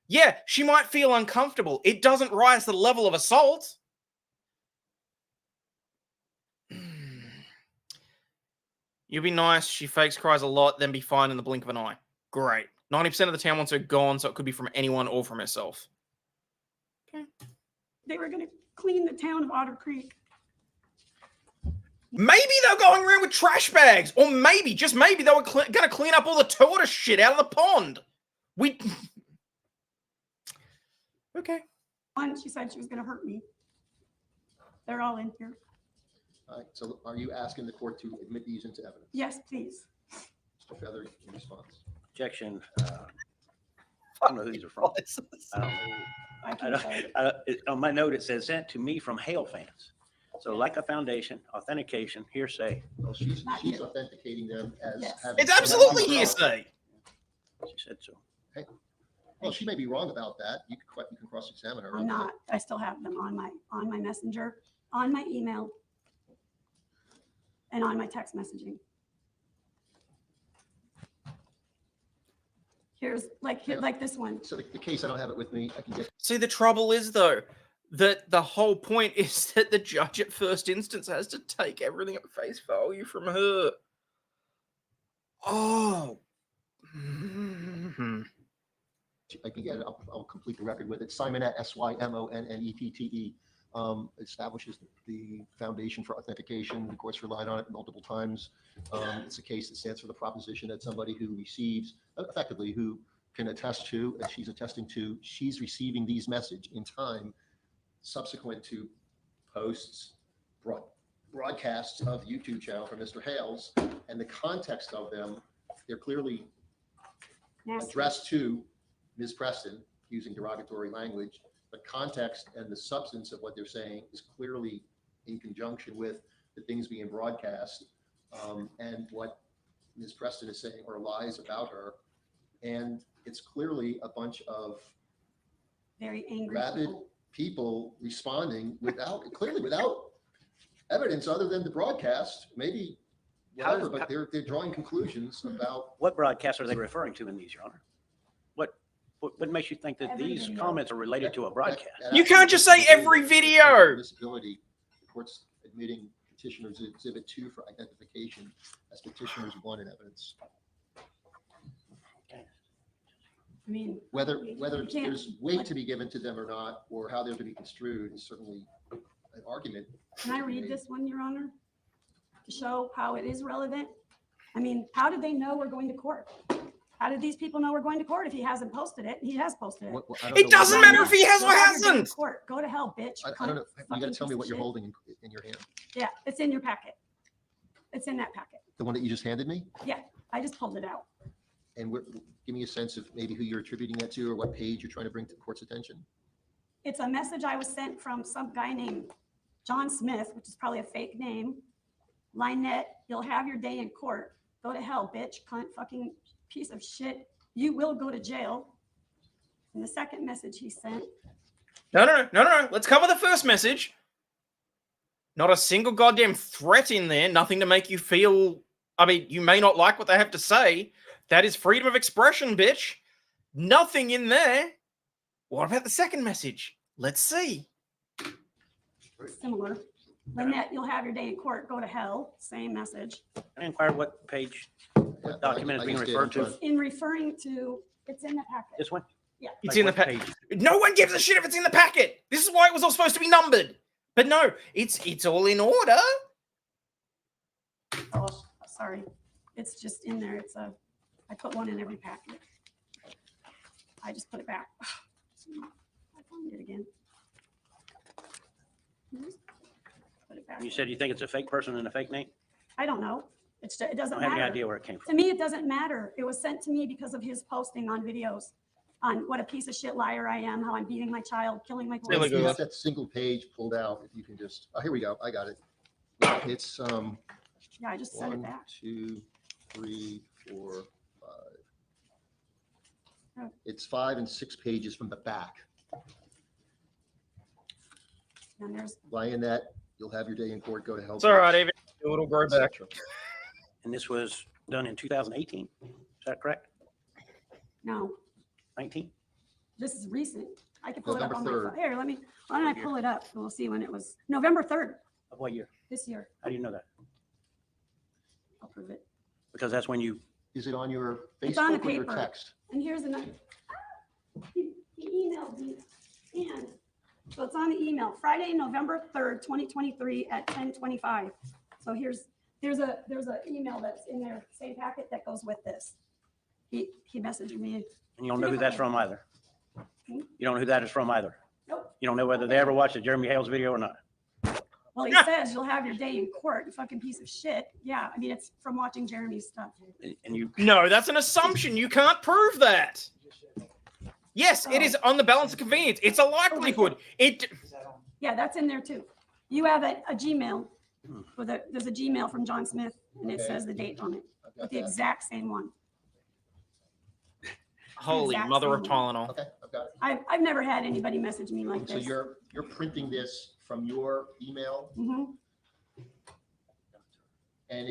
Yeah, she might feel uncomfortable. It doesn't rise to the level of assault. You'd be nice. She fakes cries a lot, then be fine in the blink of an eye. Great. 90% of the town wants her gone, so it could be from anyone or from herself. Okay. They were going to clean the town of Otter Creek. Maybe they're going around with trash bags. Or maybe, just maybe, they were going to clean up all the tortoise shit out of the pond. Okay. One, she said she was going to hurt me. They're all in here. All right, so are you asking the court to admit these into evidence? Yes, please. Mr. Feather, in response. Objection. I don't know who these are from. I don't know. I can say. On my note, it says sent to me from Hale fans. So like a foundation, authentication, hearsay. Well, she's authenticating them as Yes. having. It's absolutely hearsay. She said so. Well, she may be wrong about that. You can cross-examine her. I'm not. I still have them on my messenger, on my email, and on my text messaging. Here's like this one. So the case, I don't have it with me. I can get. See, the trouble is, though, that the whole point is that the judge at first instance has to take everything at face value from her. Oh. I can get it. I'll complete the record with it. Simonette, Symonnette, establishes the foundation for authentication. The court's relied on it multiple times. It's a case that stands for the proposition that somebody who receives, effectively, who can attest to, and she's attesting to, she's receiving these messages in time subsequent to posts, broadcasts of the YouTube channel from Mr. Hales, and the context of them, they're clearly addressed to Ms. Preston using derogatory language. The context and the substance of what they're saying is clearly in conjunction with the things being broadcast and what Ms. Preston is saying or lies about her. And it's clearly a bunch of Very angry rabid people responding without evidence other than the broadcast, maybe whatever, but they're drawing conclusions about. What broadcasts are they referring to in these, Your Honor? What makes you think that these comments are related to a broadcast? You can't just say every video. Disability. The court's admitting petitioner's exhibit 2 for identification as petitioner's 1 in evidence. I mean, Whether there's weight to be given to them or not, or how they're to be construed, is certainly an argument. can I read this one, Your Honor, to show how it is relevant? I mean, how did they know we're going to court? How did these people know we're going to court if he hasn't posted it? He has posted it. It doesn't matter if he has or Go have your day in hasn't. court. Go to hell, bitch. I don't know. You got to Fucking tell me piece what of you're shit. holding in your hand. Yeah, it's in your packet. It's in that packet. The one that you just handed me? Yeah, I just pulled it out. And give me a sense of maybe who you're attributing that to or what page you're trying to bring to the court's attention. It's a message I was sent from some guy named John Smith, which is probably a fake name. Lynette, you'll have your day in court. Go to hell, bitch, cunt, fucking piece of shit. You will go to jail. And the second message he sent. No. Let's cover the first message. Not a single goddamn threat in there. Nothing to make you feel. I mean, you may not like what they have to say. That is freedom of expression, bitch. Nothing in there. What about the second message? Let's see. Similar. Lynette, you'll have your day in court. Go to hell. Same message. I inquired what page, what document is being referred to. In referring to, it's in the packet. This one? Yeah. It's Like in the what packet. page? No one gives a shit if it's in the packet. This is why it was all supposed to be numbered. But no, it's all in order. Oh, sorry. It's just in there. I put one in every packet. I just put it back. I found it again. Put it back. You said you think it's a fake person and a fake name? I don't know. It I doesn't don't have any matter. idea where it came To from. me, it doesn't matter. It was sent to me because of his posting on videos. on what a piece of shit liar I am, how I'm beating my child, killing my There we boys. go. It's that single page pulled out. If you can just, oh, here we go. I got it. It's Yeah, I just sent it 1, back. 2, 3, 4, 5. Oh. It's 5 and 6 pages from the back. And there's, Lionette, you'll have your day in court. Go to hell. It's all right, Evie. It'll grow back. And this was done in 2018. Is that correct? no, 19? this is recent. I can pull it up on my November phone. Here, why don't I pull it up? And we'll see when it was. November 3rd Of what year? this year. How do you know that? I'll prove it. Because that's when you, Is it on your It's on the Facebook or your paper. text? And here's another. He emailed me, and so it's on the email, Friday, November 3rd, 2023 at 10:25. So there's a email that's in there, same packet that goes with this. He messaged me. and you don't know who that's from either. Hmm? You don't know who that is from either. Nope. You don't know whether they ever watched the Jeremy Hales video or not. Well, he says you'll have your day in court, you fucking piece of shit. Yeah, I mean, it's from watching Jeremy's stuff. And you, No, that's an assumption. You can't prove that. Yes, it is on the balance of convenience. It's a likelihood. Yeah, that's in there too. You have a Gmail there's a Gmail from John Smith, and it Okay. says the date on it, I've got with the that. exact same one. Holy Exact mother of same Tylenol. Okay, I've got it. I've never had anybody message me like And so this. you're printing this from your email, Mhm. and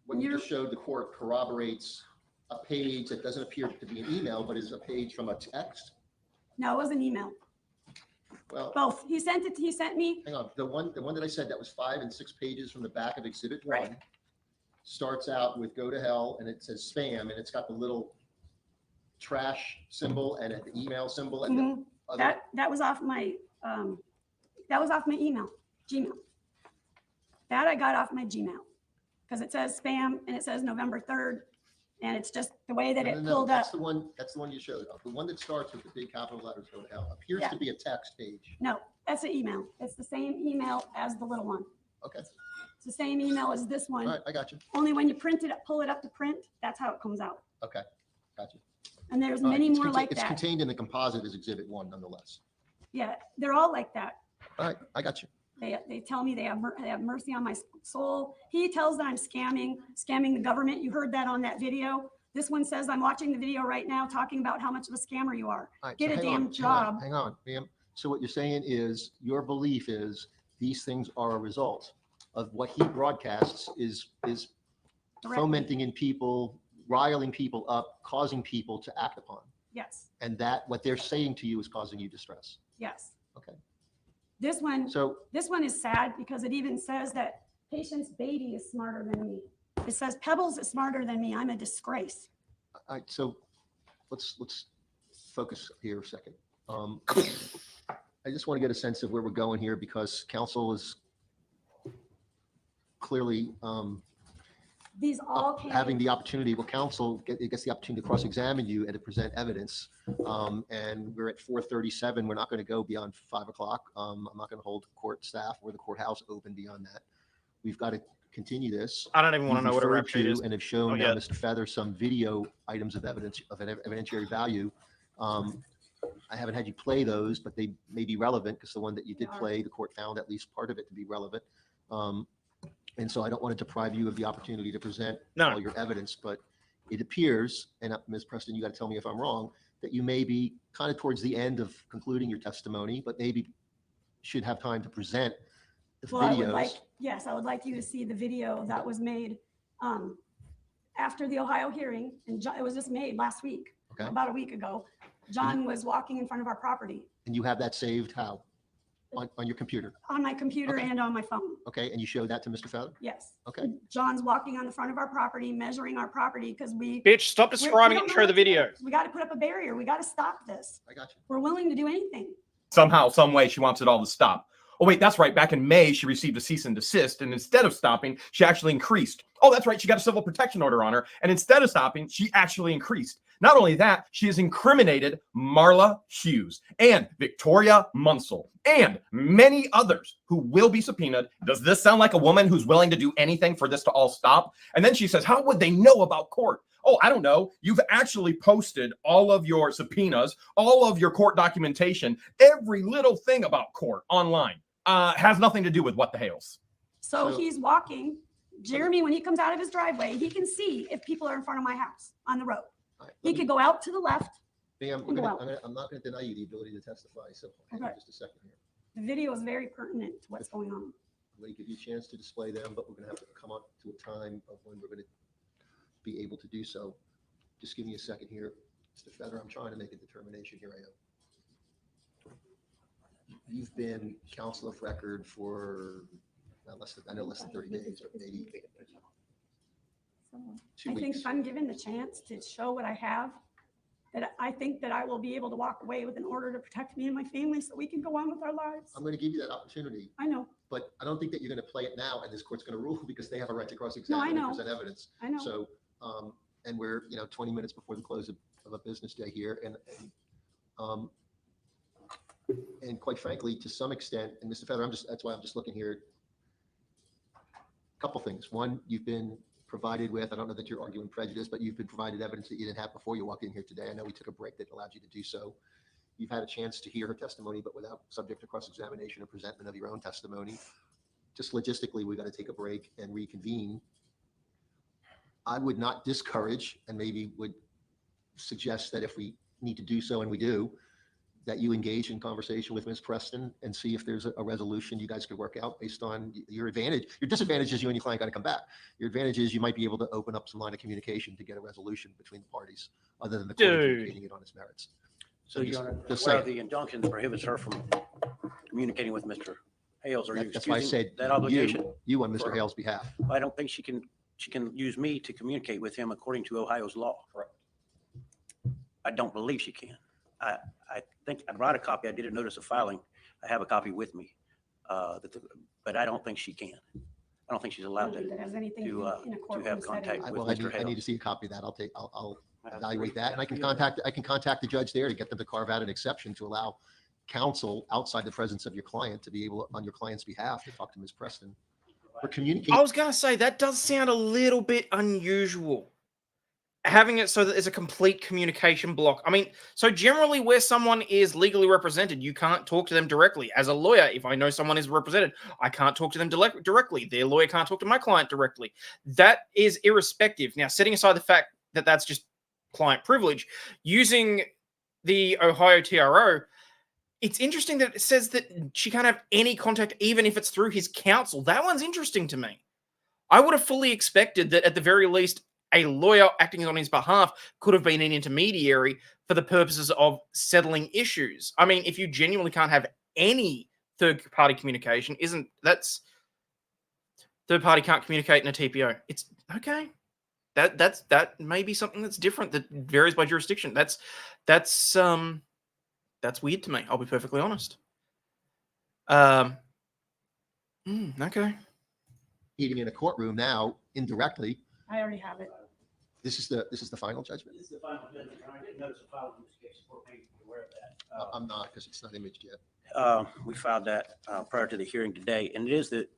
what you just showed the court corroborates a page that doesn't appear to be an email, but is a page from a text. No, it was an email. Well, Both. He sent me. hang on. The one that I said that was 5 and 6 pages from the back of Exhibit 1 Right. starts out with "Go to hell" and it says "spam" and it's got the little trash symbol and the email symbol and the Mhm. other. That was off my email, Gmail. That I got off my Gmail because it says spam and it says November 3rd, and it's just the way that No, it no, no, pulled up. That's the one you showed. The one that starts with the big capital letters "Go to hell" appears Yeah. to be a text page. No, that's the email. It's the same email as the little one. Okay, It's the same email as this one. all right, I got you. Only when you print it, pull it up to print, that's how it comes out. Okay, got you. And there's All right, many it's more contain- like It's that. contained in the composite as Exhibit 1 nonetheless. Yeah, they're all like that. All right, I got you. They tell me they have mercy on my soul. He tells that I'm scamming the government. You heard that on that video. This one says I'm watching the video right now talking about how much of a scammer you are. All right, Get so a hang damn on, job. Hang on, ma'am. So what you're saying is your belief is these things are a result of what he broadcasts is Directly. fomenting in people, riling people up, causing people to act upon. Yes, And that what they're saying to you is causing you distress. yes. Okay. This one So is sad because it even says that Patient's baby is smarter than me. It says Pebbles is smarter than me. I'm a disgrace. all right, so let's focus here a second. I just want to get a sense of where we're going here because counsel is clearly These all came. having the opportunity, counsel gets the opportunity to cross-examine you and to present evidence. And we're at 4:37. We're not going to go beyond 5 o'clock. I'm not going to hold court staff or the courthouse open beyond that. We've got to continue this. I don't even want to know what a You've rap referred sheet to is. and have shown Oh, now, yeah. Mr. Feather, some video items of evidence of an evidentiary value. I haven't had you play those, but they may be relevant because the one that you did play, the court found at least part of it to be relevant. And so I don't want to deprive you of the opportunity to present No. all your evidence, but it appears, and Ms. Preston, you got to tell me if I'm wrong, that you may be kind of towards the end of concluding your testimony, but maybe should have time to present the Well, I would videos. I would like you to see the video that was made after the Ohio hearing, and it was just made last week, Okay. about a week ago. John was walking in front of our property And you have that saved how? On your computer? on my computer Okay. and on my phone. Okay, and you showed that to Mr. Feather? Yes. Okay. John's walking on the front of our property, measuring our property because we. Bitch, stop describing it and show the video. We got to put up a barrier. We got to stop this. I got you. We're willing to do anything. Somehow, some way, she wants it all to stop. Oh, wait, that's right. Back in May, she received a cease and desist. And instead of stopping, she actually increased. Oh, that's right. She got a civil protection order on her. And instead of stopping, she actually increased. Not only that, she has incriminated Marla Hughes and Victoria Munsell and many others who will be subpoenaed. Does this sound like a woman who's willing to do anything for this to all stop? And then she says, how would they know about court? Oh, I don't know. You've actually posted all of your subpoenas, all of your court documentation, every little thing about court online. Has nothing to do with what the Hales. So he's walking. Jeremy, when he comes out of his driveway, he can see if people are in front of my house on the road. He could go out to the left. Ma'am, and go out. I'm not going to deny you the ability to testify. So hang on just a second here. The video is very pertinent to what's going on. I'm going to give you a chance to display them, but we're going to have to come up to a time of when we're going to be able to do so. Just give me a second here. Mr. Feather, I'm trying to make a determination. Here I am. You've been counsel of record for less than 30 days, or maybe 2 I think weeks. if I'm given the chance to show what I have, that I think that I will be able to walk away with an order to protect me and my family so we can go on with our lives. I'm going to give you that opportunity, I know. but I don't think that you're going to play it now and this court's going to rule because they have a right to cross-examine and present evidence. I know. So, and we're 20 minutes before the close of a business day here, and quite frankly, to some extent, and Mr. Feather, that's why I'm just looking here. A couple things. One, you've been provided with, I don't know that you're arguing prejudice, but you've been provided evidence that you didn't have before you walked in here today. I know we took a break that allowed you to do so. You've had a chance to hear her testimony, but without subject to cross-examination or presentment of your own testimony. Just logistically, we got to take a break and reconvene. I would not discourage, and maybe would suggest that if we need to do so, and we do, that you engage in conversation with Ms. Preston and see if there's a resolution you guys could work out based on your advantage. Your disadvantage is you and your client got to come back. Your advantage is you might be able to open up some line of communication to get a resolution between the parties, other than the court adjudicating it on its merits. So, Your Honor, just where saying. the injunction prohibits her from communicating with Mr. Hales, are you That's why I excusing said that obligation? you on Mr. Hale's behalf. I don't think she can use me to communicate with him according to Ohio's law. Correct. I don't believe she can. I think I'd write a copy. I did a notice of filing. I have a copy with me, but I don't think she can. I don't think she's allowed That has anything to in a courtroom have setting. contact with Well, Mr. I need to Hales. see a copy of that. I'll evaluate that, and I can contact the judge there to get them to carve out an exception to allow counsel outside the presence of your client to be able, on your client's behalf, to talk to Ms. Preston or communicate. I was going to say that does sound a little bit unusual. Having it so that there's a complete communication block. I mean, so generally where someone is legally represented, you can't talk to them directly. As a lawyer, if I know someone is represented, I can't talk to them directly. Their lawyer can't talk to my client directly. That is irrespective. Now, setting aside the fact that that's just client privilege, using the Ohio TRO, it's interesting that it says that she can't have any contact, even if it's through his counsel. That one's interesting to me. I would have fully expected that at the very least, a lawyer acting on his behalf could have been an intermediary for the purposes of settling issues. I mean, if you genuinely can't have any third-party communication, that's third party can't communicate in a TPO. It's okay. That may be something that's different, that varies by jurisdiction. That's weird to me. I'll be perfectly honest. Okay. Meeting in a courtroom now indirectly. I already have it. This is the final judgment. This is the final judgment. I didn't notice a file in this case. Court may be aware of that. I'm not, because it's not imaged yet. We filed that prior to the hearing today, and it is the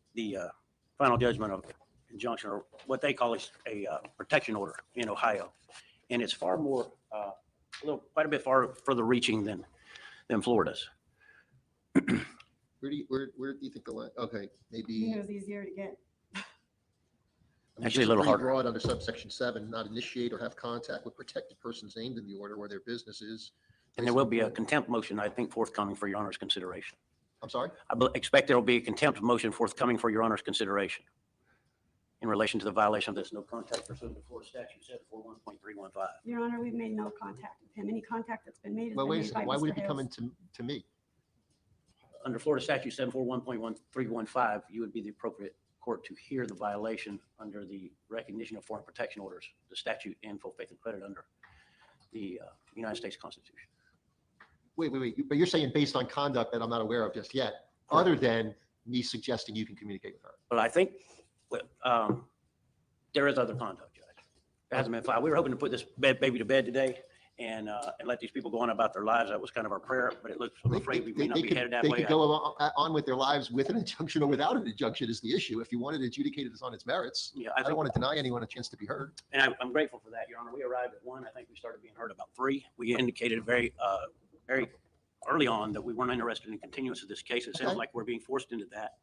final judgment of injunction, or what they call is a protection order in Ohio, and it's far more, quite a bit further reaching than Florida's. Where do you think the line? Okay, maybe. It was easier to get. Actually, a little harder. Broad under subsection 7, not initiate or have contact with protected persons named in the order where their business is. And there will be a contempt motion, I think, forthcoming for your Honor's consideration. I'm sorry? I expect there will be a contempt motion forthcoming for your Honor's consideration in relation to the violation of this no contact pursuant to Florida statute 741.315. Your Honor, we've made no contact with him. Any contact that's been made has Well, been wait a made by second. Why would it Mr. be Hales. coming to me? Under Florida statute 741.1315, you would be the appropriate court to hear the violation under the recognition of foreign protection orders, the statute, and full faith and credit under the United States Constitution. Wait. But you're saying based on conduct that I'm not aware of just yet, other than me suggesting you can communicate with her. But I think there is other conduct, Judge. It hasn't been filed. We were hoping to put this baby to bed today, and let these people go on about their lives. That was kind of our prayer, but it looks, I'm afraid we may not be headed that They way. could go on with their lives with an injunction or without an injunction is the issue. If you wanted to adjudicate it on its merits, Yeah, I don't want to deny anyone a chance to be heard. And I'm grateful for that, Your Honor. We arrived at 1. I think we started being heard about 3. We indicated very early on that we weren't interested in continuance of this case. It sounds Okay. like we're being forced into that.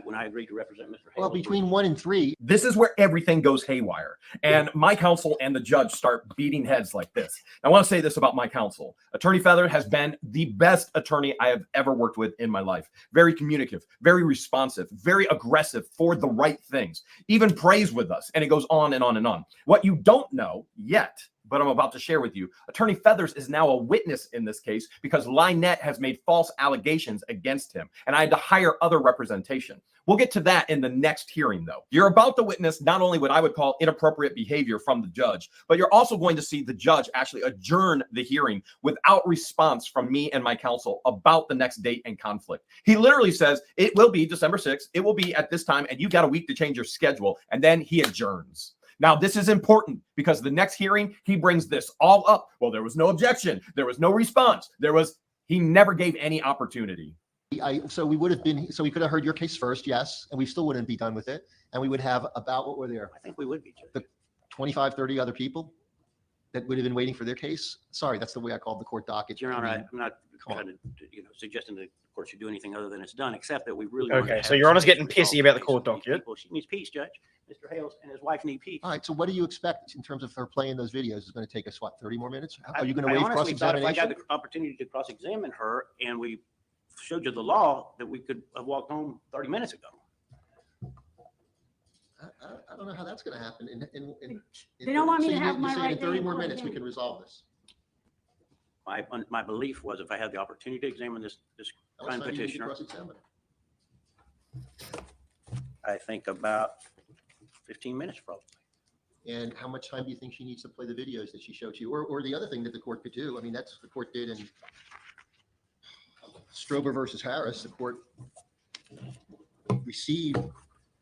When I agreed to represent Mr. Hales. Well, between 1 and 3, This is where everything goes haywire. And my counsel and the judge start beating heads like this. I want to say this about my counsel. Attorney Feather has been the best attorney I have ever worked with in my life. Very communicative, very responsive, very aggressive for the right things, even prays with us. And it goes on and on and on. What you don't know yet, but I'm about to share with you, Attorney Feathers is now a witness in this case because Lynette has made false allegations against him, and I had to hire other representation. We'll get to that in the next hearing, though. You're about to witness not only what I would call inappropriate behavior from the judge, but you're also going to see the judge actually adjourn the hearing without response from me and my counsel about the next date and conflict. He literally says, it will be December 6th, it will be at this time, and you've got a week to change your schedule, and then he adjourns. Now, this is important because the next hearing, he brings this all up. Well, there was no objection. There was no response. He never gave any opportunity. so we could have heard your case first, yes, and we still wouldn't be done with it. And we would have about, what were there, I think we would be, Judge. 25, 30 other people that would have been waiting for their case? Sorry, that's the way I called the court docket. Your Honor, I mean, I'm not come on. trying to, suggesting that the court should do anything other than it's done, except that we really. Okay, wanted to have so Your Honor's this getting resolved pissy about the case. court These docket. people- She needs peace, Judge. Mr. Hales and his wife need peace. All right, so what do you expect in terms of her playing those videos? Is going to take us, what, 30 more minutes? Are you going to I waive honestly thought if I got cross-examination? the opportunity to cross-examine her and we showed you the law, that we could have walked home 30 minutes ago. I don't know how that's going to happen. They don't want me So to you- have you're my saying right in day 30 in more court minutes, we again. can resolve this. My belief was if I had the opportunity to examine this How much crime time do you need to petitioner, cross-examine? I think about 15 minutes probably. And how much time do you think she needs to play the videos that she showed you? Or the other thing that the court could do, I mean, that's what the court did in Strober versus Harris. The court received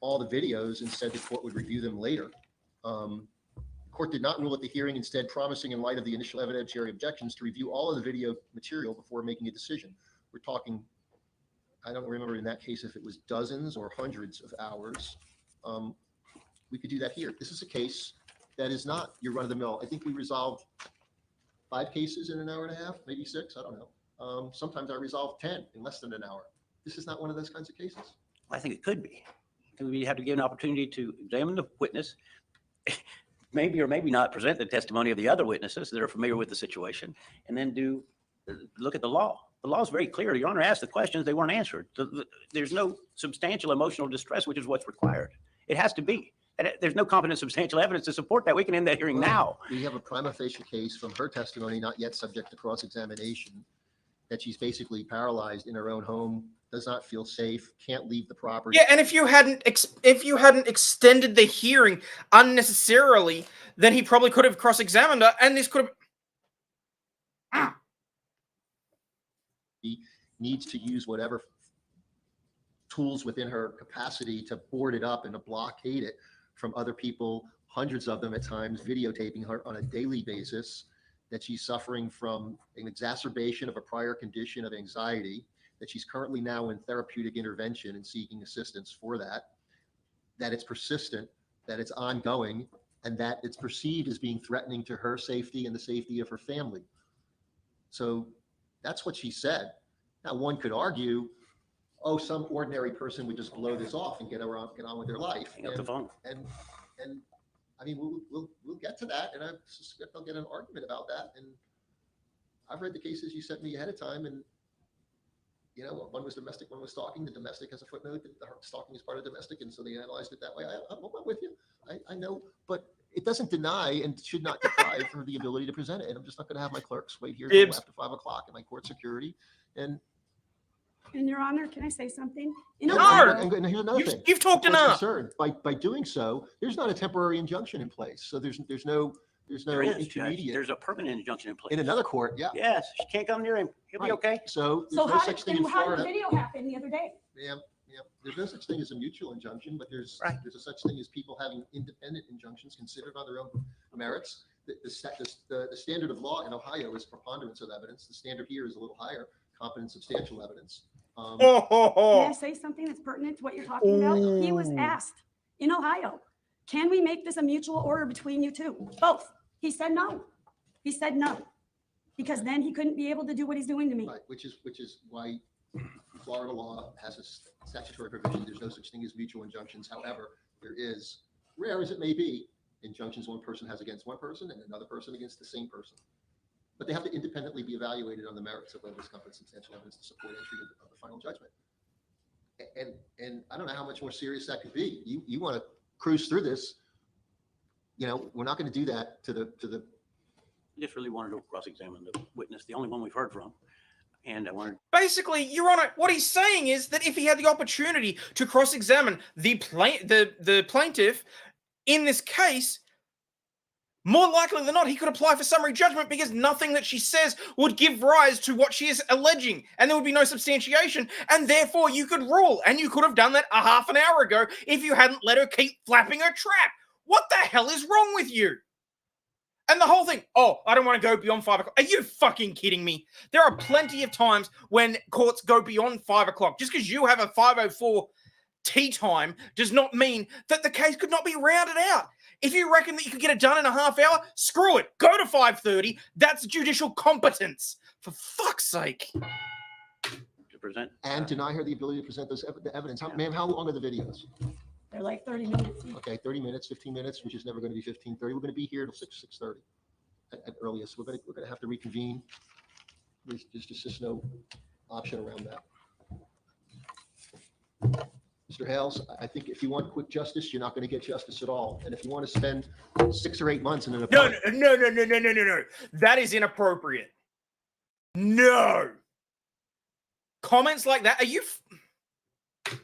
all the videos and said the court would review them later. The court did not rule at the hearing, instead promising in light of the initial evidentiary objections to review all of the video material before making a decision. We're talking, I don't remember in that case if it was dozens or hundreds of hours. We could do that here. This is a case that is not your run-of-the-mill. I think we resolved 5 cases in an hour and a half, maybe 6, I don't know. Sometimes I resolve 10 in less than an hour. This is not one of those kinds of cases. I think it could be. We have to give an opportunity to examine the witness, maybe or maybe not present the testimony of the other witnesses that are familiar with the situation, and then look at the law. The law is very clear. Your Honor asked the questions, they weren't answered. There's no substantial emotional distress, which is what's required. It has to be. There's no competent substantial evidence to support that. We can end that hearing now. We have a prima facie case from her testimony, not yet subject to cross-examination, that she's basically paralyzed in her own home, does not feel safe, can't leave the property. Yeah, and if you hadn't extended the hearing unnecessarily, then he probably could have cross-examined her, and this could have. He needs to use whatever tools within her capacity to board it up and to blockade it from other people, hundreds of them at times, videotaping her on a daily basis, that she's suffering from an exacerbation of a prior condition of anxiety, that she's currently now in therapeutic intervention and seeking assistance for that it's persistent, that it's ongoing, and that it's perceived as being threatening to her safety and the safety of her family. So that's what she said. Now, one could argue, oh, some ordinary person would just blow this off and get on with their life. Hang up the phone. And I mean, we'll get to that, and I suspect I'll get an argument about that. And I've read the cases you sent me ahead of time, and you know, one was domestic, one was stalking. The domestic has a footnote that the stalking is part of domestic, and so they analyzed it that way. I'm with you. I know, but it doesn't deny and should not deprive her the ability to present it. And I'm just not going to have my clerks wait here until after 5 o'clock in my court security. And Your Honor, can I say something? No. and here's another thing. You've talked The court's enough. concerned, by doing so, there's not a temporary injunction in place. So there's no There is, Judge. intermediate. There's a permanent injunction in place. In another court, yeah. Yes, she can't come near him. He'll be Right. okay. So So there's no how such did, thing in and how did the Florida. video happen the other day? Yeah. There's no such thing as a mutual injunction, but there's Right. a such thing as people having independent injunctions considered on their own merits. the standard of law in Ohio is preponderance of evidence. The standard here is a little higher, competent substantial evidence. May I say something that's pertinent to what you're talking about? He was asked in Ohio, can we make this a mutual order between you two? Both. He said no. He said no. Because then he couldn't be able to do what he's doing to me. Right, which is why Florida law has a statutory provision. There's no such thing as mutual injunctions. However, there is, rare as it may be, injunctions one person has against one person and another person against the same person. But they have to independently be evaluated on the merits of whether there's competent substantial evidence to support entry of the final judgment. And I don't know how much more serious that could be. You want to cruise through this. You know, we're not going to do that to the. I just really wanted to cross-examine the witness, the only one we've heard from. And I wanted. Basically, Your Honor, what he's saying is that if he had the opportunity to cross-examine the plaintiff in this case, more likely than not, he could apply for summary judgment because nothing that she says would give rise to what she is alleging, and there would be no substantiation, and therefore you could rule, and you could have done that a half an hour ago if you hadn't let her keep flapping her trap. What the hell is wrong with you? And the whole thing, oh, I don't want to go beyond 5 o'clock. Are you fucking kidding me? There are plenty of times when courts go beyond 5 o'clock. Just because you have a 5:04 tea time does not mean that the case could not be rounded out. If you reckon that you could get it done in a half hour, screw it. Go to 5:30. That's judicial competence. For fuck's sake. To present. And deny her the ability to present the evidence. Ma'am, how long are the videos? They're like 30 minutes. Okay, 30 minutes, 15 minutes, which is never going to be 15:30. We're going to be here till 6:30 at earliest. We're going to have to reconvene. There's just no option around that. Mr. Hales, I think if you want quick justice, you're not going to get justice at all. And if you want to spend 6 or 8 months in an No. That is inappropriate. No. Comments like that, are you...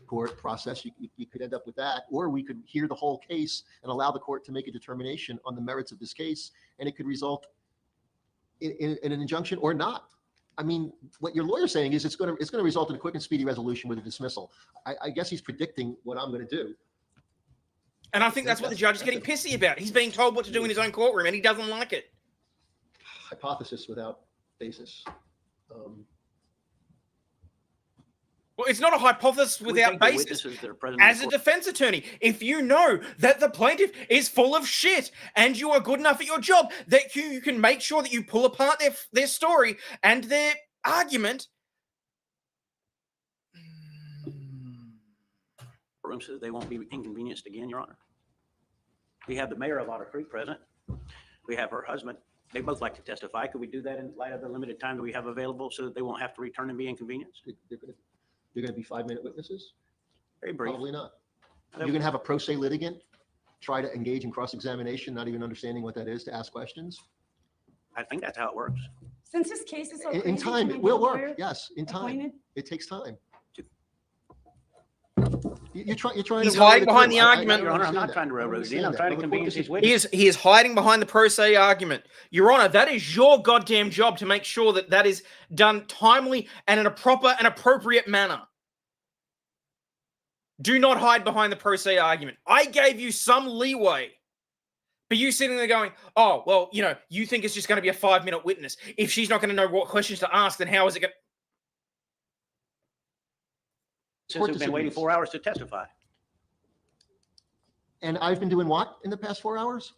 court process, you could end up with that, or we could hear the whole case and allow the court to make a determination on the merits of this case, and it could result in an injunction or not. I mean, what your lawyer's saying is it's going to result in a quick and speedy resolution with a dismissal. I guess he's predicting what I'm going to do. And I think that's what the judge is getting pissy about. He's being told what to do in his own courtroom, and he doesn't like it. Hypothesis without basis. Well, it's not a hypothesis without basis. As a defense attorney, if you know that the plaintiff is full of shit and you are good enough at your job, that you can make sure that you pull apart their story and their argument. Room says they won't be inconvenienced again, Your Honor. We have the mayor of Otter Creek present. We have her husband. They both like to testify. Could we do that in light of the limited time that we have available so that they won't have to return and be inconvenienced? They're going to be 5-minute witnesses? Very brief. Probably not. You're going to have a pro se litigant try to engage in cross-examination, not even understanding what that is, to ask questions? I think that's how it works. Since this case is so In crazy, time, can I it will get a work. lawyer Yes, in time. appointed? It takes time. You're trying He's to railroad hiding behind through. the argument. Your Honor, I'm understand not that. trying to I railroad you. understand I'm that. trying to But the court convenience is- his witness. He is hiding behind the pro se argument. Your Honor, that is your goddamn job to make sure that that is done timely and in a proper and appropriate manner. Do not hide behind the pro se argument. I gave you some leeway. But you sitting there going, oh, well, you know, you think it's just going to be a 5-minute witness. If she's not going to know what questions to ask, then how is it going to... Since we've been waiting 4 hours to testify. And I've been doing what in the past 4 hours?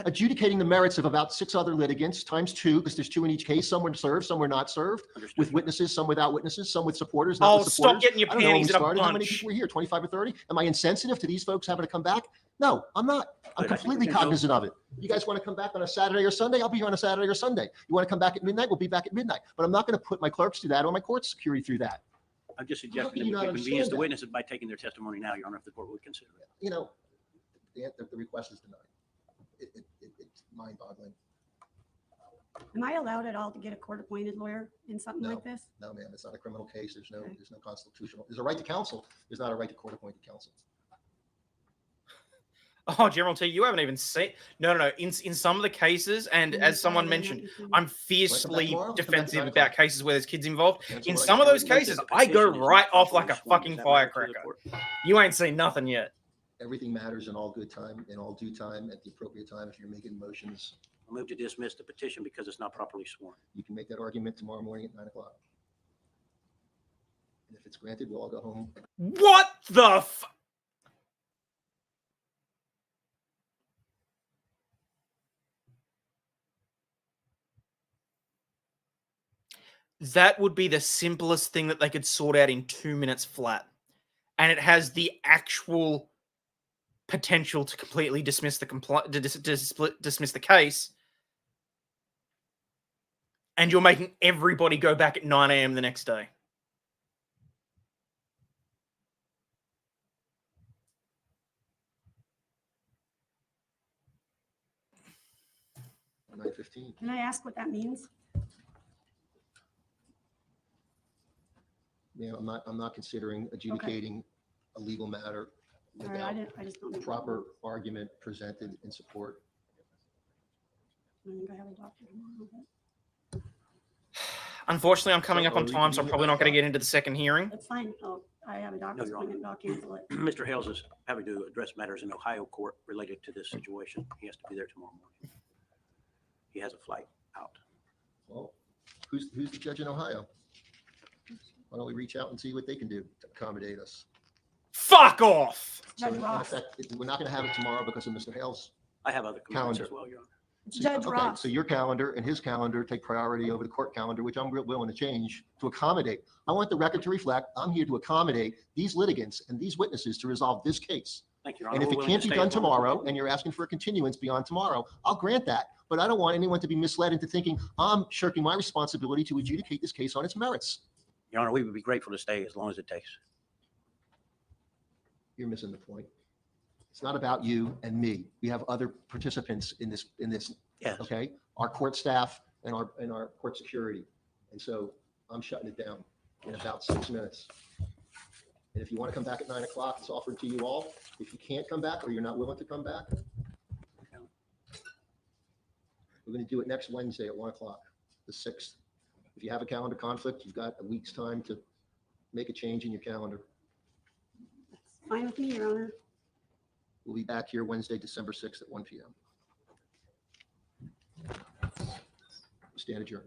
Adjudicating the merits of about 6 other litigants, times 2, because there's 2 in each case. Some were served, some were not served, Understood. with witnesses, some without witnesses, some with supporters, not Oh, with supporters. stop getting your I don't know when panties we in a started. How many bunch. people were here? 25 or 30? Am I insensitive to these folks having to come back? No, I'm not. I'm But I think completely we can go- cognizant of it. You guys want to come back on a Saturday or Sunday? I'll be here on a Saturday or Sunday. You want to come back at midnight? We'll be back at midnight. But I'm not going to put my clerks through that or my court security through that. I'm just can suggesting you that we not could understand convenience the that? witnesses by taking their testimony now, Your Honor, if the court would consider it. You know, the request is denied. It's mind-boggling. Am I allowed at all to get a court-appointed lawyer in something No. like this? No, ma'am, it's not a criminal case. There's no Okay. constitutional, there's a right to counsel. There's not a right to court-appointed counsel. Oh, General T, you haven't even seen... No. In some of the cases, and Mm, as someone probably not mentioned, included. I'm fiercely tomorrow? Come back defensive 9 about o'clock. cases where there's kids involved. That's In all right. some of those But the cases, I go petition is right not off like a sworn. fucking Is that right to the firecracker. court? You ain't seen nothing yet. everything matters in all good time, in all due time, at the appropriate time. If you're making motions, I move to dismiss the petition because it's not properly sworn. you can make that argument tomorrow morning at 9 o'clock. And if it's granted, we'll all go home. What the f- That would be the simplest thing that they could sort out in 2 minutes flat. And it has the actual potential to completely dismiss the dismiss the case. And you're making everybody go back at 9 a.m. the next day. $9:15. Can I ask what that means? Yeah, I'm not considering adjudicating a legal matter All right, without I just don't know. proper argument presented in support. I think I have a doctor tomorrow, but Unfortunately, I'm coming up on So, time, so I'm probably not going to get into the second hearing. that's fine. Oh, I have a doctor's You're on. appointment, but I'll cancel it. Mr. Hales is having to address matters in Ohio court related to this situation. He has to be there tomorrow morning. He has a flight out. Well, who's the judge in Ohio? Why don't we reach out and see what they can do to accommodate us? Fuck off! So Judge in Ross. effect, we're not going to have it tomorrow because of Mr. Hale's. I have other commitments Calendar. as well, Your Honor. Judge Okay, Ross. so your calendar and his calendar take priority over the court calendar, which I'm real willing to change to accommodate. I want the record to reflect, I'm here to accommodate these litigants and these witnesses to resolve this case. Thank you, Your Honor. And if We're it willing can't to be stay done as long as we tomorrow can. and you're asking for a continuance beyond tomorrow, I'll grant that. But I don't want anyone to be misled into thinking I'm shirking my responsibility to adjudicate this case on its merits. Your Honor, we would be grateful to stay as long as it takes. You're missing the point. It's not about you and me. We have other participants in this, Yes. okay? Our court staff and our court security. And so I'm shutting it down in about 6 minutes. And if you want to come back at 9 o'clock, it's offered to you all. If you can't come back or you're not willing to come back, we're going to do it next Wednesday at 1 o'clock, the 6th. If you have a calendar conflict, you've got a week's time to make a change in your calendar. Fine with me, Your Honor. We'll be back here Wednesday, December 6th at 1 p.m. Stand adjourned.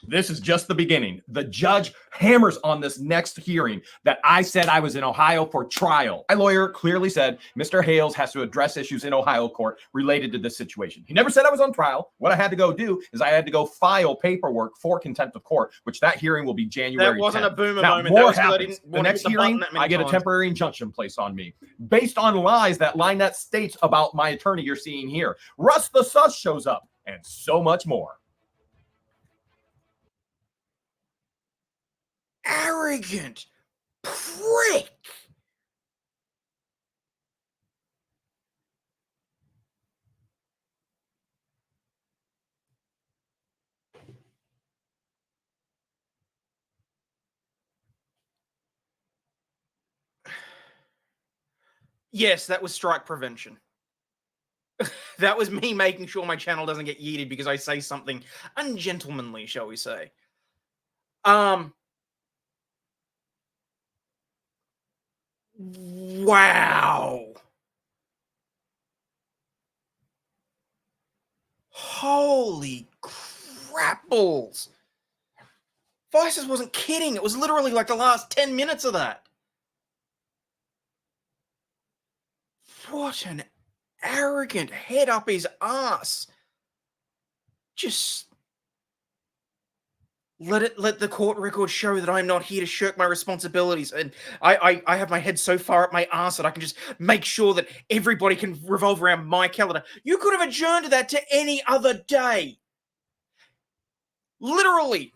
This is just the beginning. The judge hammers on this next hearing that I said I was in Ohio for trial. My lawyer clearly said Mr. Hales has to address issues in Ohio court related to this situation. He never said I was on trial. What I had to go do is I had to go file paperwork for contempt of court, which that hearing will be January That wasn't 10th. a boomer Now, moment. more That was 'cause I happens. didn't The want to next hit the button hearing, that many I get a times. temporary injunction placed on me based on lies that Lynette states about my attorney you're seeing here. Russ the Sus shows up, and so much more. Arrogant prick. Yes, that was strike prevention. That was me making sure my channel doesn't get yeeted because I say something ungentlemanly, shall we say. Wow. Holy crapples. Vices wasn't kidding. It was literally like the last 10 minutes of that. What an arrogant head up his ass. Just let the court record show that I'm not here to shirk my responsibilities, and I have my head so far up my ass that I can just make sure that everybody can revolve around my calendar. You could have adjourned that to any other day. Literally.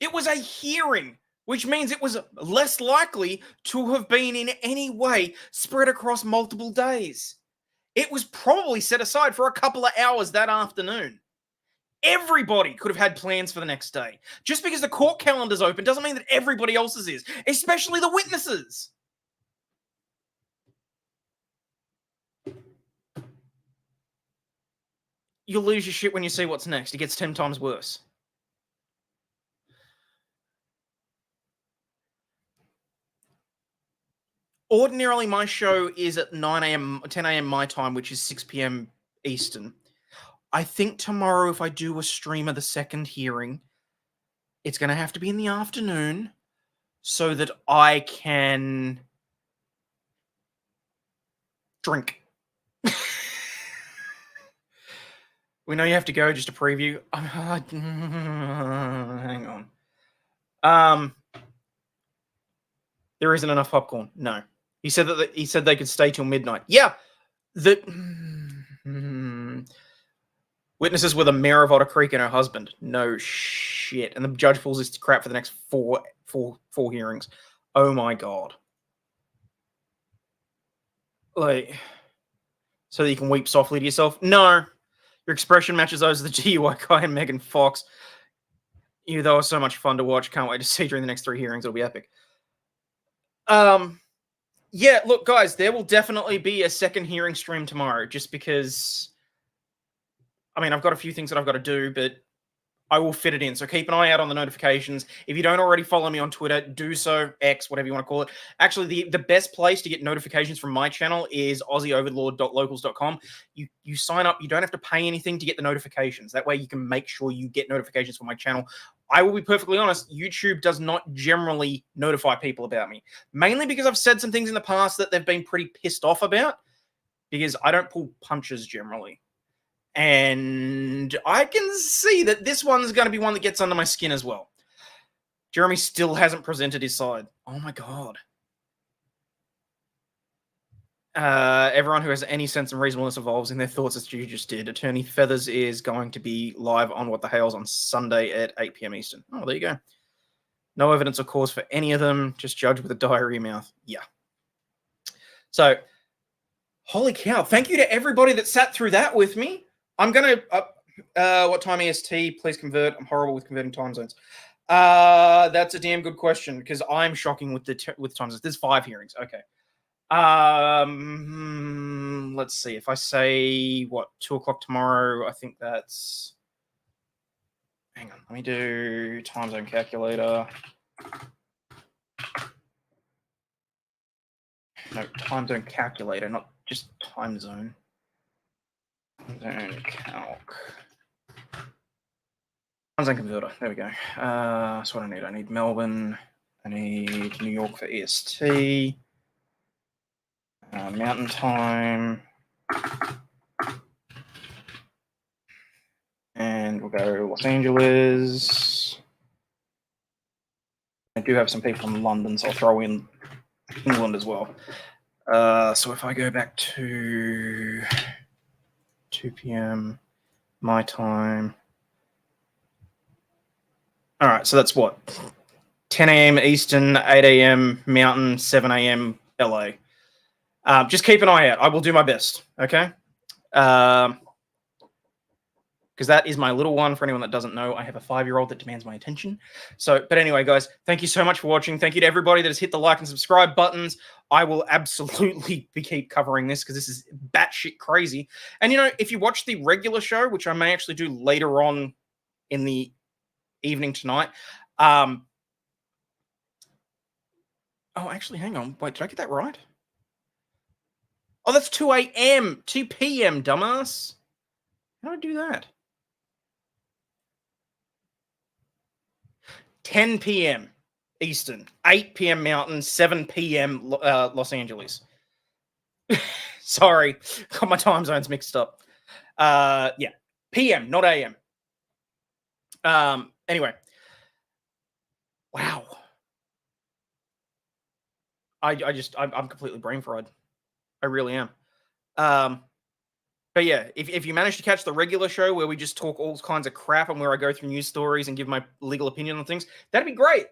It was a hearing, which means it was less likely to have been in any way spread across multiple days. It was probably set aside for a couple of hours that afternoon. Everybody could have had plans for the next day. Just because the court calendar's open doesn't mean that everybody else's is, especially the witnesses. You'll lose your shit when you see what's next. It gets 10 times worse. ordinarily my show is at 9 a.m., 10 a.m. my time, which is 6 p.m. Eastern. I think tomorrow, if I do a stream of the second hearing, it's going to have to be in the afternoon so that I can drink. We know you have to go, just a preview. Hang on. There isn't enough popcorn. No. He said they could stay till midnight. Yeah. Witnesses were the mayor of Otter Creek and her husband. No shit. And the judge pulls this crap for the next four hearings. Oh my god. Like, so that you can weep softly to yourself? No. Your expression matches those of the GUI guy and Megan Fox. You, though, are so much fun to watch. Can't wait to see during the next 3 hearings. It'll be epic. Yeah, look, guys, there will definitely be a second hearing stream tomorrow, just because, I mean, I've got a few things that I've got to do, but I will fit it in. So keep an eye out on the notifications. If you don't already follow me on Twitter, do so, X, whatever you want to call it. Actually, the best place to get notifications from my channel is AussieOverlawd.locals.com. You sign up. You don't have to pay anything to get the notifications. That way you can make sure you get notifications from my channel. I will be perfectly honest, YouTube does not generally notify people about me. Mainly because I've said some things in the past that they've been pretty pissed off about, because I don't pull punches generally. And I can see that this one's going to be one that gets under my skin as well. Jeremy still hasn't presented his side. Oh my god. Everyone who has any sense of reasonableness evolves in their thoughts as you just did. Attorney Feathers is going to be live on What the Hales on Sunday at 8 p.m. Eastern. Oh, there you go. No evidence or cause for any of them. Just judge with a diarrhea mouth. Yeah. So, holy cow. Thank you to everybody that sat through that with me. I'm going to, what time EST? Please convert. I'm horrible with converting time zones. That's a damn good question, because I'm shocking with with time zones. There's 5 hearings. Okay. Let's see. If I say, 2 o'clock tomorrow, I think that's, hang on. Let me do time zone calculator. No, time zone calculator, not just time zone. Zone calc. Time zone converter. There we go. That's what I need. I need Melbourne. I need New York for EST. Mountain time. And we'll go Los Angeles. I do have some people from London, so I'll throw in England as well. So if I go back to 2 p.m. my time. All right, so that's what? 10 a.m. Eastern, 8 a.m. Mountain, 7 a.m. LA. Just keep an eye out. I will do my best, okay? Because that is my little one. For anyone that doesn't know, I have a 5-year-old that demands my attention. So, but anyway, guys, thank you so much for watching. Thank you to everybody that has hit the like and subscribe buttons. I will absolutely keep covering this, because this is batshit crazy. And, you know, if you watch the regular show, which I may actually do later on in the evening tonight. Oh, actually, hang on. Wait, did I get that right? Oh, that's 2 a.m. 2 p.m., dumbass. How do I do that? 10 p.m. Eastern, 8 p.m. Mountain, 7 p.m. Los Angeles. Sorry, got my time zones mixed up. Yeah, p.m., not a.m. Anyway. Wow. I'm completely brain fried. I really am. But yeah, if you manage to catch the regular show where we just talk all kinds of crap and where I go through news stories and give my legal opinion on things, that'd be great.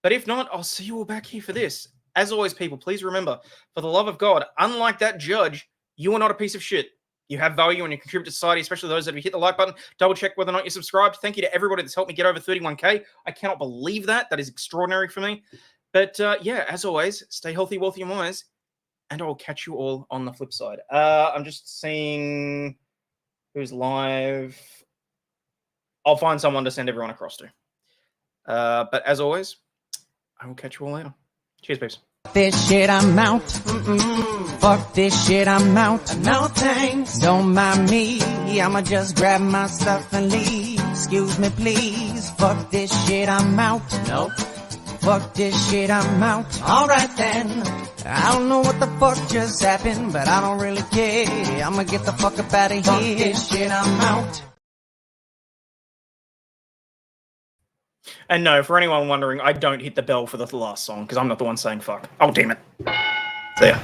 But if not, I'll see you all back here for this. As always, people, please remember, for the love of God, unlike that judge, you are not a piece of shit. You have value and you contribute to society, especially those that have hit the like button. Double check whether or not you're subscribed. Thank you to everybody that's helped me get over 31K. I cannot believe that. That is extraordinary for me. But yeah, as always, stay healthy, wealthy, and wise. And I'll catch you all on the flip side. I'm just seeing who's live. I'll find someone to send everyone across to. But as always, I will catch you all later. Cheers, peeps. This shit, I'm out. Fuck this shit, I'm out. No thanks. Don't mind me. I'ma just grab my stuff and leave. Excuse me, please. Fuck this shit, I'm out. Nope. Fuck this shit, I'm out. Alright then. I don't know what the fuck just happened, but I don't really care. I'ma get the fuck up out of here. Fuck this shit, I'm out. And no, for anyone wondering, I don't hit the bell for the last song because I'm not the one saying fuck. Oh, damn it. See ya.